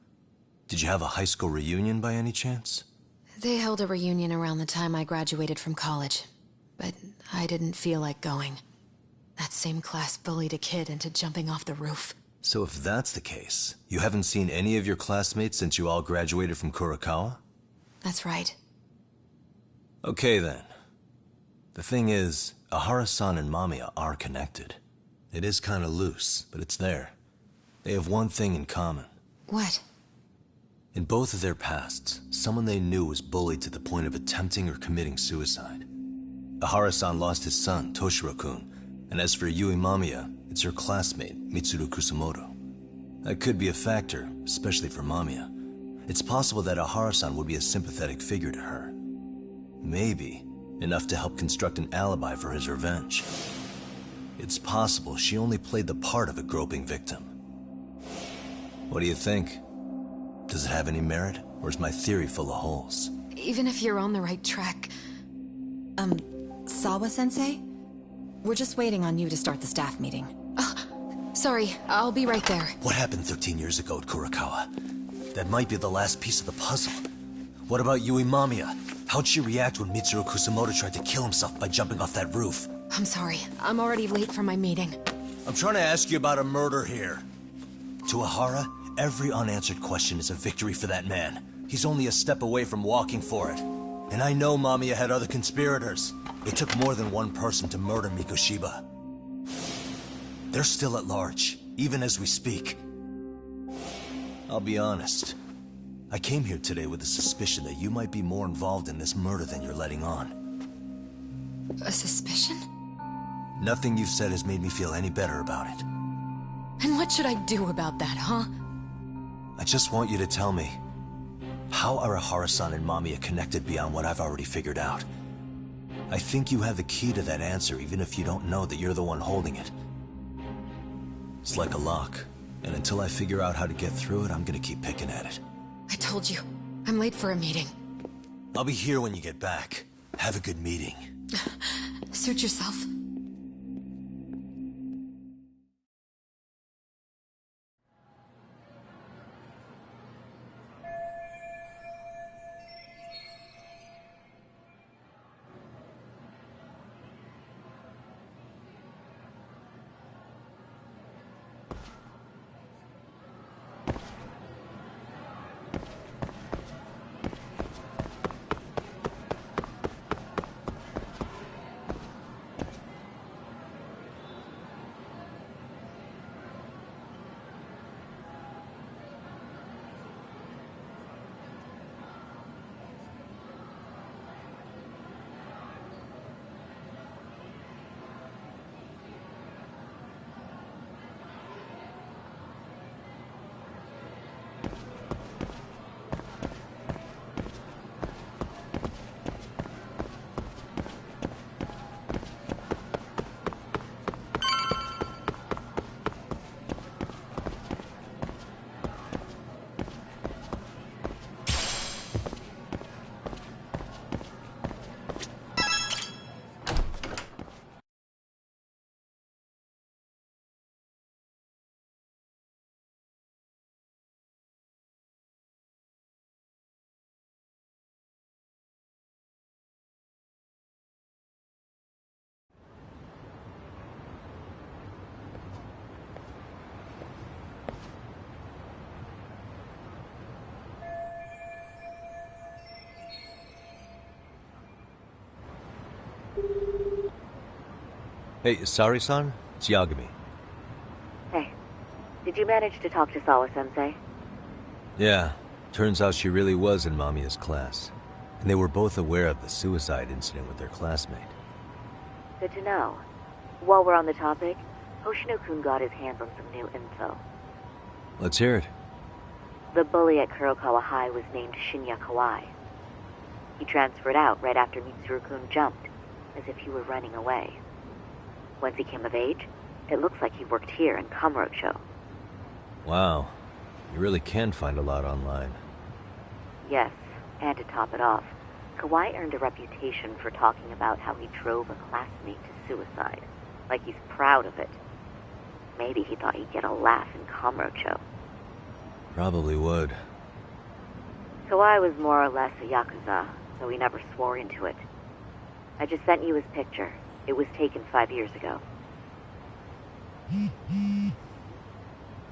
Did you have a high school reunion by any chance? They held a reunion around the time I graduated from college, but I didn't feel like going. That same class bullied a kid into jumping off the roof. So if that's the case, you haven't seen any of your classmates since you all graduated from Kurakawa? That's right. Okay then. The thing is, Ehara-san and Mamiya are connected. It is kinda loose, but it's there. They have one thing in common. What? In both of their pasts, someone they knew was bullied to the point of attempting or committing suicide. Ehara-san lost his son, Toshiro-kun, and as for Yui Mamiya, it's her classmate, Mitsuru Kusamoto. That could be a factor, especially for Mamiya. It's possible that Ehara-san would be a sympathetic figure to her. Maybe enough to help construct an alibi for his revenge. It's possible she only played the part of a groping victim. What do you think? Does it have any merit, or is my theory full of holes? Even if you're on the right track... Sawa-sensei? We're just waiting on you to start the staff meeting. Sorry, I'll be right there. What happened 13 years ago at Kurakawa? That might be the last piece of the puzzle. What about Yui Mamiya? How'd she react when Mitsuru Kusamoto tried to kill himself by jumping off that roof? I'm sorry, I'm already late for my meeting. I'm trying to ask you about a murder here. To Ehara, every unanswered question is a victory for that man. He's only a step away from walking for it. And I know Mamiya had other conspirators. It took more than one person to murder Mikoshiba. They're still at large, even as we speak. I'll be honest. I came here today with a suspicion that you might be more involved in this murder than you're letting on. A suspicion? Nothing you've said has made me feel any better about it. And what should I do about that, huh? I just want you to tell me, how are Ehara-san and Mamiya connected beyond what I've already figured out? I think you have the key to that answer, even if you don't know that you're the one holding it. It's like a lock, and until I figure out how to get through it, I'm gonna keep picking at it. I told you, I'm late for a meeting. I'll be here when you get back. Have a good meeting. Suit yourself. Hey, Sari-san? It's Yagami. Hey, did you manage to talk to Sawa-sensei? Yeah, turns out she really was in Mamiya's class. And they were both aware of the suicide incident with their classmate. Good to know. While we're on the topic, Hoshino-kun got his hands on some new info. Let's hear it. The bully at Kurokawa High was named Shinya Kawai. He transferred out right after Mitsuru-kun jumped, as if he were running away. Once he came of age, it looks like he worked here in Kamurocho. Wow. You really can find a lot online. Yes, and to top it off, Kawai earned a reputation for talking about how he drove a classmate to suicide, like he's proud of it. Maybe he thought he'd get a laugh in Kamurocho. Probably would. Kawai was more or less a Yakuza, so he never swore into it. I just sent you his picture. It was taken 5 years ago.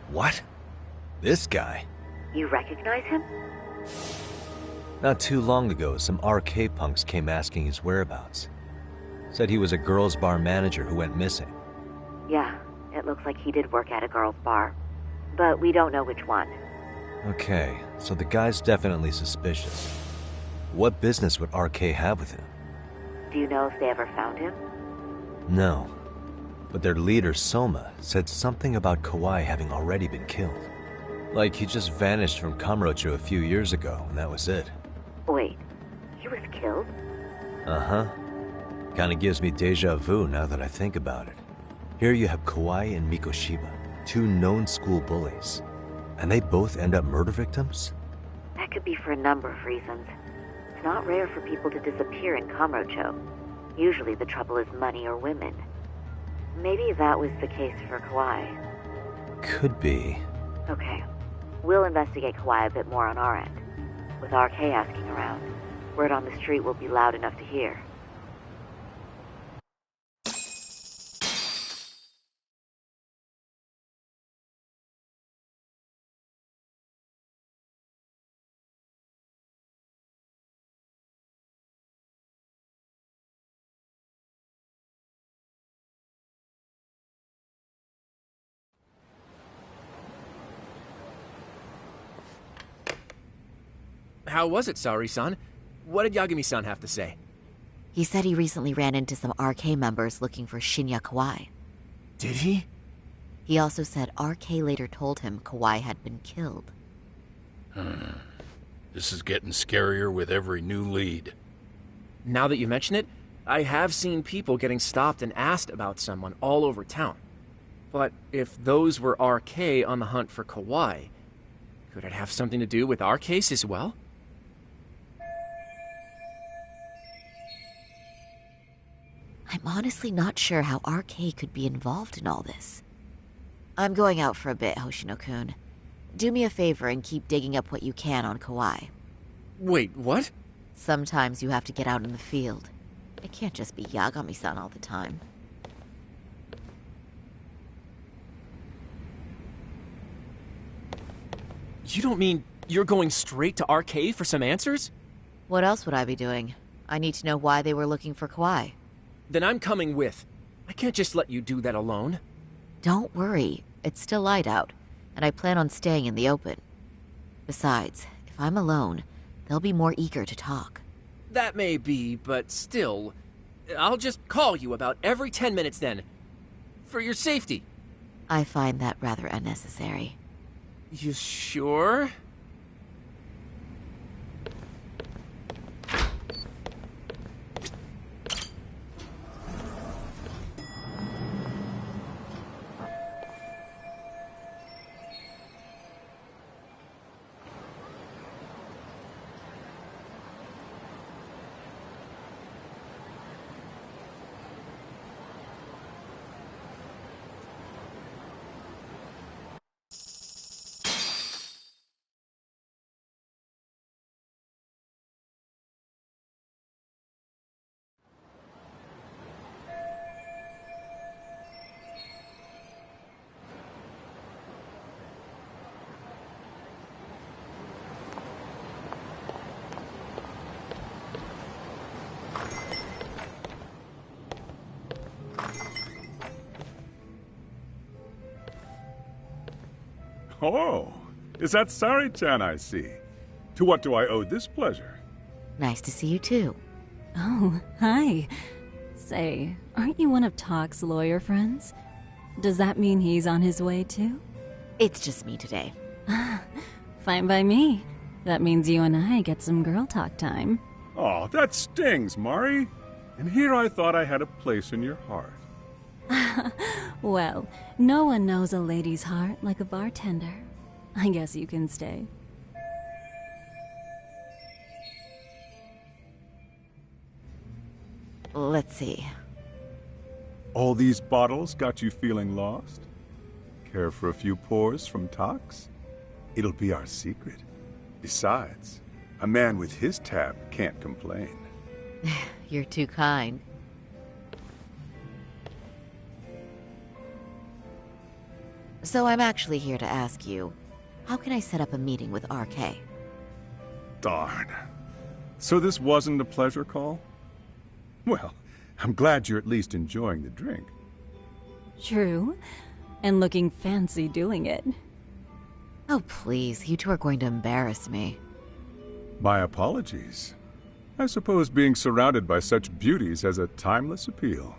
What? This guy? You recognize him? Not too long ago, some RK punks came asking his whereabouts. Said he was a girls' bar manager who went missing. Yeah, it looks like he did work at a girls' bar. But we don't know which one. Okay, so the guy's definitely suspicious. What business would RK have with him? Do you know if they ever found him? No. But their leader, Soma, said something about Kawai having already been killed. Like he just vanished from Kamurocho a few years ago, and that was it. Wait, he was killed? Uh-huh. Kinda gives me deja vu now that I think about it. Here you have Kawai and Mikoshiba, two known school bullies. And they both end up murder victims? That could be for a number of reasons. It's not rare for people to disappear in Kamurocho. Usually the trouble is money or women. Maybe that was the case for Kawai. Could be. Okay. We'll investigate Kawai a bit more on our end. With RK asking around, word on the street will be loud enough to hear. How was it, Saori-san? What did Yagami-san have to say? He said he recently ran into some RK members looking for Shinya Kawai. Did he? He also said RK later told him Kawai had been killed. This is getting scarier with every new lead. Now that you mention it, I have seen people getting stopped and asked about someone all over town. But if those were RK on the hunt for Kawai, could it have something to do with our case as well? I'm honestly not sure how RK could be involved in all this. I'm going out for a bit, Hoshino-kun. Do me a favor and keep digging up what you can on Kawai. Wait, what? Sometimes you have to get out in the field. It can't just be Yagami-san all the time. You don't mean you're going straight to RK for some answers? What else would I be doing? I need to know why they were looking for Kawai. Then I'm coming with. I can't just let you do that alone. Don't worry. It's still light out, and I plan on staying in the open. Besides, if I'm alone, they'll be more eager to talk. That may be, but still, I'll just call you about every 10 minutes then. For your safety. I find that rather unnecessary. You sure? Oh, is that Sari-chan I see? To what do I owe this pleasure? Nice to see you too. Oh, hi. Say, aren't you one of Talk's lawyer friends? Does that mean he's on his way too? It's just me today. Fine by me. That means you and I get some girl talk time. Oh, that stings, Mari. And here I thought I had a place in your heart. Well, no one knows a lady's heart like a bartender. I guess you can stay. Let's see. All these bottles got you feeling lost? Care for a few pours from Tox? It'll be our secret. Besides, a man with his tab can't complain. You're too kind. So I'm actually here to ask you, how can I set up a meeting with RK? Darn. So this wasn't a pleasure call? Well, I'm glad you're at least enjoying the drink. True. And looking fancy doing it. Oh, please. You two are going to embarrass me. My apologies. I suppose being surrounded by such beauties has a timeless appeal,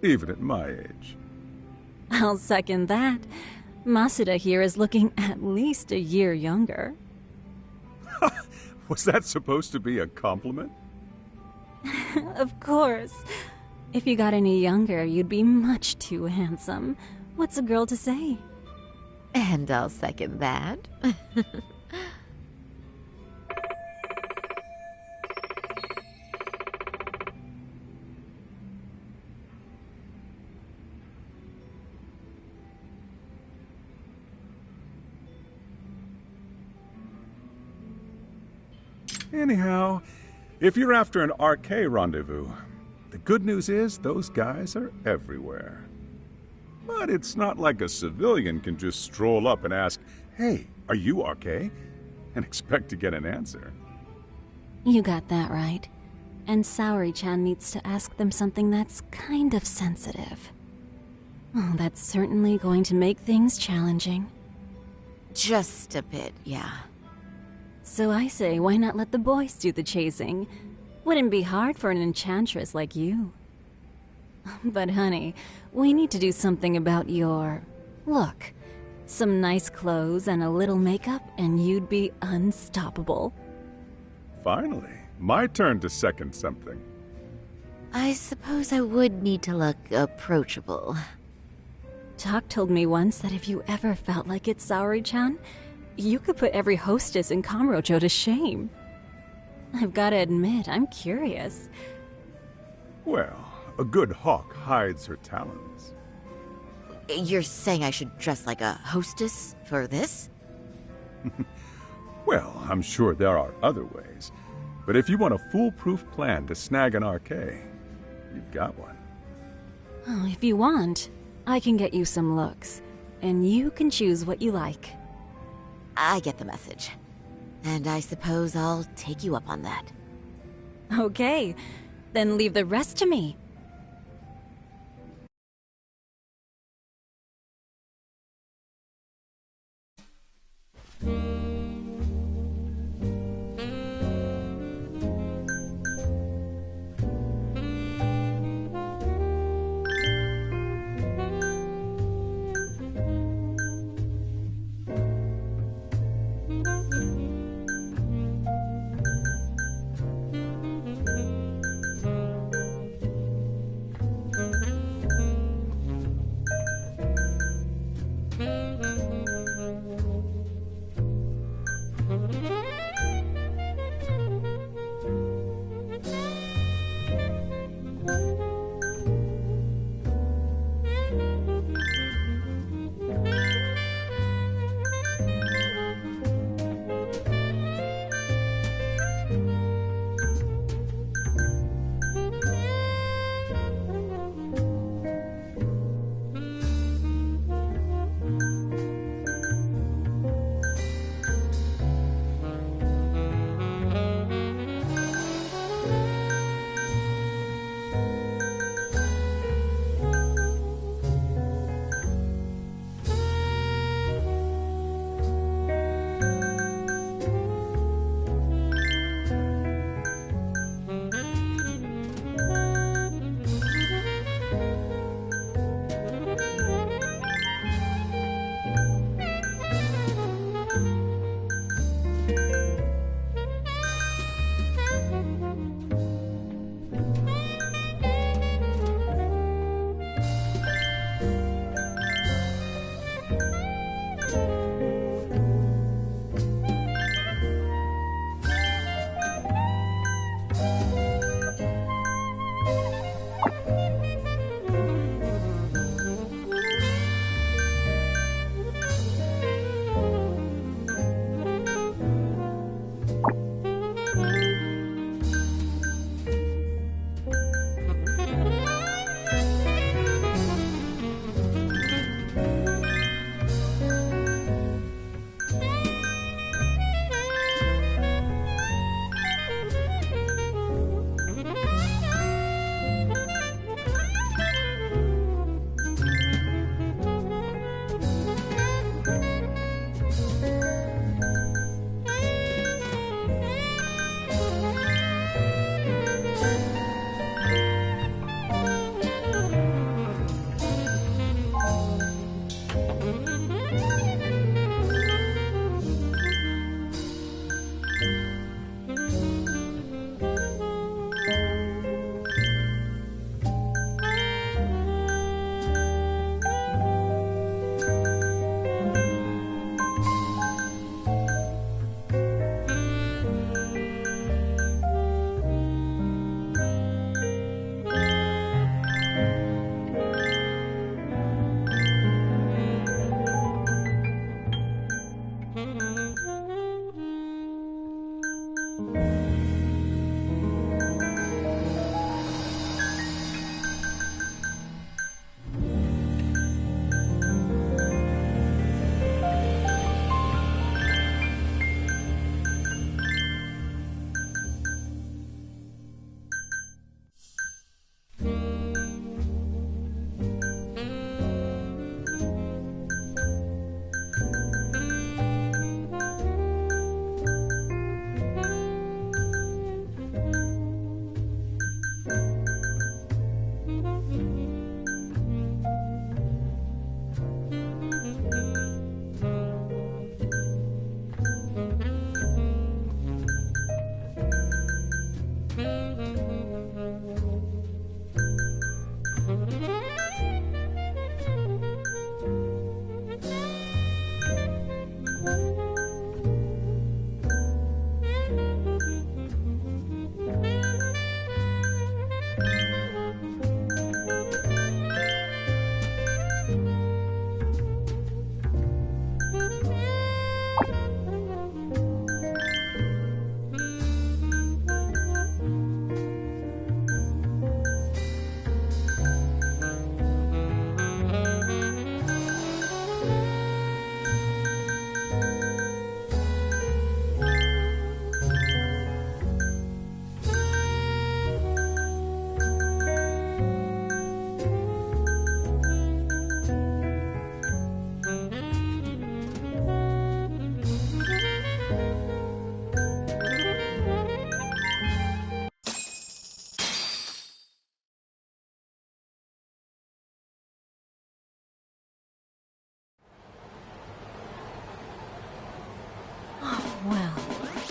even at my age. I'll second that. Masuda here is looking at least a year younger. Was that supposed to be a compliment? Of course. If you got any younger, you'd be much too handsome. What's a girl to say? And I'll second that. Anyhow, if you're after an RK rendezvous, the good news is those guys are everywhere. But it's not like a civilian can just stroll up and ask, "Hey, are you RK?" and expect to get an answer. You got that right. And Saori-chan needs to ask them something that's kind of sensitive. Oh, that's certainly going to make things challenging. Just a bit, yeah. So I say, why not let the boys do the chasing? Wouldn't be hard for an enchantress like you. But honey, we need to do something about your look. Some nice clothes and a little makeup, and you'd be unstoppable. Finally, my turn to second something. I suppose I would need to look approachable. Talk told me once that if you ever felt like it, Saori-chan, you could put every hostess in Kamurocho to shame. I've gotta admit, I'm curious. Well, a good hawk hides her talons. You're saying I should dress like a hostess for this? Well, I'm sure there are other ways. But if you want a foolproof plan to snag an RK, you've got one. Oh, if you want, I can get you some looks. And you can choose what you like. I get the message. And I suppose I'll take you up on that. Okay, then leave the rest to me.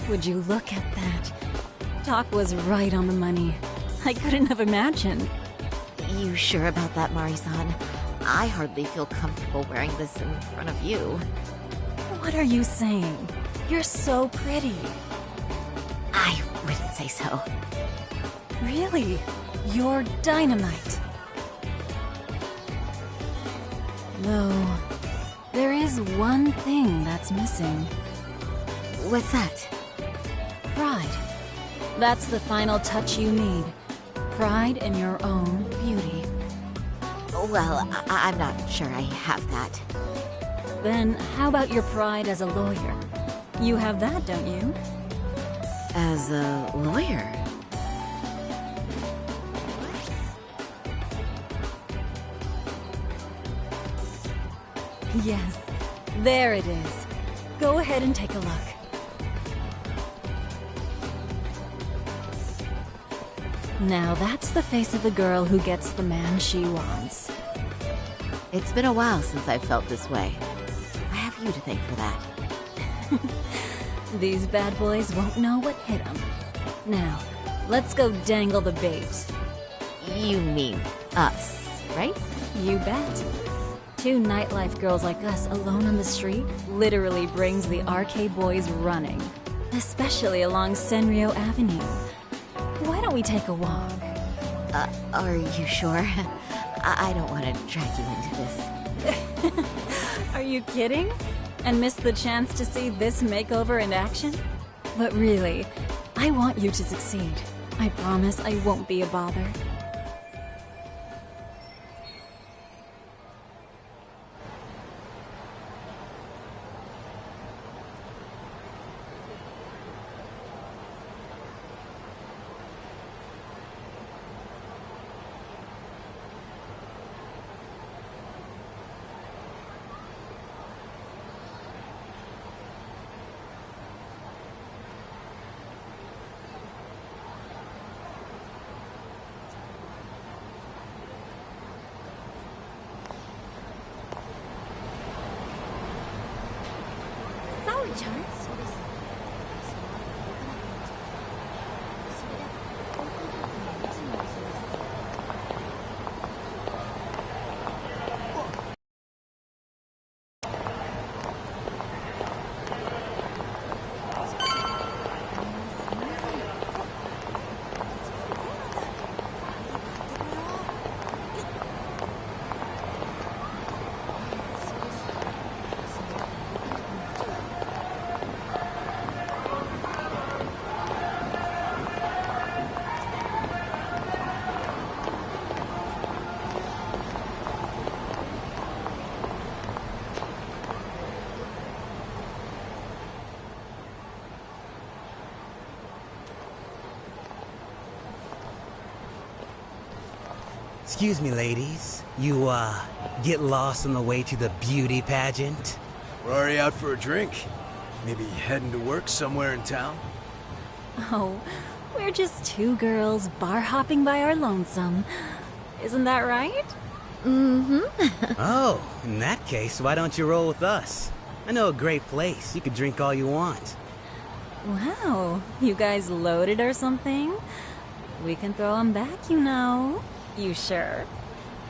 Would you look at that? Doc was right on the money. I couldn't have imagined. You sure about that, Mari-san? I hardly feel comfortable wearing this in front of you. What are you saying? You're so pretty. I wouldn't say so. Really? You're dynamite. Though, there is one thing that's missing. What's that? Pride. That's the final touch you need. Pride in your own beauty. Well, I'm not sure I have that. Then how about your pride as a lawyer? You have that, don't you? As a lawyer? Yes, there it is. Go ahead and take a look. Now that's the face of the girl who gets the man she wants. It's been a while since I've felt this way. I have you to thank for that. These bad boys won't know what hit them. Now, let's go dangle the bait. You mean us, right? You bet. Two nightlife girls like us alone on the street literally brings the RK boys running. Especially along Senryo Avenue. Why don't we take a walk? Are you sure? I don't want to drag you into this. Are you kidding? And miss the chance to see this makeover in action? But really, I want you to succeed. I promise I won't be a bother. Excuse me, ladies. You, get lost on the way to the beauty pageant? We're already out for a drink. Maybe heading to work somewhere in town? Oh, we're just two girls bar hopping by our lonesome. Isn't that right? Mm-hmm. Oh, in that case, why don't you roll with us? I know a great place. You could drink all you want. Wow, you guys loaded or something? We can throw them back, you know. You sure?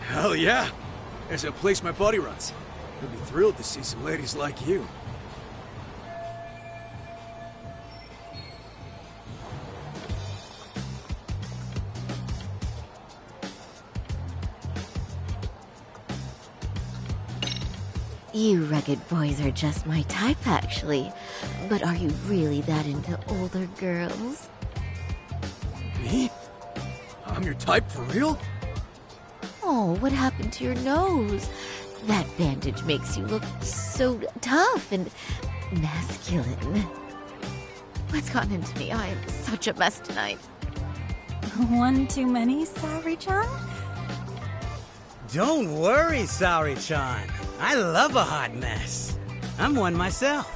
Hell yeah! There's a place my buddy runs. He'll be thrilled to see some ladies like you. You rugged boys are just my type, actually. But are you really that into older girls? Me? I'm your type for real? Oh, what happened to your nose? That bandage makes you look so tough and masculine. What's gotten into me? I am such a mess tonight. One too many, Saori-chan? Don't worry, Saori-chan. I love a hot mess. I'm one myself.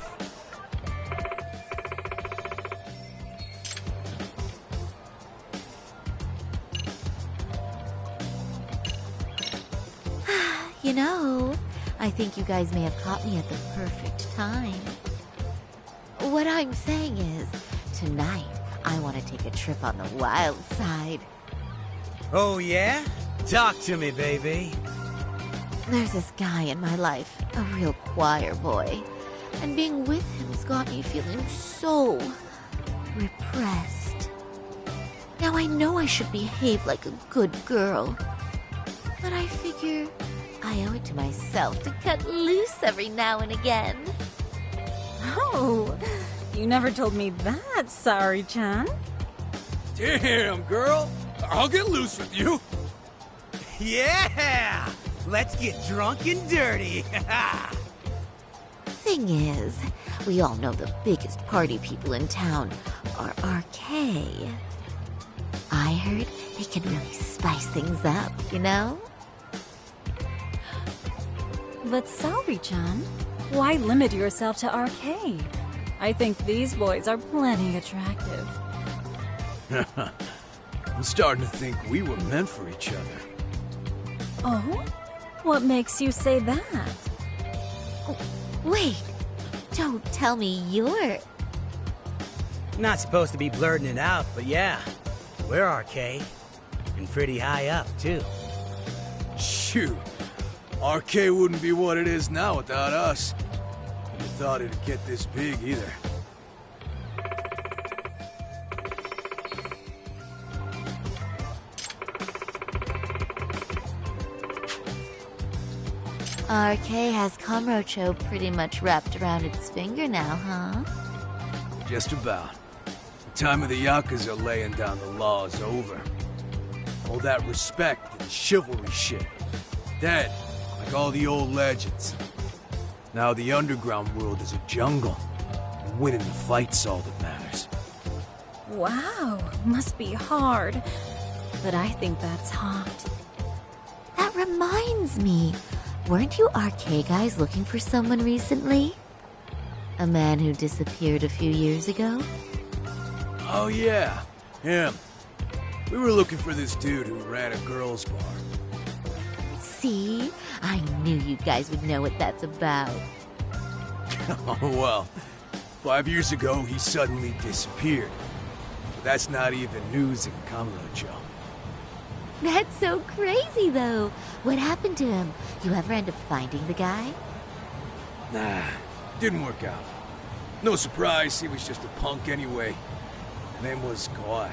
You know, I think you guys may have caught me at the perfect time. What I'm saying is, tonight, I want to take a trip on the wild side. Oh, yeah? Talk to me, baby. There's this guy in my life, a real choir boy. And being with him's got me feeling so repressed. Now I know I should behave like a good girl. But I figure I owe it to myself to cut loose every now and again. Oh, you never told me that, Sari-chan. Damn, girl. I'll get loose with you. Yeah! Let's get drunk and dirty. Thing is, we all know the biggest party people in town are RK. I heard they can really spice things up, you know? But Sari-chan, why limit yourself to arcade? I think these boys are plenty attractive. I'm starting to think we were meant for each other. Oh? What makes you say that? Wait, don't tell me you're... Not supposed to be blurting it out, but yeah, we're RK. And pretty high up, too. Shoot. RK wouldn't be what it is now without us. Never thought it'd get this big, either. RK has Kamurocho pretty much wrapped around its finger now, huh? Just about. The time of the Yakuza laying down the law is over. All that respect and chivalry shit. Dead, like all the old legends. Now the underground world is a jungle, and winning the fight's all that matters. Wow, must be hard. But I think that's hot. That reminds me. Weren't you RK guys looking for someone recently? A man who disappeared a few years ago? Oh yeah, him. We were looking for this dude who ran a girls' bar. See? I knew you guys would know what that's about. Oh well, 5 years ago he suddenly disappeared. But that's not even news in Kamurocho. That's so crazy, though. What happened to him? You ever end up finding the guy? Nah, didn't work out. No surprise, he was just a punk anyway. Name was Kawhi.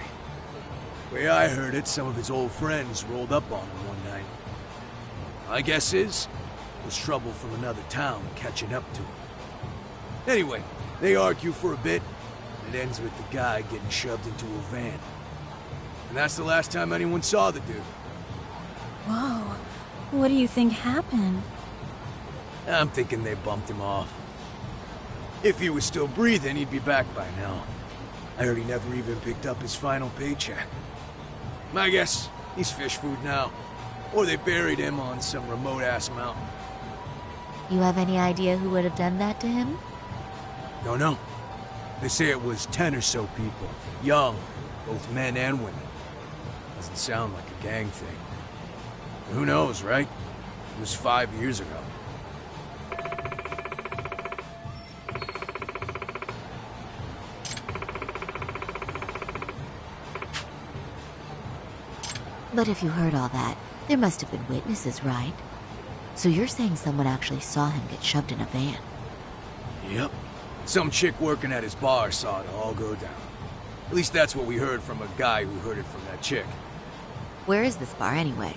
Way I heard it, some of his old friends rolled up on him one night. My guess is, it was trouble from another town catching up to him. Anyway, they argue for a bit, and it ends with the guy getting shoved into a van. And that's the last time anyone saw the dude. Whoa, what do you think happened? I'm thinking they bumped him off. If he was still breathing, he'd be back by now. I heard he never even picked up his final paycheck. My guess, he's fish food now. Or they buried him on some remote-ass mountain. You have any idea who would have done that to him? No. They say it was 10 or so people. Young, both men and women. Doesn't sound like a gang thing. Who knows, right? It was 5 years ago. But if you heard all that, there must have been witnesses, right? So you're saying someone actually saw him get shoved in a van? Yep. Some chick working at his bar saw it all go down. At least that's what we heard from a guy who heard it from that chick. Where is this bar anyway?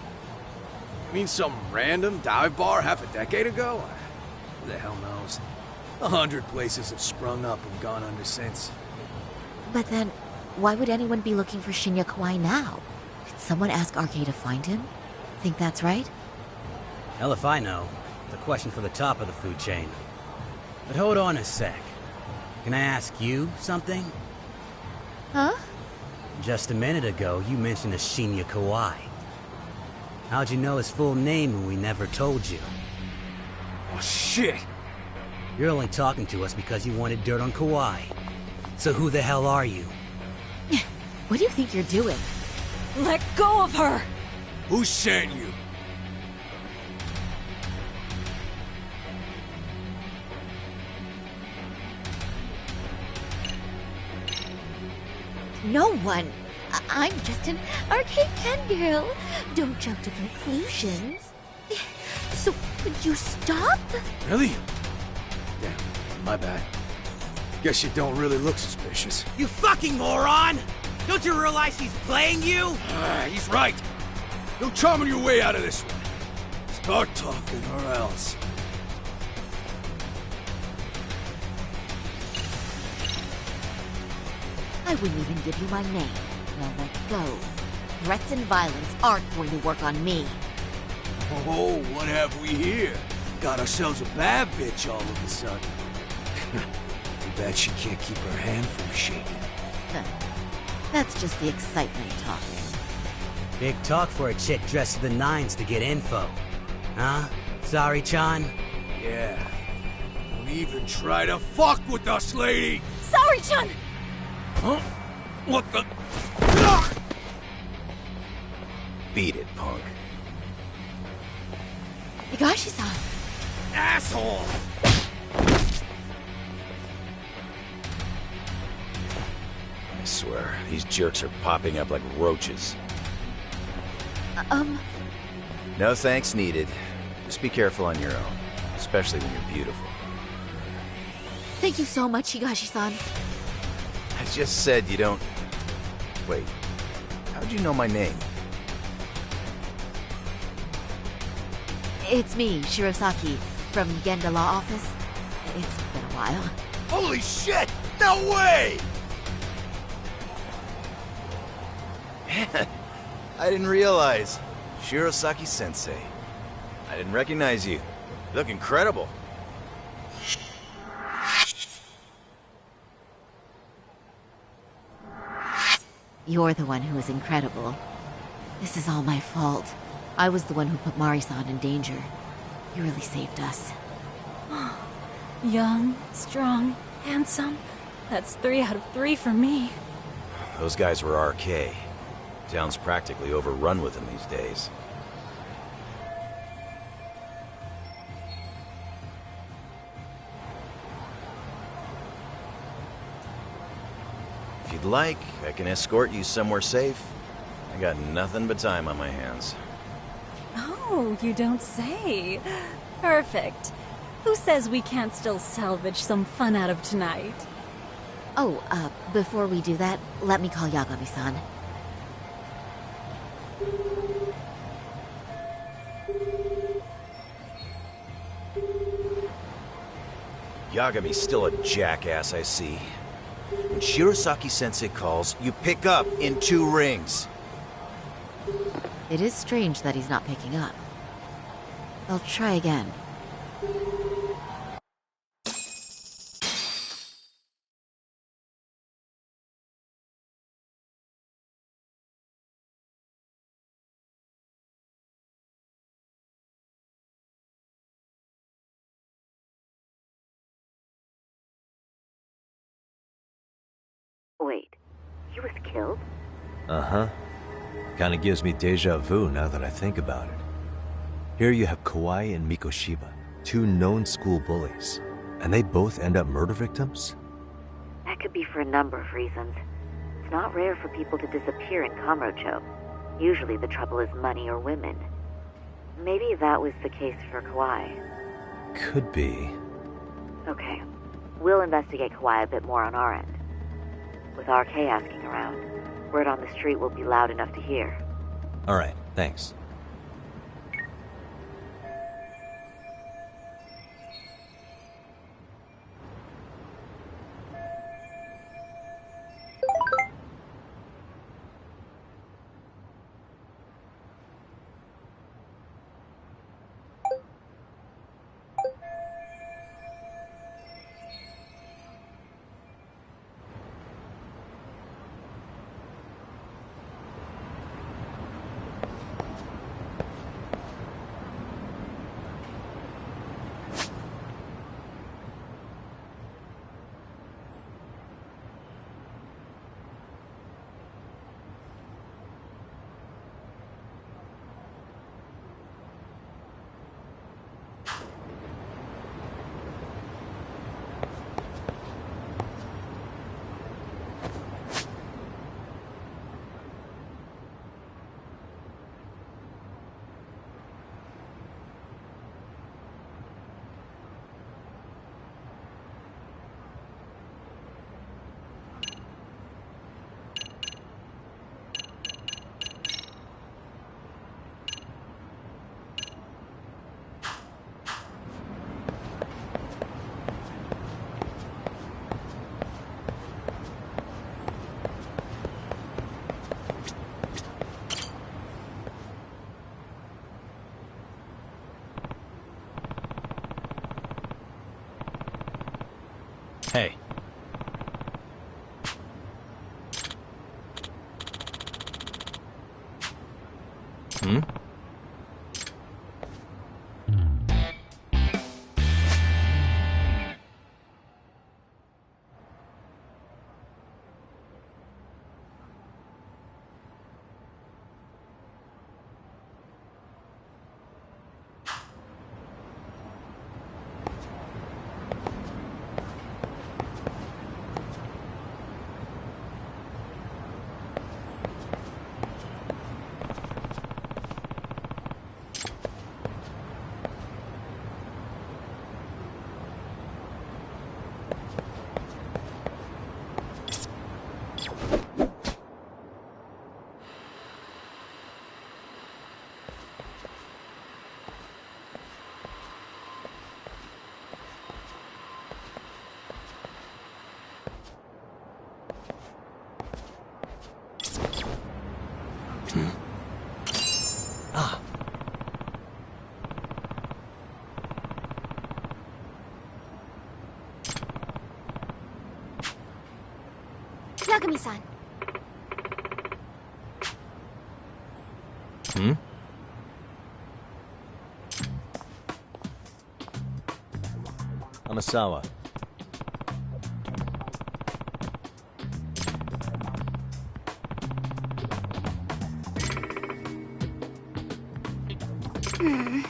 You mean some random dive bar half a decade ago? Who the hell knows? 100 places have sprung up and gone under since. But then, why would anyone be looking for Shinya Kawai now? Did someone ask RK to find him? Think that's right? Hell if I know. It's a question for the top of the food chain. But hold on a sec. Can I ask you something? Huh? Just a minute ago, you mentioned a Shinya Kawai. How'd you know his full name when we never told you? Oh, shit! You're only talking to us because you wanted dirt on Kawai. So who the hell are you? What do you think you're doing? Let go of her! Who sent you? No one. I'm just an arcade pen girl. Don't jump to conclusions. So, would you stop? Really? Damn, my bad. Guess you don't really look suspicious. You fucking moron! Don't you realize he's playing you? He's right. No charming your way out of this one. Start talking or else. I wouldn't even give you my name. Now let go. Threats and violence aren't going to work on me. Oh, what have we here? Got ourselves a bad bitch all of a sudden. Too bad she can't keep her hand from shaking. That's just the excitement talking. Big talk for a chick dressed to the nines to get info. Huh? Sorry, Chan? Yeah. Don't even try to fuck with us, lady! Sorry, Chan! Huh? What the? Beat it, punk. Higashi-san! Asshole! I swear, these jerks are popping up like roaches. No thanks needed. Just be careful on your own, especially when you're beautiful. Thank you so much, Higashi-san. I just said you don't... Wait, how'd you know my name? It's me, Shirosaki, from Genda Law Office. It's been a while. Holy shit! No way! Man, I didn't realize. Shirosaki-sensei. I didn't recognize you. You look incredible. You're the one who is incredible. This is all my fault. I was the one who put Mari-san in danger. You really saved us. Young, strong, handsome. That's 3 out of 3 for me. Those guys were RK. Town's practically overrun with them these days. If you'd like, I can escort you somewhere safe. I got nothing but time on my hands. Oh, you don't say. Perfect. Who says we can't still salvage some fun out of tonight? Oh, before we do that, let me call Yagami-san. Yagami's still a jackass, I see. When Shirosaki-sensei calls, you pick up in 2 rings. It is strange that he's not picking up. I'll try again. Wait, he was killed? Uh-huh. Kinda gives me deja vu now that I think about it. Here you have Kawai and Mikoshiba, 2 known school bullies, and they both end up murder victims? That could be for a number of reasons. It's not rare for people to disappear in Kamurocho. Usually the trouble is money or women. Maybe that was the case for Kawai. Could be. Okay. We'll investigate Kawai a bit more on our end. With RK asking around, word on the street will be loud enough to hear. Alright, thanks. Hmm? Yagami-san. Hmm? Amasawa. Hmm.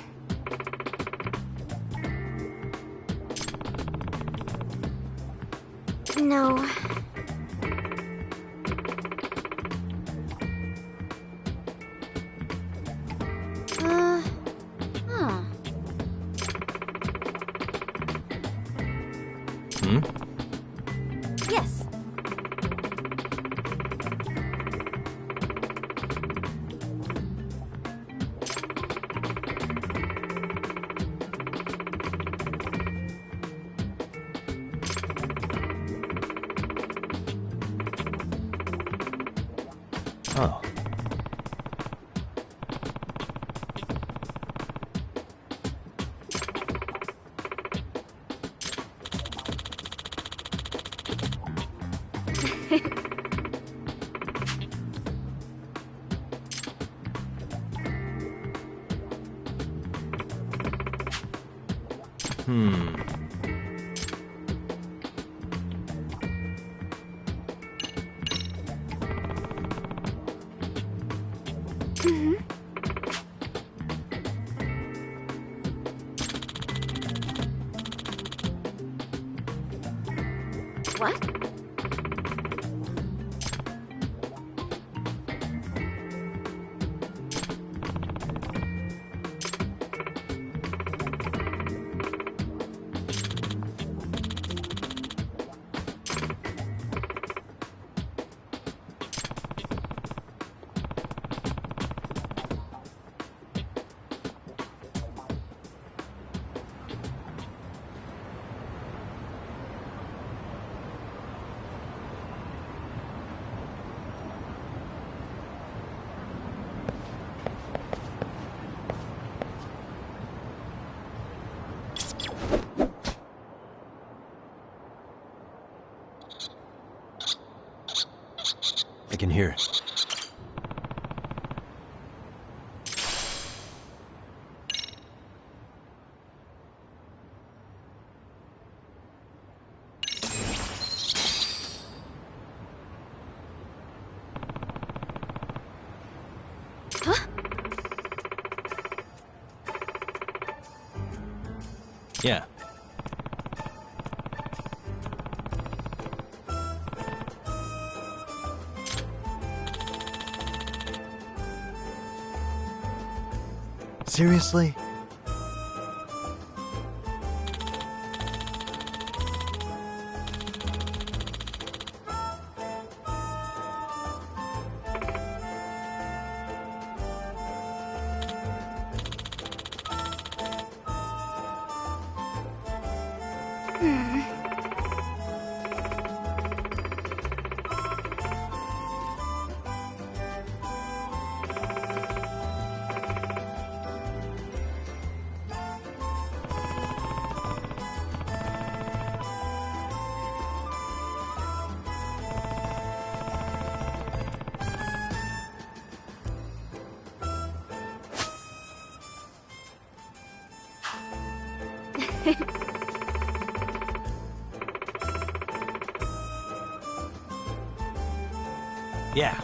No. Huh. Hmm? Yes. Oh. Hmm. Mm-hmm. What? I can hear it. Huh? Yeah. Seriously? Hmm. Yeah.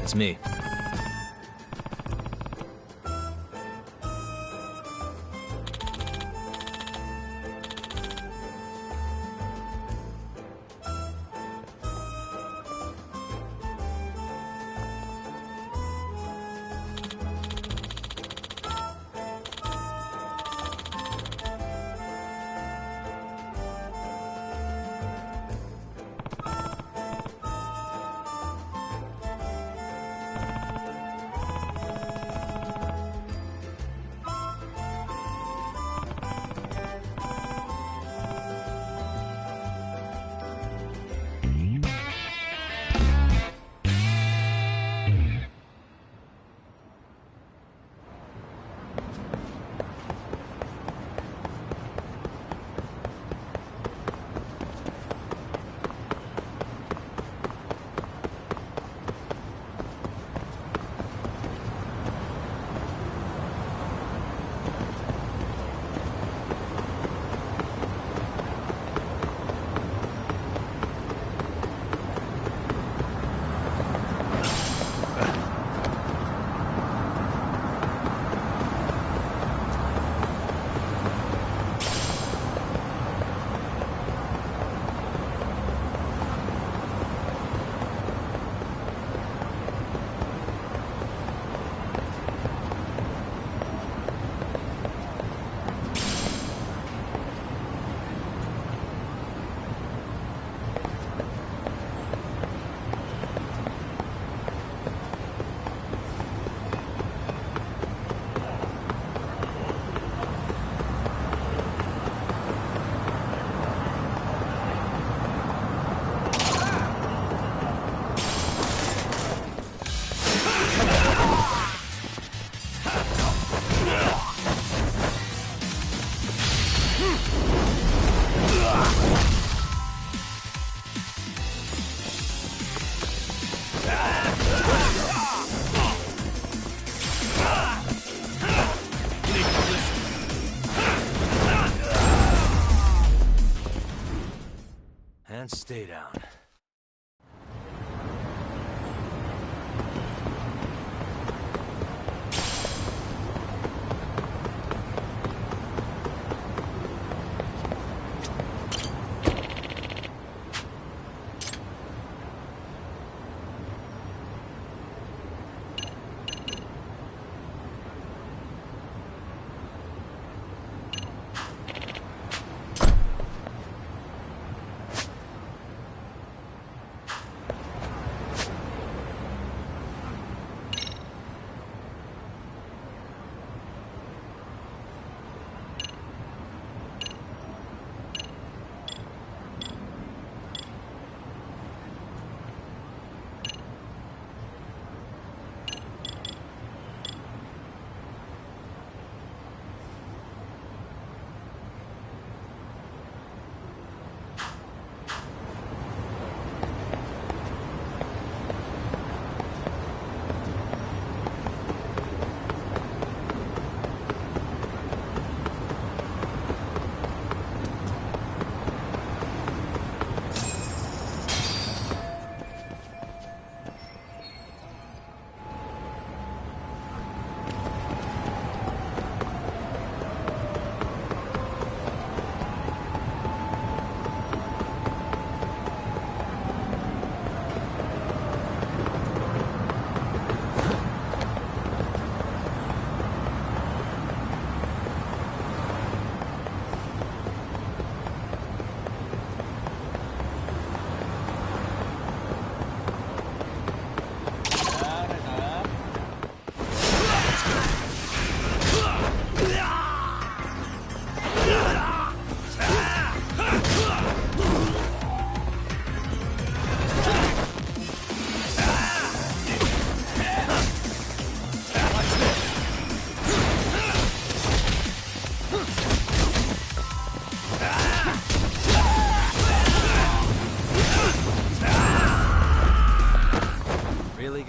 It's me. And stay down.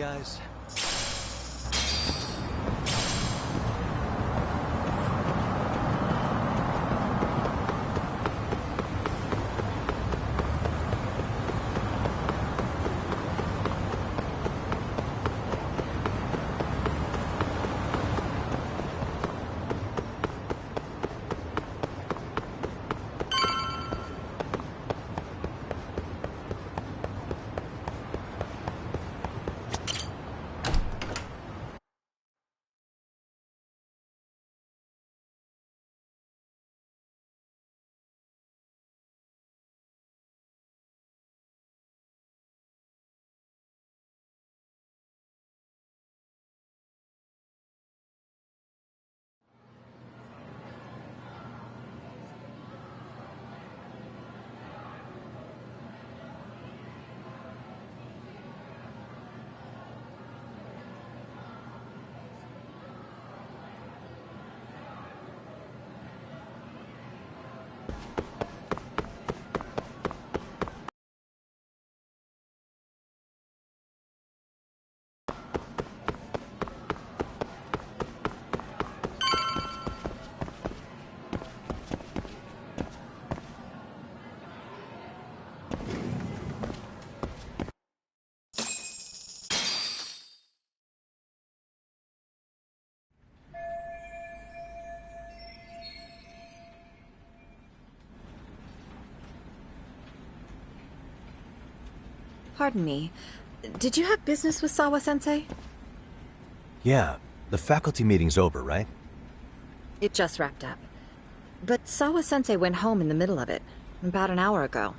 guys. Pardon me. Did you have business with Sawa-sensei? Yeah, the faculty meeting's over, right? It just wrapped up. But Sawa-sensei went home in the middle of it, about an hour ago.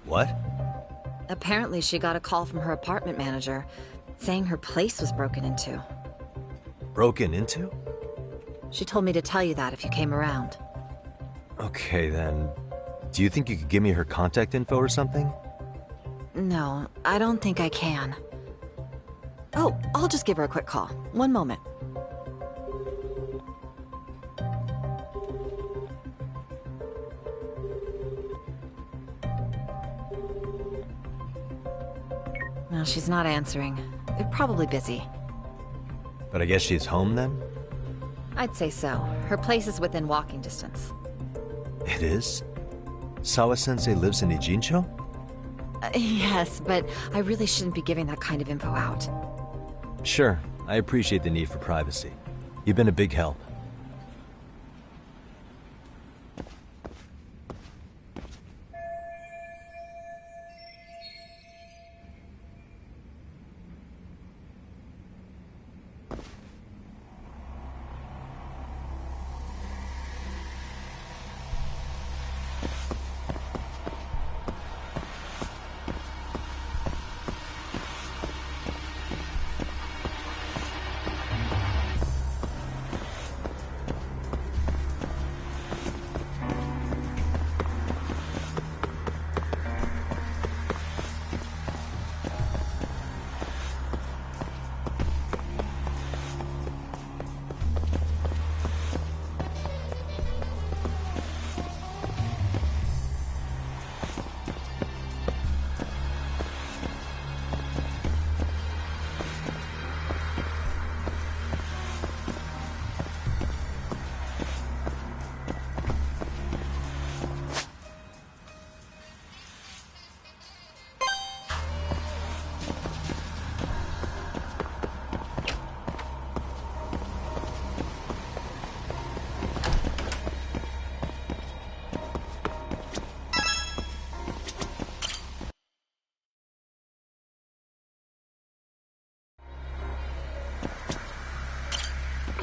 What? Apparently she got a call from her apartment manager, saying her place was broken into. Broken into? She told me to tell you that if you came around. Okay, then. Do you think you could give me her contact info or something? No, I don't think I can. Oh, I'll just give her a quick call. One moment. No, she's not answering. They're probably busy. But I guess she's home then? I'd say so. Her place is within walking distance. It is? Sawa-sensei lives in Ijincho? Yes, but I really shouldn't be giving that kind of info out. Sure, I appreciate the need for privacy. You've been a big help.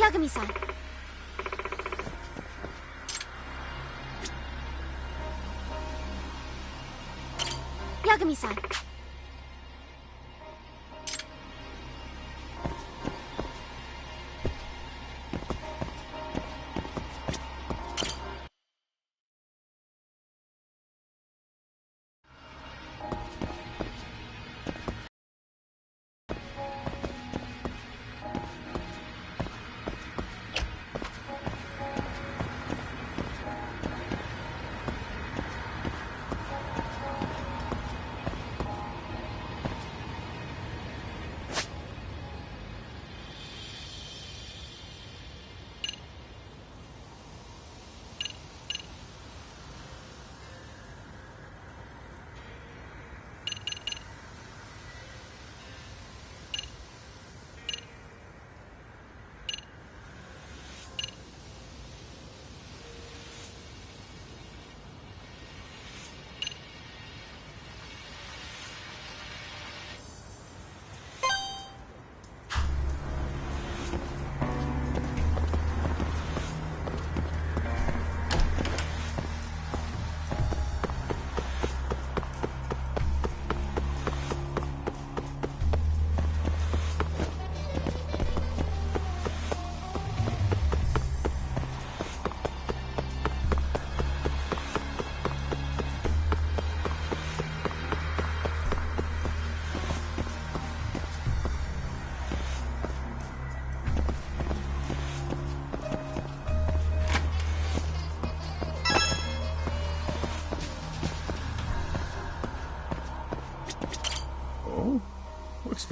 Yagami-san. Yagami-san.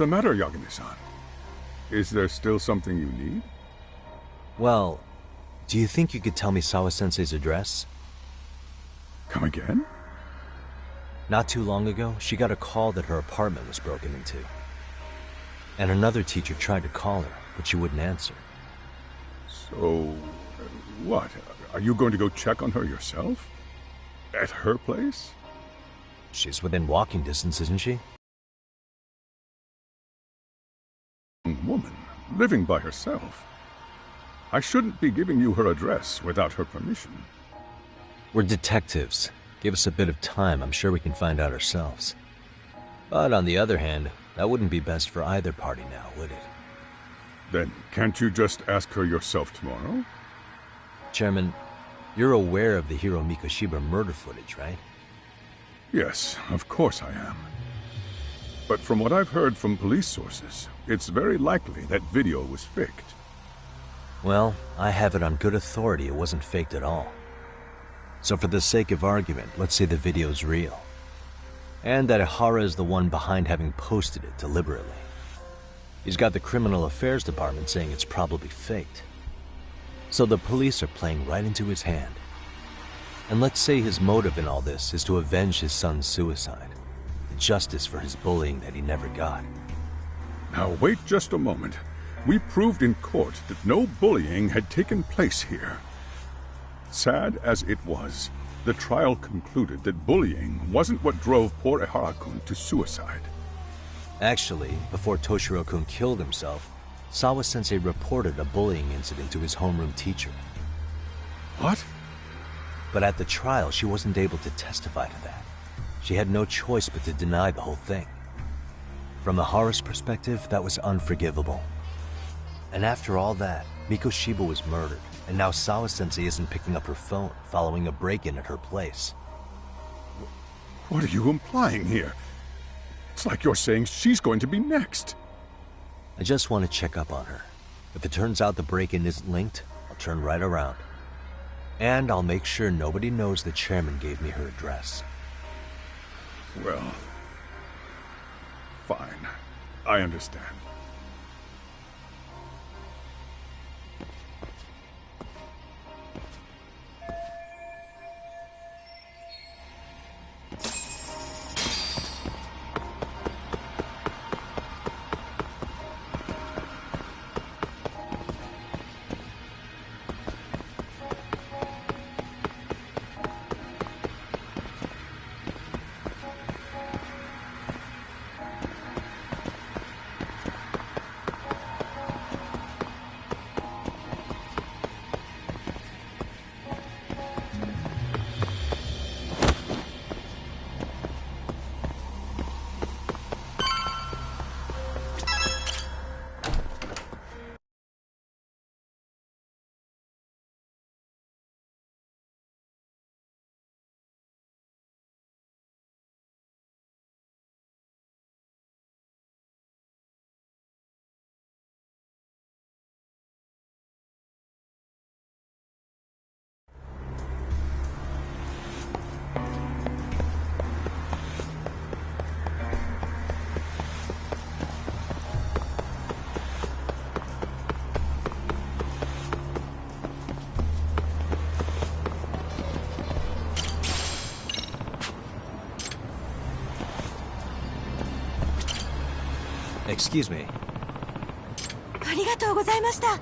the matter, Yagami-san? Is there still something you need? Well, do you think you could tell me Sawa-sensei's address? Come again? Not too long ago, she got a call that her apartment was broken into. And another teacher tried to call her, but she wouldn't answer. So, what? Are you going to go check on her yourself? At her place? She's within walking distance, isn't she? Woman, living by herself. I shouldn't be giving you her address without her permission. We're detectives. Give us a bit of time, I'm sure we can find out ourselves. But on the other hand, that wouldn't be best for either party now, would it? Then can't you just ask her yourself tomorrow? Chairman, you're aware of the Hiro Mikoshiba murder footage, right? Yes, of course I am. But from what I've heard from police sources, it's very likely that video was faked. Well, I have it on good authority it wasn't faked at all. So for the sake of argument, let's say the video's real. And that Ihara is the one behind having posted it deliberately. He's got the criminal affairs department saying it's probably faked. So the police are playing right into his hand. And let's say his motive in all this is to avenge his son's suicide. The justice for his bullying that he never got. Now wait just a moment. We proved in court that no bullying had taken place here. Sad as it was, the trial concluded that bullying wasn't what drove poor Ihara-kun to suicide. Actually, before Toshiro-kun killed himself, Sawa-sensei reported a bullying incident to his homeroom teacher. What? But at the trial, she wasn't able to testify to that. She had no choice but to deny the whole thing. From Ihara's perspective, that was unforgivable. And after all that, Mikoshiba was murdered, and now Sawa-sensei isn't picking up her phone following a break-in at her place. What are you implying here? It's like you're saying she's going to be next. I just want to check up on her. If it turns out the break-in isn't linked, I'll turn right around. And I'll make sure nobody knows the chairman gave me her address. Well, fine. I understand. Excuse me. ありがとうございました。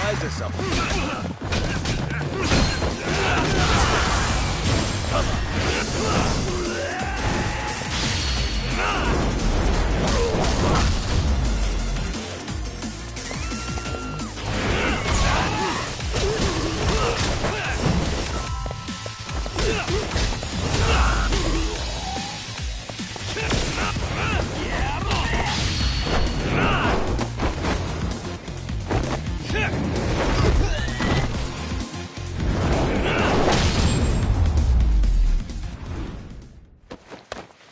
Rise yourself.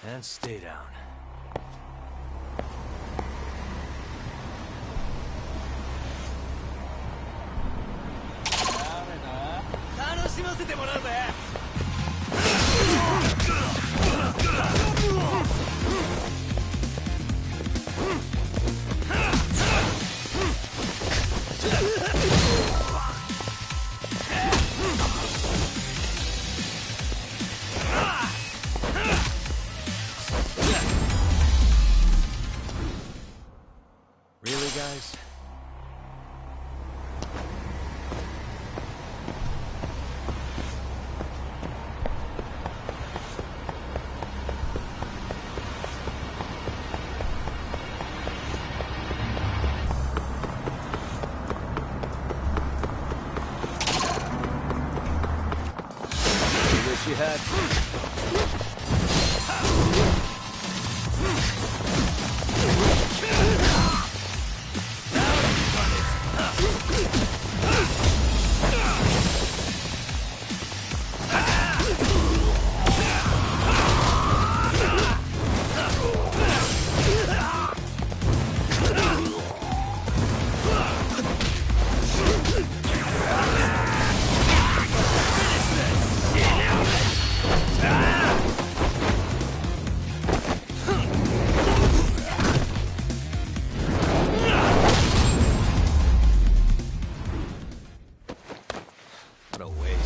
And stay down. Really, guys? You wish you had. What a waste.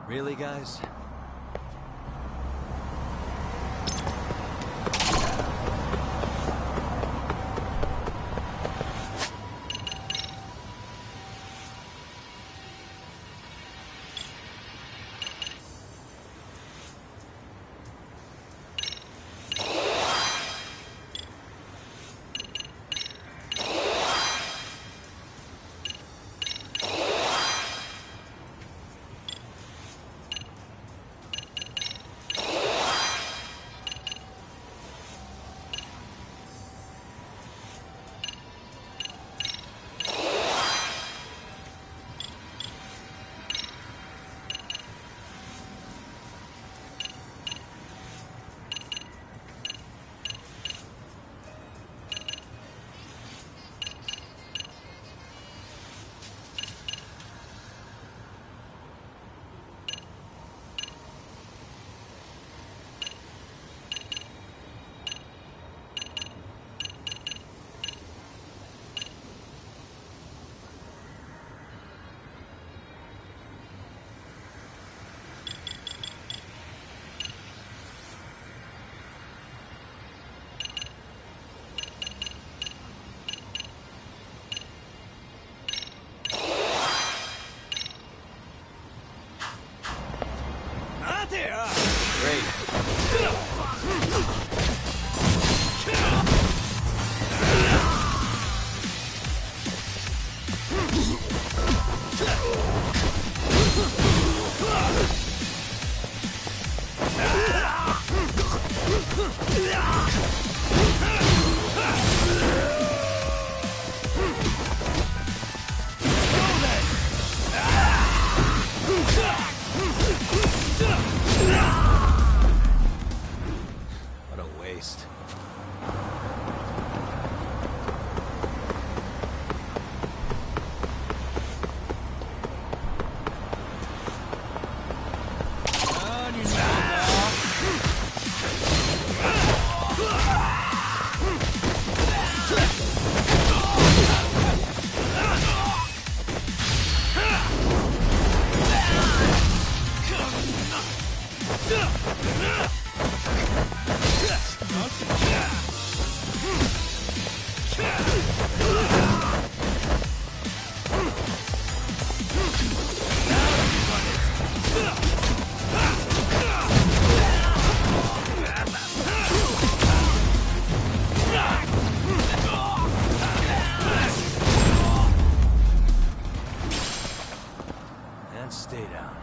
Really, guys? And stay down.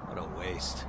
What a waste.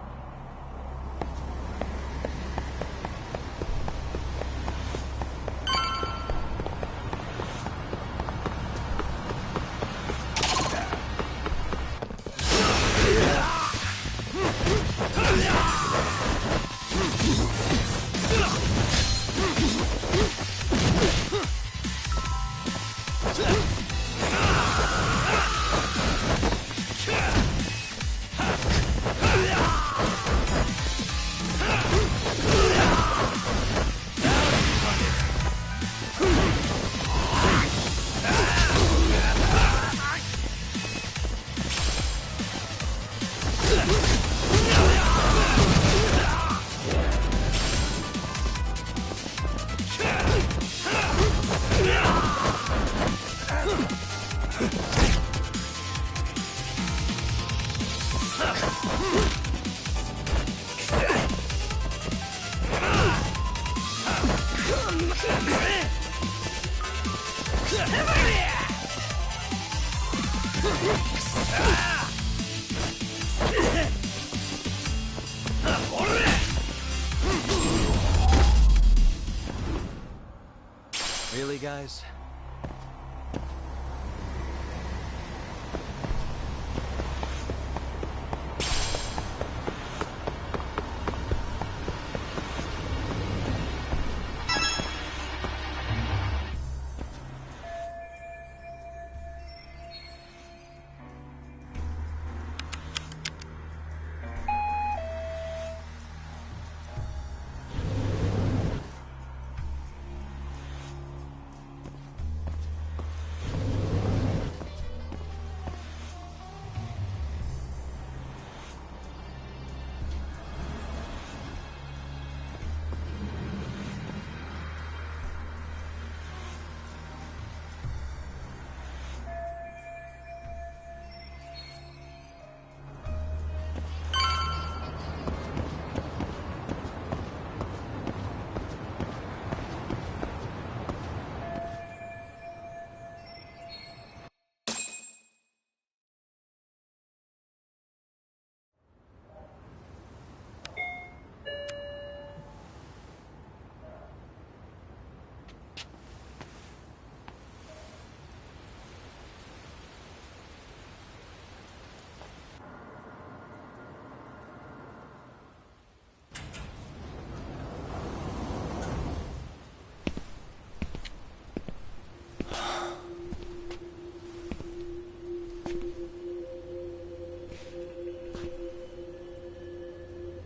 Really, guys?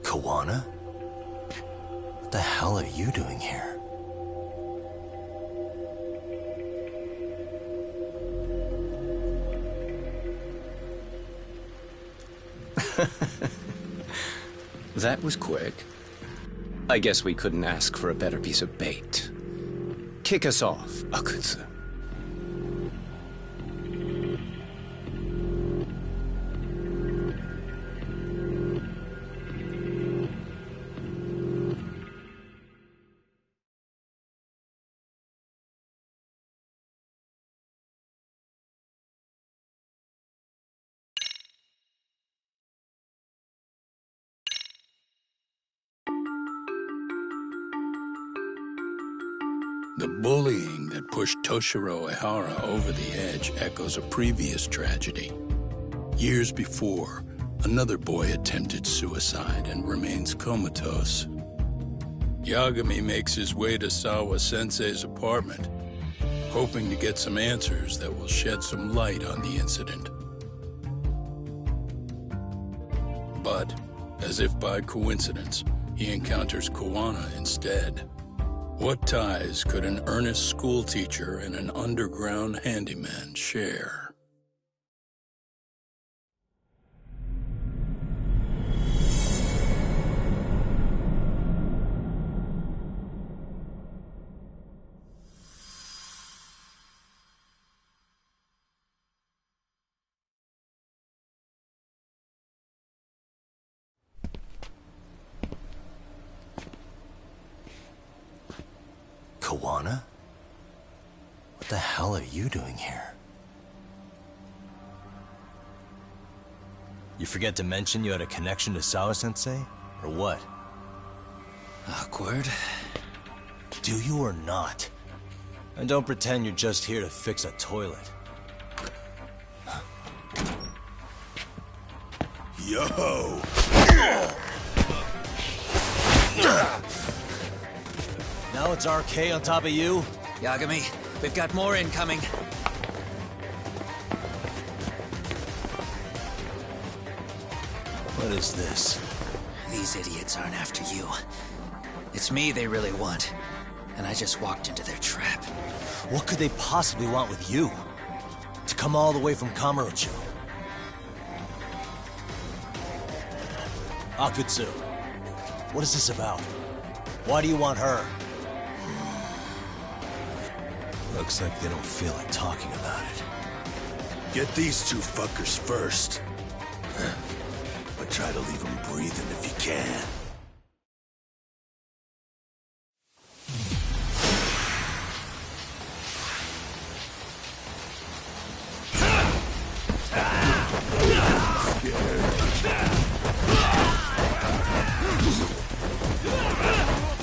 Kawana? What the hell are you doing here? That was quick. I guess we couldn't ask for a better piece of bait. Kick us off, Akutsu. The bullying that pushed Toshiro Ehara over the edge echoes a previous tragedy. Years before, another boy attempted suicide and remains comatose. Yagami makes his way to Sawa-sensei's apartment, hoping to get some answers that will shed some light on the incident. But, as if by coincidence, he encounters Kuwana instead. What ties could an earnest schoolteacher and an underground handyman share? Kuwana? What the hell are you doing here? You forget to mention you had a connection to Sawa-sensei? Or what? Awkward. Do you or not? And don't pretend you're just here to fix a toilet. Yo! Now it's RK on top of you? Yagami, we've got more incoming. What is this? These idiots aren't after you. It's me they really want. And I just walked into their trap. What could they possibly want with you? To come all the way from Kamurocho? Akutsu, what is this about? Why do you want her? Looks like they don't feel like talking about it. Get these two fuckers first. But try to leave them breathing if you can.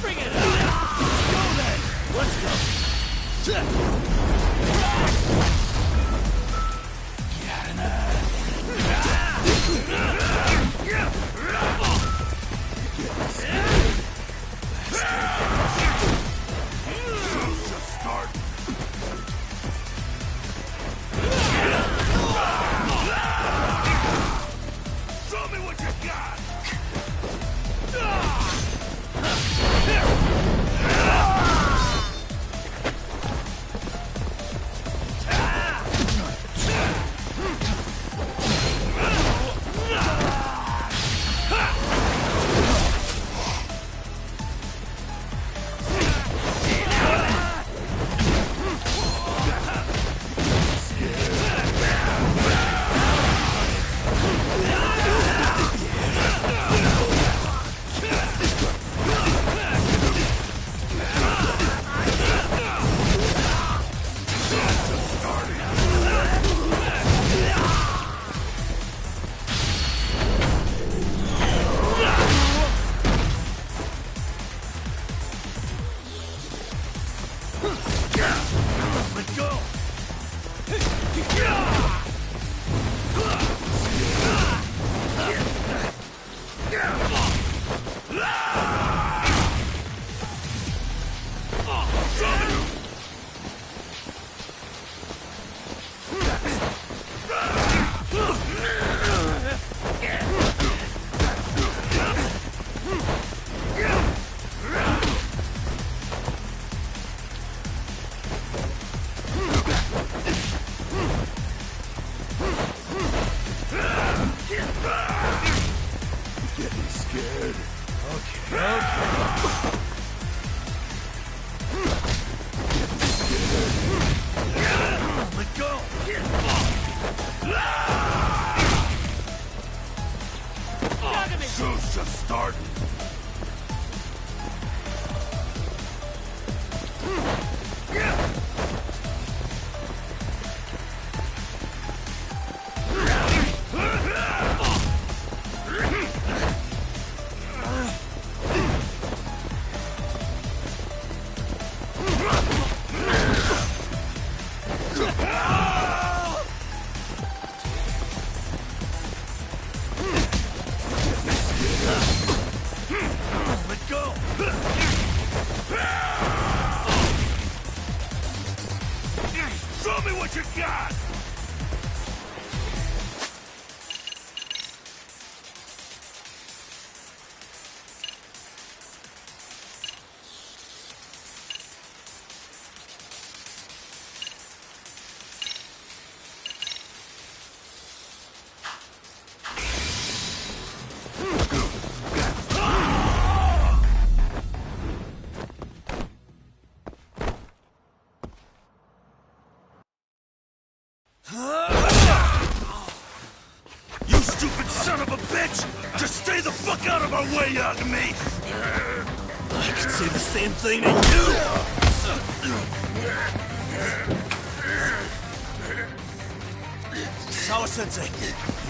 Bring it on! Go then! Let's go! Show me what you got! show's just starting. Let go! Show me what you got! You stupid son of a bitch! Just stay the fuck out of our way, Yagami! I could say the same thing to you! Sawa-sensei,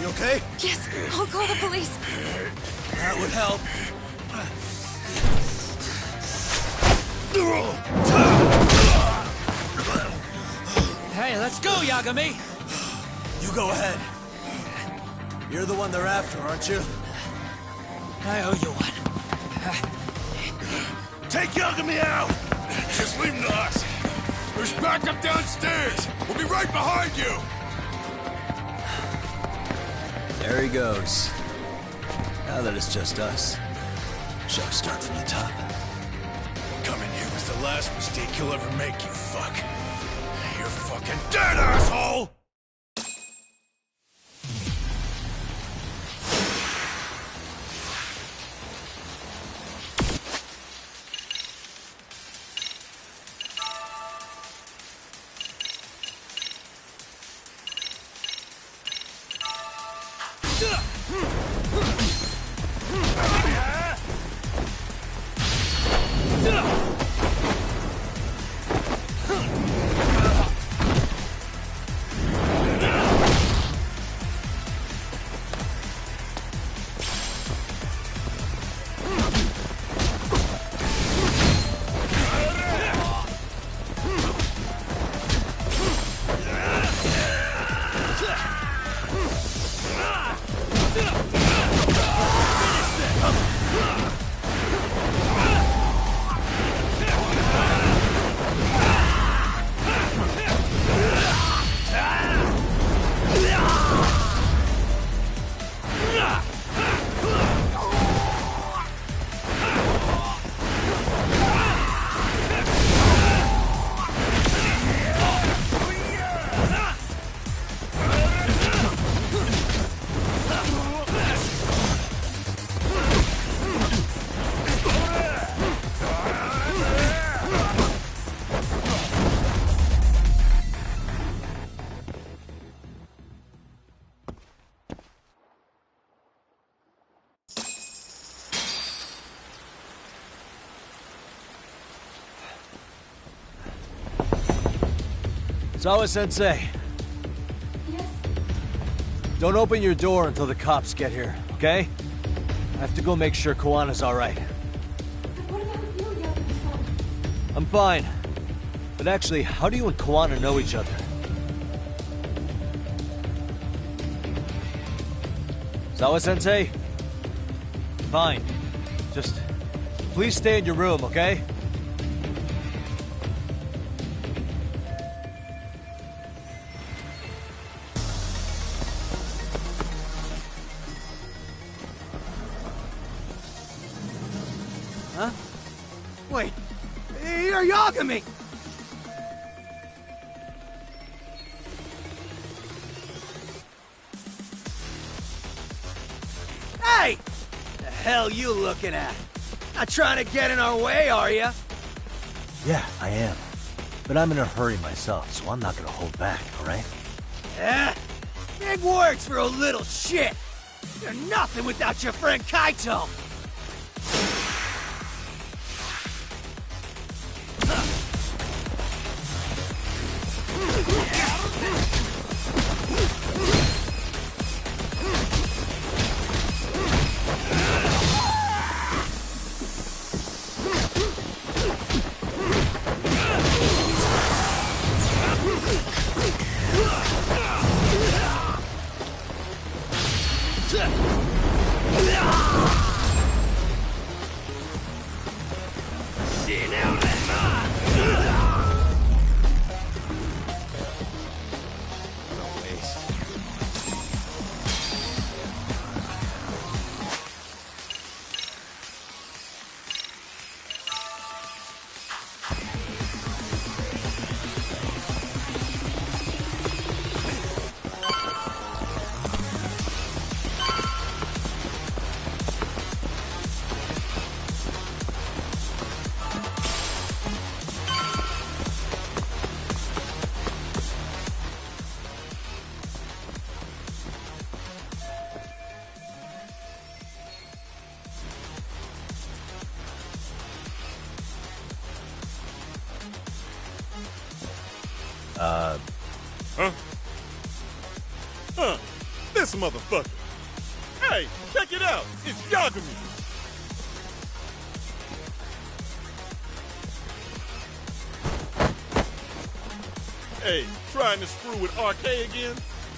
you okay? Yes, I'll call the police. That would help. Hey, let's go, Yagami! You go ahead. You're the one they're after, aren't you? I owe you one. Take Yagami out! Just leave him to us. There's backup downstairs. We'll be right behind you. There he goes. Now that it's just us, shall we start from the top? Coming here was the last mistake you'll ever make, you fuck. You're fucking dead, asshole! Sawa-sensei. Yes? Don't open your door until the cops get here, okay? I have to go make sure Koana's alright. What about you, Yagami-san? I'm fine. But actually, how do you and Koana know each other? Sawa-sensei? Fine. Just please stay in your room, okay? Huh? Wait, you're Yagami! Hey! The hell you looking at? Not trying to get in our way, are ya? Yeah, I am. But I'm in a hurry myself, so I'm not gonna hold back, alright? Yeah? Big words for a little shit! You're nothing without your friend Kaito! This motherfucker. Hey, check it out. It's Yagami. Hey, trying to screw with RK again?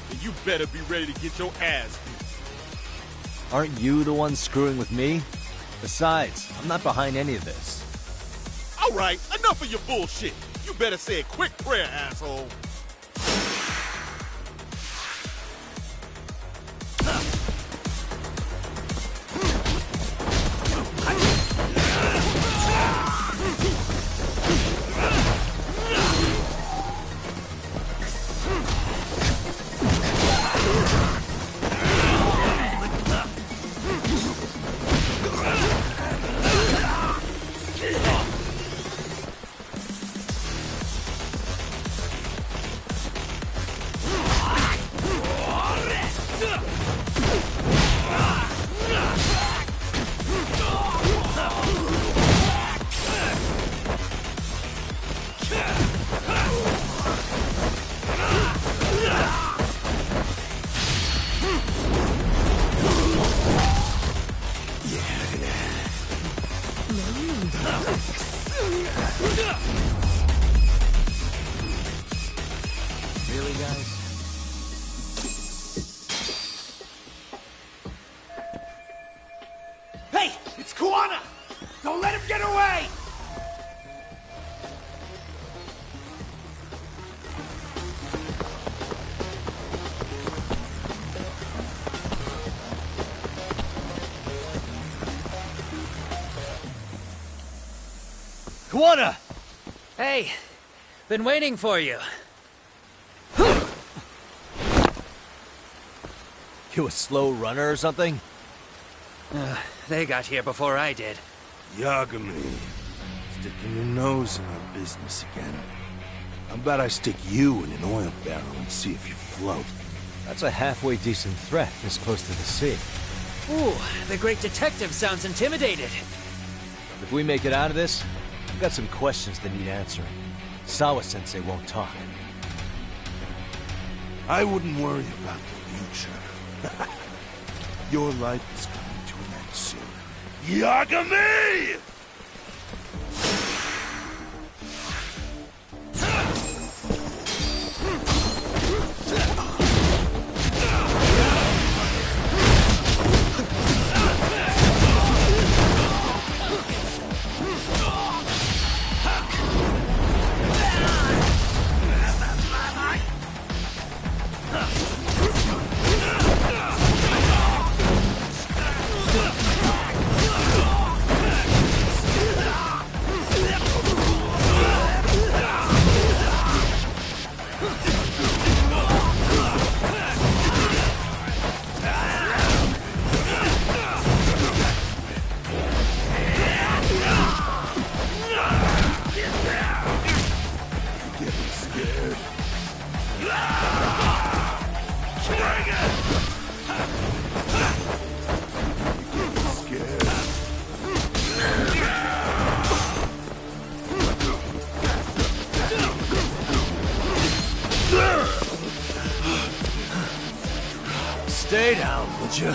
Then you better be ready to get your ass beat. Aren't you the one screwing with me? Besides, I'm not behind any of this. All right, enough of your bullshit. You better say a quick prayer, asshole. Really, guys? Hey! It's Kuwana! Don't let him get away! Kuwana! Hey, been waiting for you. You a slow runner or something? They got here before I did. Yagami, sticking your nose in our business again. How about I stick you in an oil barrel and see if you float? That's a halfway decent threat this close to the sea. Ooh, the great detective sounds intimidated. If we make it out of this, I've got some questions that need answering. Sawa-sensei won't talk. I wouldn't worry about the future. Your life is coming to an end soon. Yagami! told you.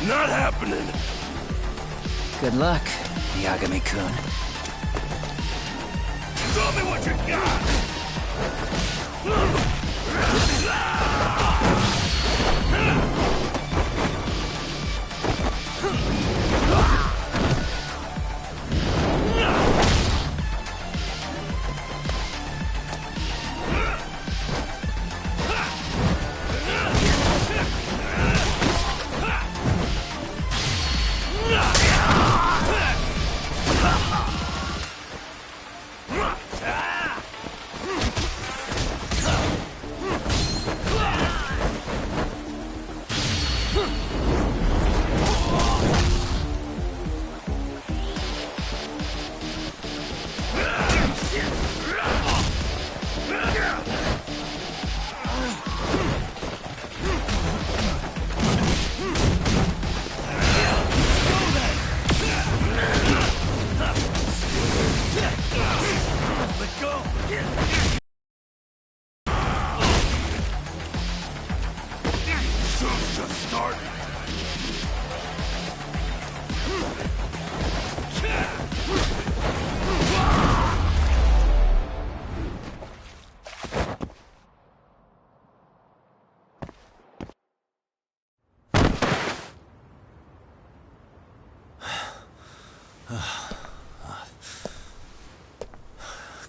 Not happening. Good luck, Yagami-kun. Show me what you got!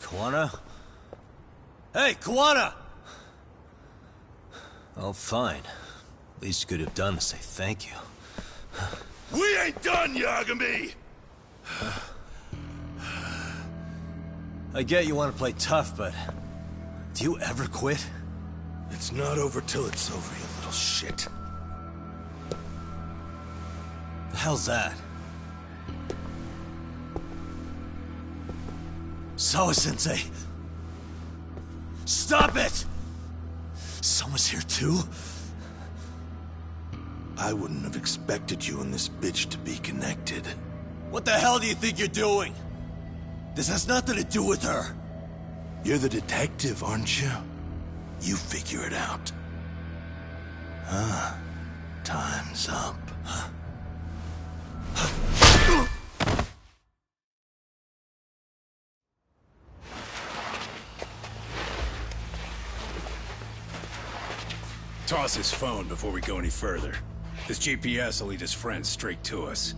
Kawana? Hey, Kawana! Oh, fine. Least you could have done is say thank you. We ain't done, Yagami! I get you want to play tough, but do you ever quit? It's not over till it's over, you little shit. The hell's that? Sawa-sensei! Stop it! Someone's here too? I wouldn't have expected you and this bitch to be connected. What the hell do you think you're doing? This has nothing to do with her. You're the detective, aren't you? You figure it out. Huh? Time's up. Toss his phone before we go any further. This GPS will lead his friends straight to us.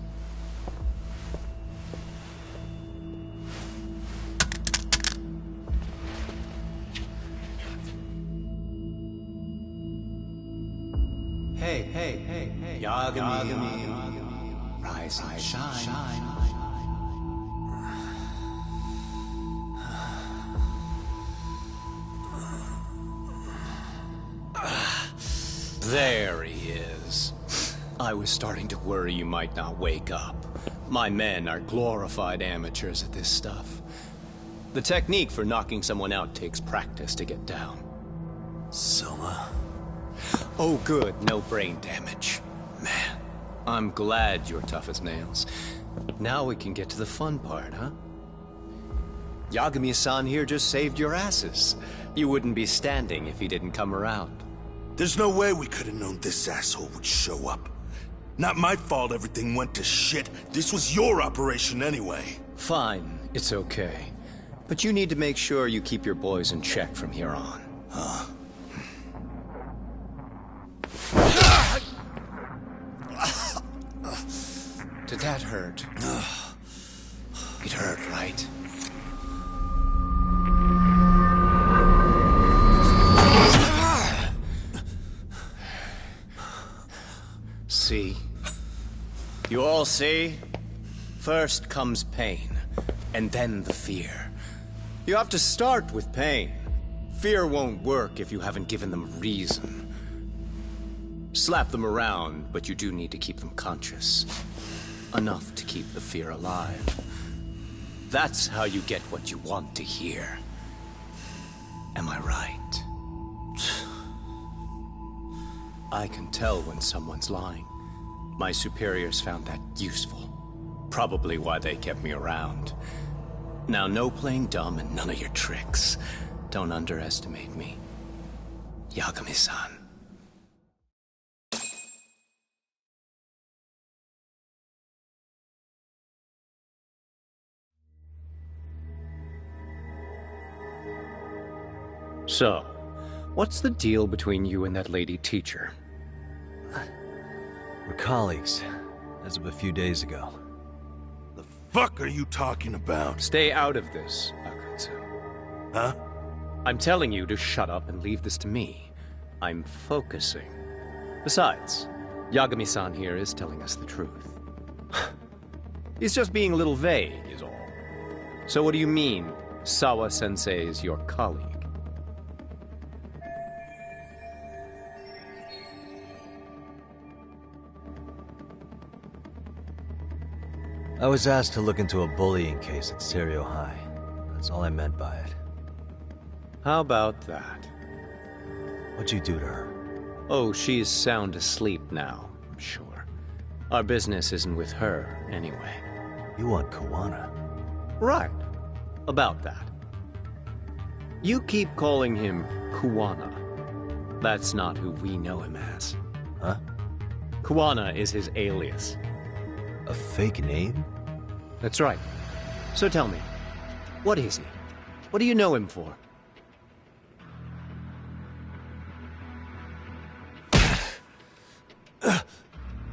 Hey, Yagami. Rise and shine. There he is. I was starting to worry you might not wake up. My men are glorified amateurs at this stuff. The technique for knocking someone out takes practice to get down. Soma? Oh good, no brain damage. Man, I'm glad you're tough as nails. Now we can get to the fun part, huh? Yagami-san here just saved your asses. You wouldn't be standing if he didn't come around. There's no way we could have known this asshole would show up. Not my fault everything went to shit. This was your operation anyway. Fine, it's okay. But you need to make sure you keep your boys in check from here on. Huh? Did that hurt? It hurt, right? See? You all see? First comes pain, and then the fear. You have to start with pain. Fear won't work if you haven't given them a reason. Slap them around, but you do need to keep them conscious. Enough to keep the fear alive. That's how you get what you want to hear. Am I right? I can tell when someone's lying. My superiors found that useful. Probably why they kept me around. Now, no playing dumb and none of your tricks. Don't underestimate me. Yagami-san. So, what's the deal between you and that lady teacher? We're colleagues, as of a few days ago. The fuck are you talking about? Stay out of this, Akutsu. Huh? I'm telling you to shut up and leave this to me. I'm focusing. Besides, Yagami-san here is telling us the truth. He's just being a little vague, is all. So what do you mean, Sawa-sensei is your colleague? I was asked to look into a bullying case at Serio High. That's all I meant by it. How about that? What'd you do to her? Oh, she's sound asleep now, I'm sure. Our business isn't with her, anyway. You want Kawana? Right. About that. You keep calling him Kawana. That's not who we know him as. Huh? Kawana is his alias. A fake name? That's right. So tell me, what is he? What do you know him for?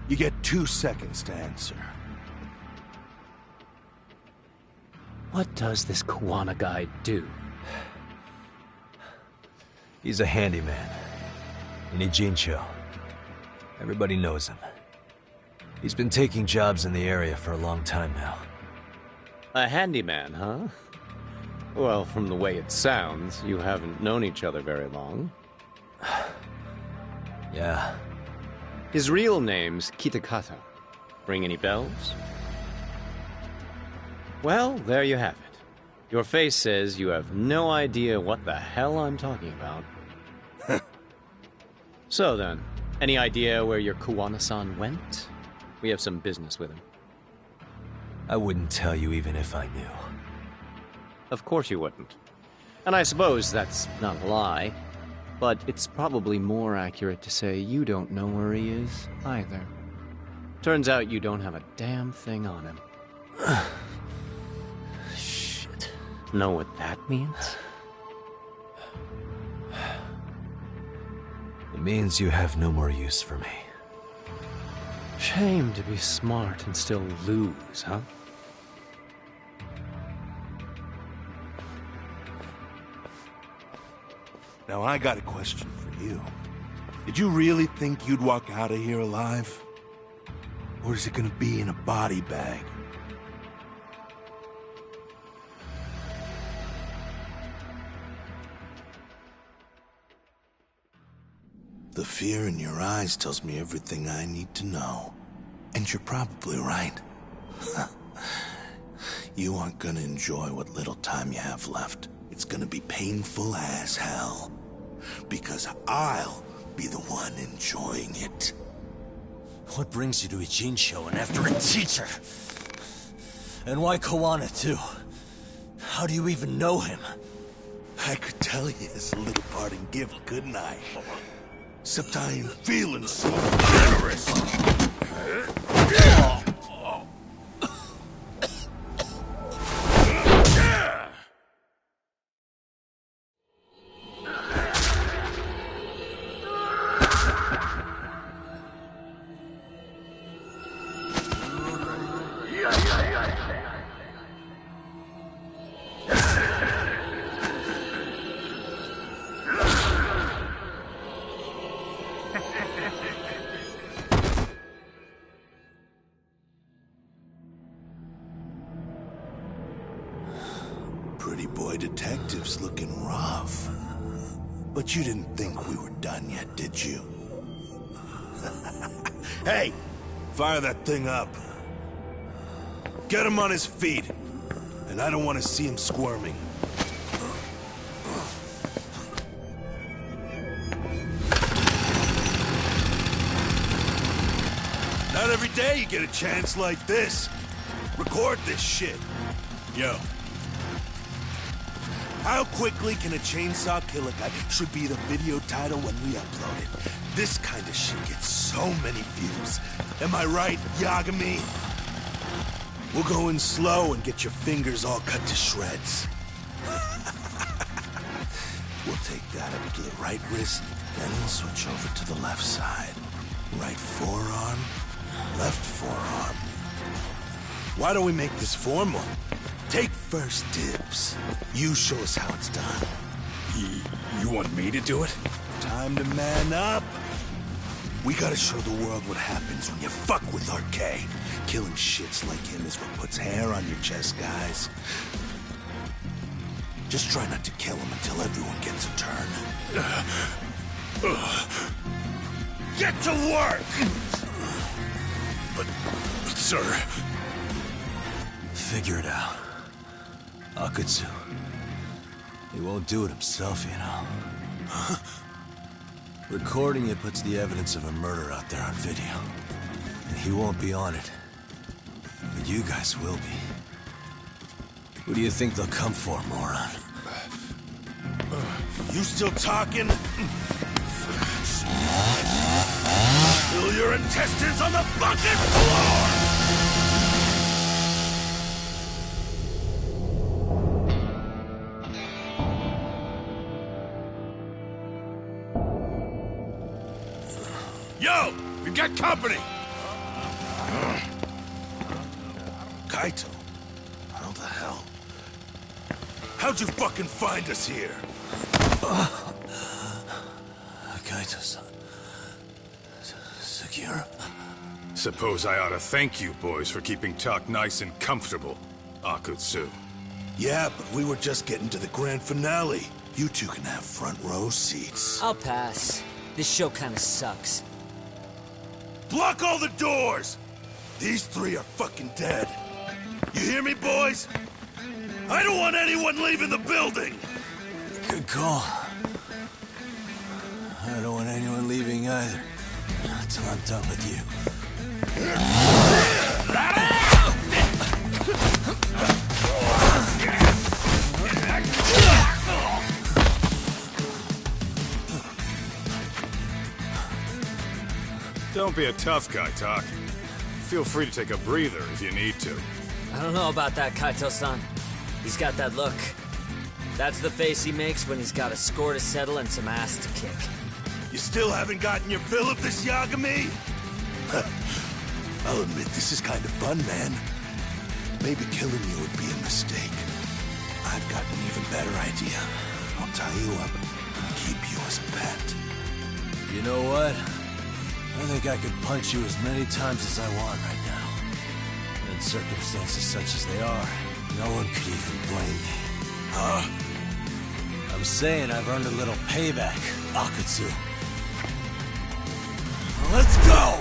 You get 2 seconds to answer. What does this Kawana guy do? He's a handyman. In Ijincho. Everybody knows him. He's been taking jobs in the area for a long time now. A handyman, huh? Well, from the way it sounds, you haven't known each other very long. Yeah. His real name's Kitakata. Ring any bells? Well, there you have it. Your face says you have no idea what the hell I'm talking about. So then, any idea where your Kawana-san went? We have some business with him. I wouldn't tell you even if I knew. Of course you wouldn't. And I suppose that's not a lie. But it's probably more accurate to say you don't know where he is, either. Turns out you don't have a damn thing on him. Shit. Know what that means? It means you have no more use for me. Shame to be smart and still lose, huh? Now I got a question for you. Did you really think you'd walk out of here alive? Or is it gonna be in a body bag? The fear in your eyes tells me everything I need to know. And you're probably right. You aren't gonna enjoy what little time you have left. It's gonna be painful as hell. Because I'll be the one enjoying it. What brings you to Ijincho and after a teacher? And why Kawana, too? How do you even know him? I could tell you as a little parting gift, couldn't I? Except I ain't feeling so generous. Pretty boy detectives looking rough. But you didn't think we were done yet, did you? Hey! Fire that thing up. Get him on his feet. And I don't want to see him squirming. Not every day you get a chance like this. Record this shit. Yo. How quickly can a chainsaw kill a guy should be the video title when we upload it. This kind of shit gets so many views. Am I right, Yagami? We'll go in slow and get your fingers all cut to shreds. We'll take that up to the right wrist, then we'll switch over to the left side. Right forearm, left forearm. Why don't we make this formal? Take first dibs. You show us how it's done. You want me to do it? Time to man up. We gotta show the world what happens when you fuck with RK. Killing shits like him is what puts hair on your chest, guys. Just try not to kill him until everyone gets a turn. Get to work! But sir... Figure it out. Akutsu. He won't do it himself, you know. Recording it puts the evidence of a murder out there on video. And he won't be on it. But you guys will be. Who do you think they'll come for, moron? You still talking? Spill your intestines on the fucking floor! Yo! We got company! Kaito? How the hell? How'd you fucking find us here? Kaito-san. Sekiro. Suppose I ought to thank you boys for keeping talk nice and comfortable, Akutsu. Yeah, but we were just getting to the grand finale. You two can have front row seats. I'll pass. This show kinda sucks. Block all the doors! These three are fucking dead. You hear me, boys? I don't want anyone leaving the building! Good call. I don't want anyone leaving either. Until I'm done with you. Don't be a tough guy, Talk. Feel free to take a breather if you need to. I don't know about that, Kaito-san. He's got that look. That's the face he makes when he's got a score to settle and some ass to kick. You still haven't gotten your fill of this, Yagami? I'll admit, this is kind of fun, man. Maybe killing you would be a mistake. I've got an even better idea. I'll tie you up and keep you as a pet. You know what? I think I could punch you as many times as I want right now. In circumstances such as they are, no one could even blame me. Huh? I'm saying I've earned a little payback, Akutsu. Let's go!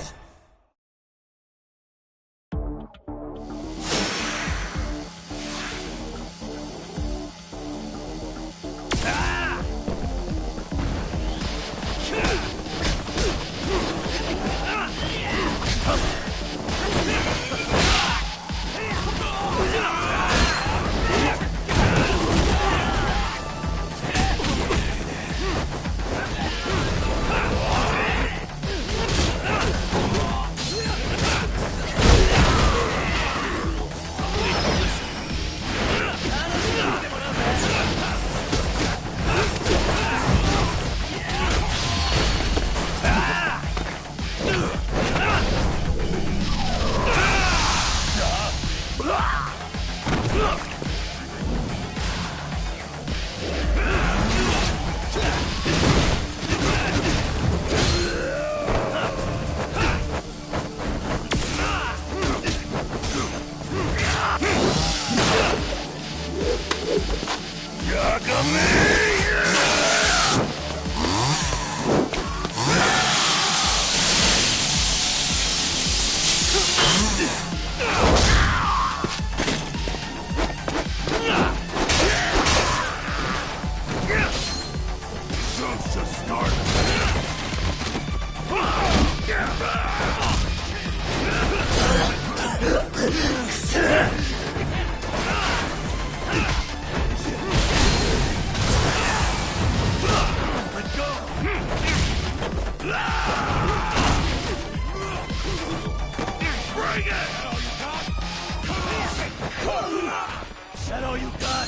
Is that all you got?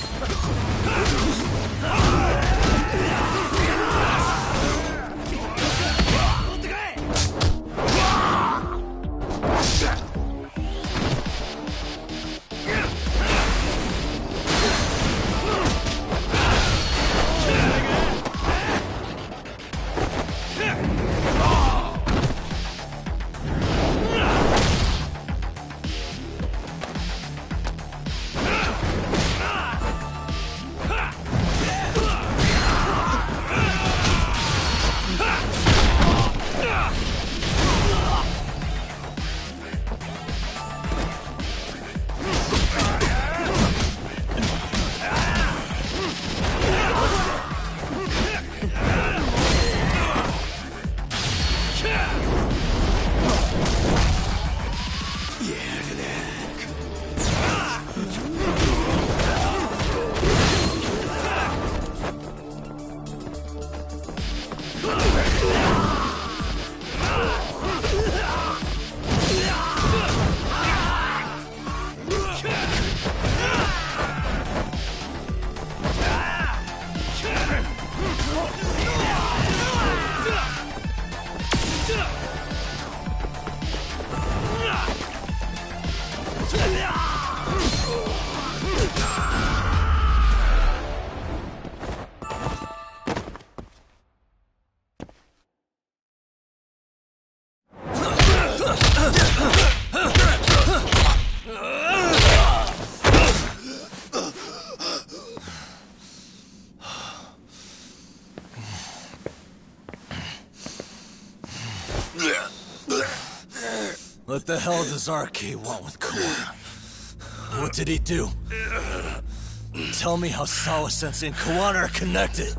What the hell does RK want with Kawana? What did he do? Tell me how Sawa-sensei and Kawana are connected.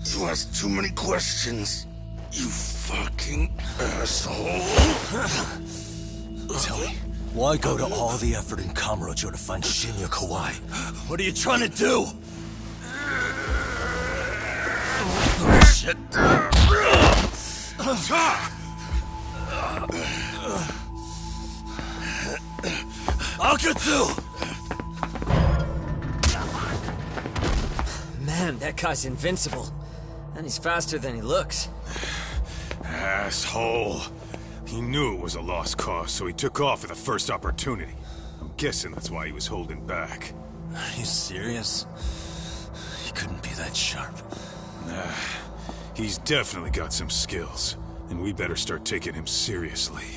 You ask too many questions, you fucking asshole. Tell me, why go to all the effort in Kamurocho to find Shinya Kawai? What are you trying to do? Shit. Akatsu! Man, that guy's invincible. And he's faster than he looks. Asshole. He knew it was a lost cause, so he took off at the first opportunity. I'm guessing that's why he was holding back. Are you serious? He couldn't be that sharp. Nah, he's definitely got some skills, and we better start taking him seriously.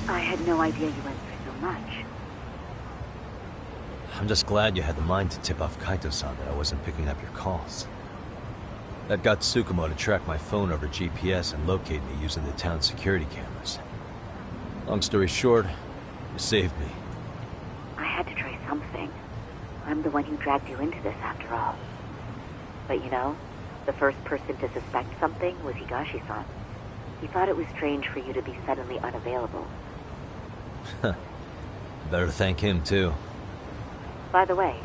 I had no idea you went through so much. I'm just glad you had the mind to tip off Kaito-san that I wasn't picking up your calls. That got Tsukumo to track my phone over GPS and locate me using the town's security cameras. Long story short, you saved me. I had to try something. I'm the one who dragged you into this after all. But you know, the first person to suspect something was Higashi-san. He thought it was strange for you to be suddenly unavailable. Better thank him, too. By the way,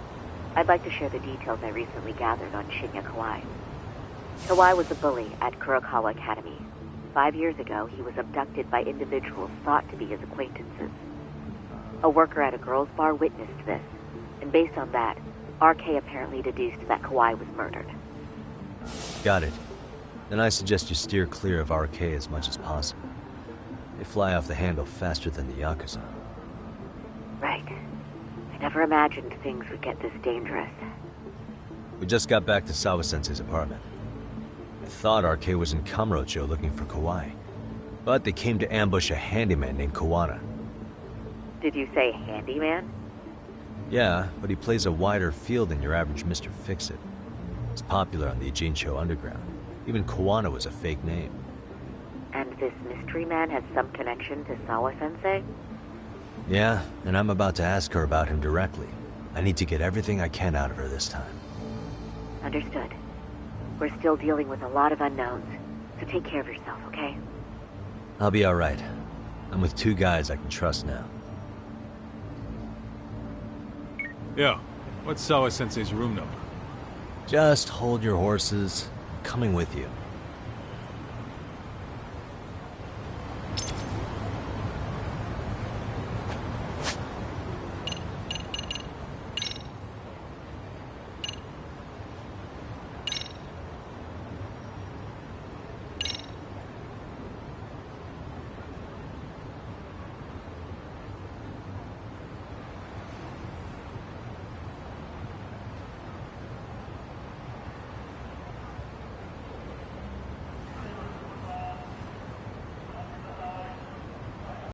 I'd like to share the details I recently gathered on Shinya Kawai. Kawai was a bully at Kurokawa Academy. 5 years ago, he was abducted by individuals thought to be his acquaintances. A worker at a girls' bar witnessed this, and based on that, RK apparently deduced that Kawai was murdered. Got it. Then I suggest you steer clear of RK as much as possible. They fly off the handle faster than the Yakuza. Right. I never imagined things would get this dangerous. We just got back to Sawa-sensei's apartment. I thought RK was in Kamurocho looking for Kawai, but they came to ambush a handyman named Kawana. Did you say handyman? Yeah, but he plays a wider field than your average Mr. Fix-It. He's popular on the Ijincho underground. Even Kawana was a fake name. And this mystery man has some connection to Sawa-sensei? Yeah, and I'm about to ask her about him directly. I need to get everything I can out of her this time. Understood. We're still dealing with a lot of unknowns, so take care of yourself, okay? I'll be alright. I'm with 2 guys I can trust now. Yo, what's Sawa-sensei's room number? Just hold your horses. I'm coming with you.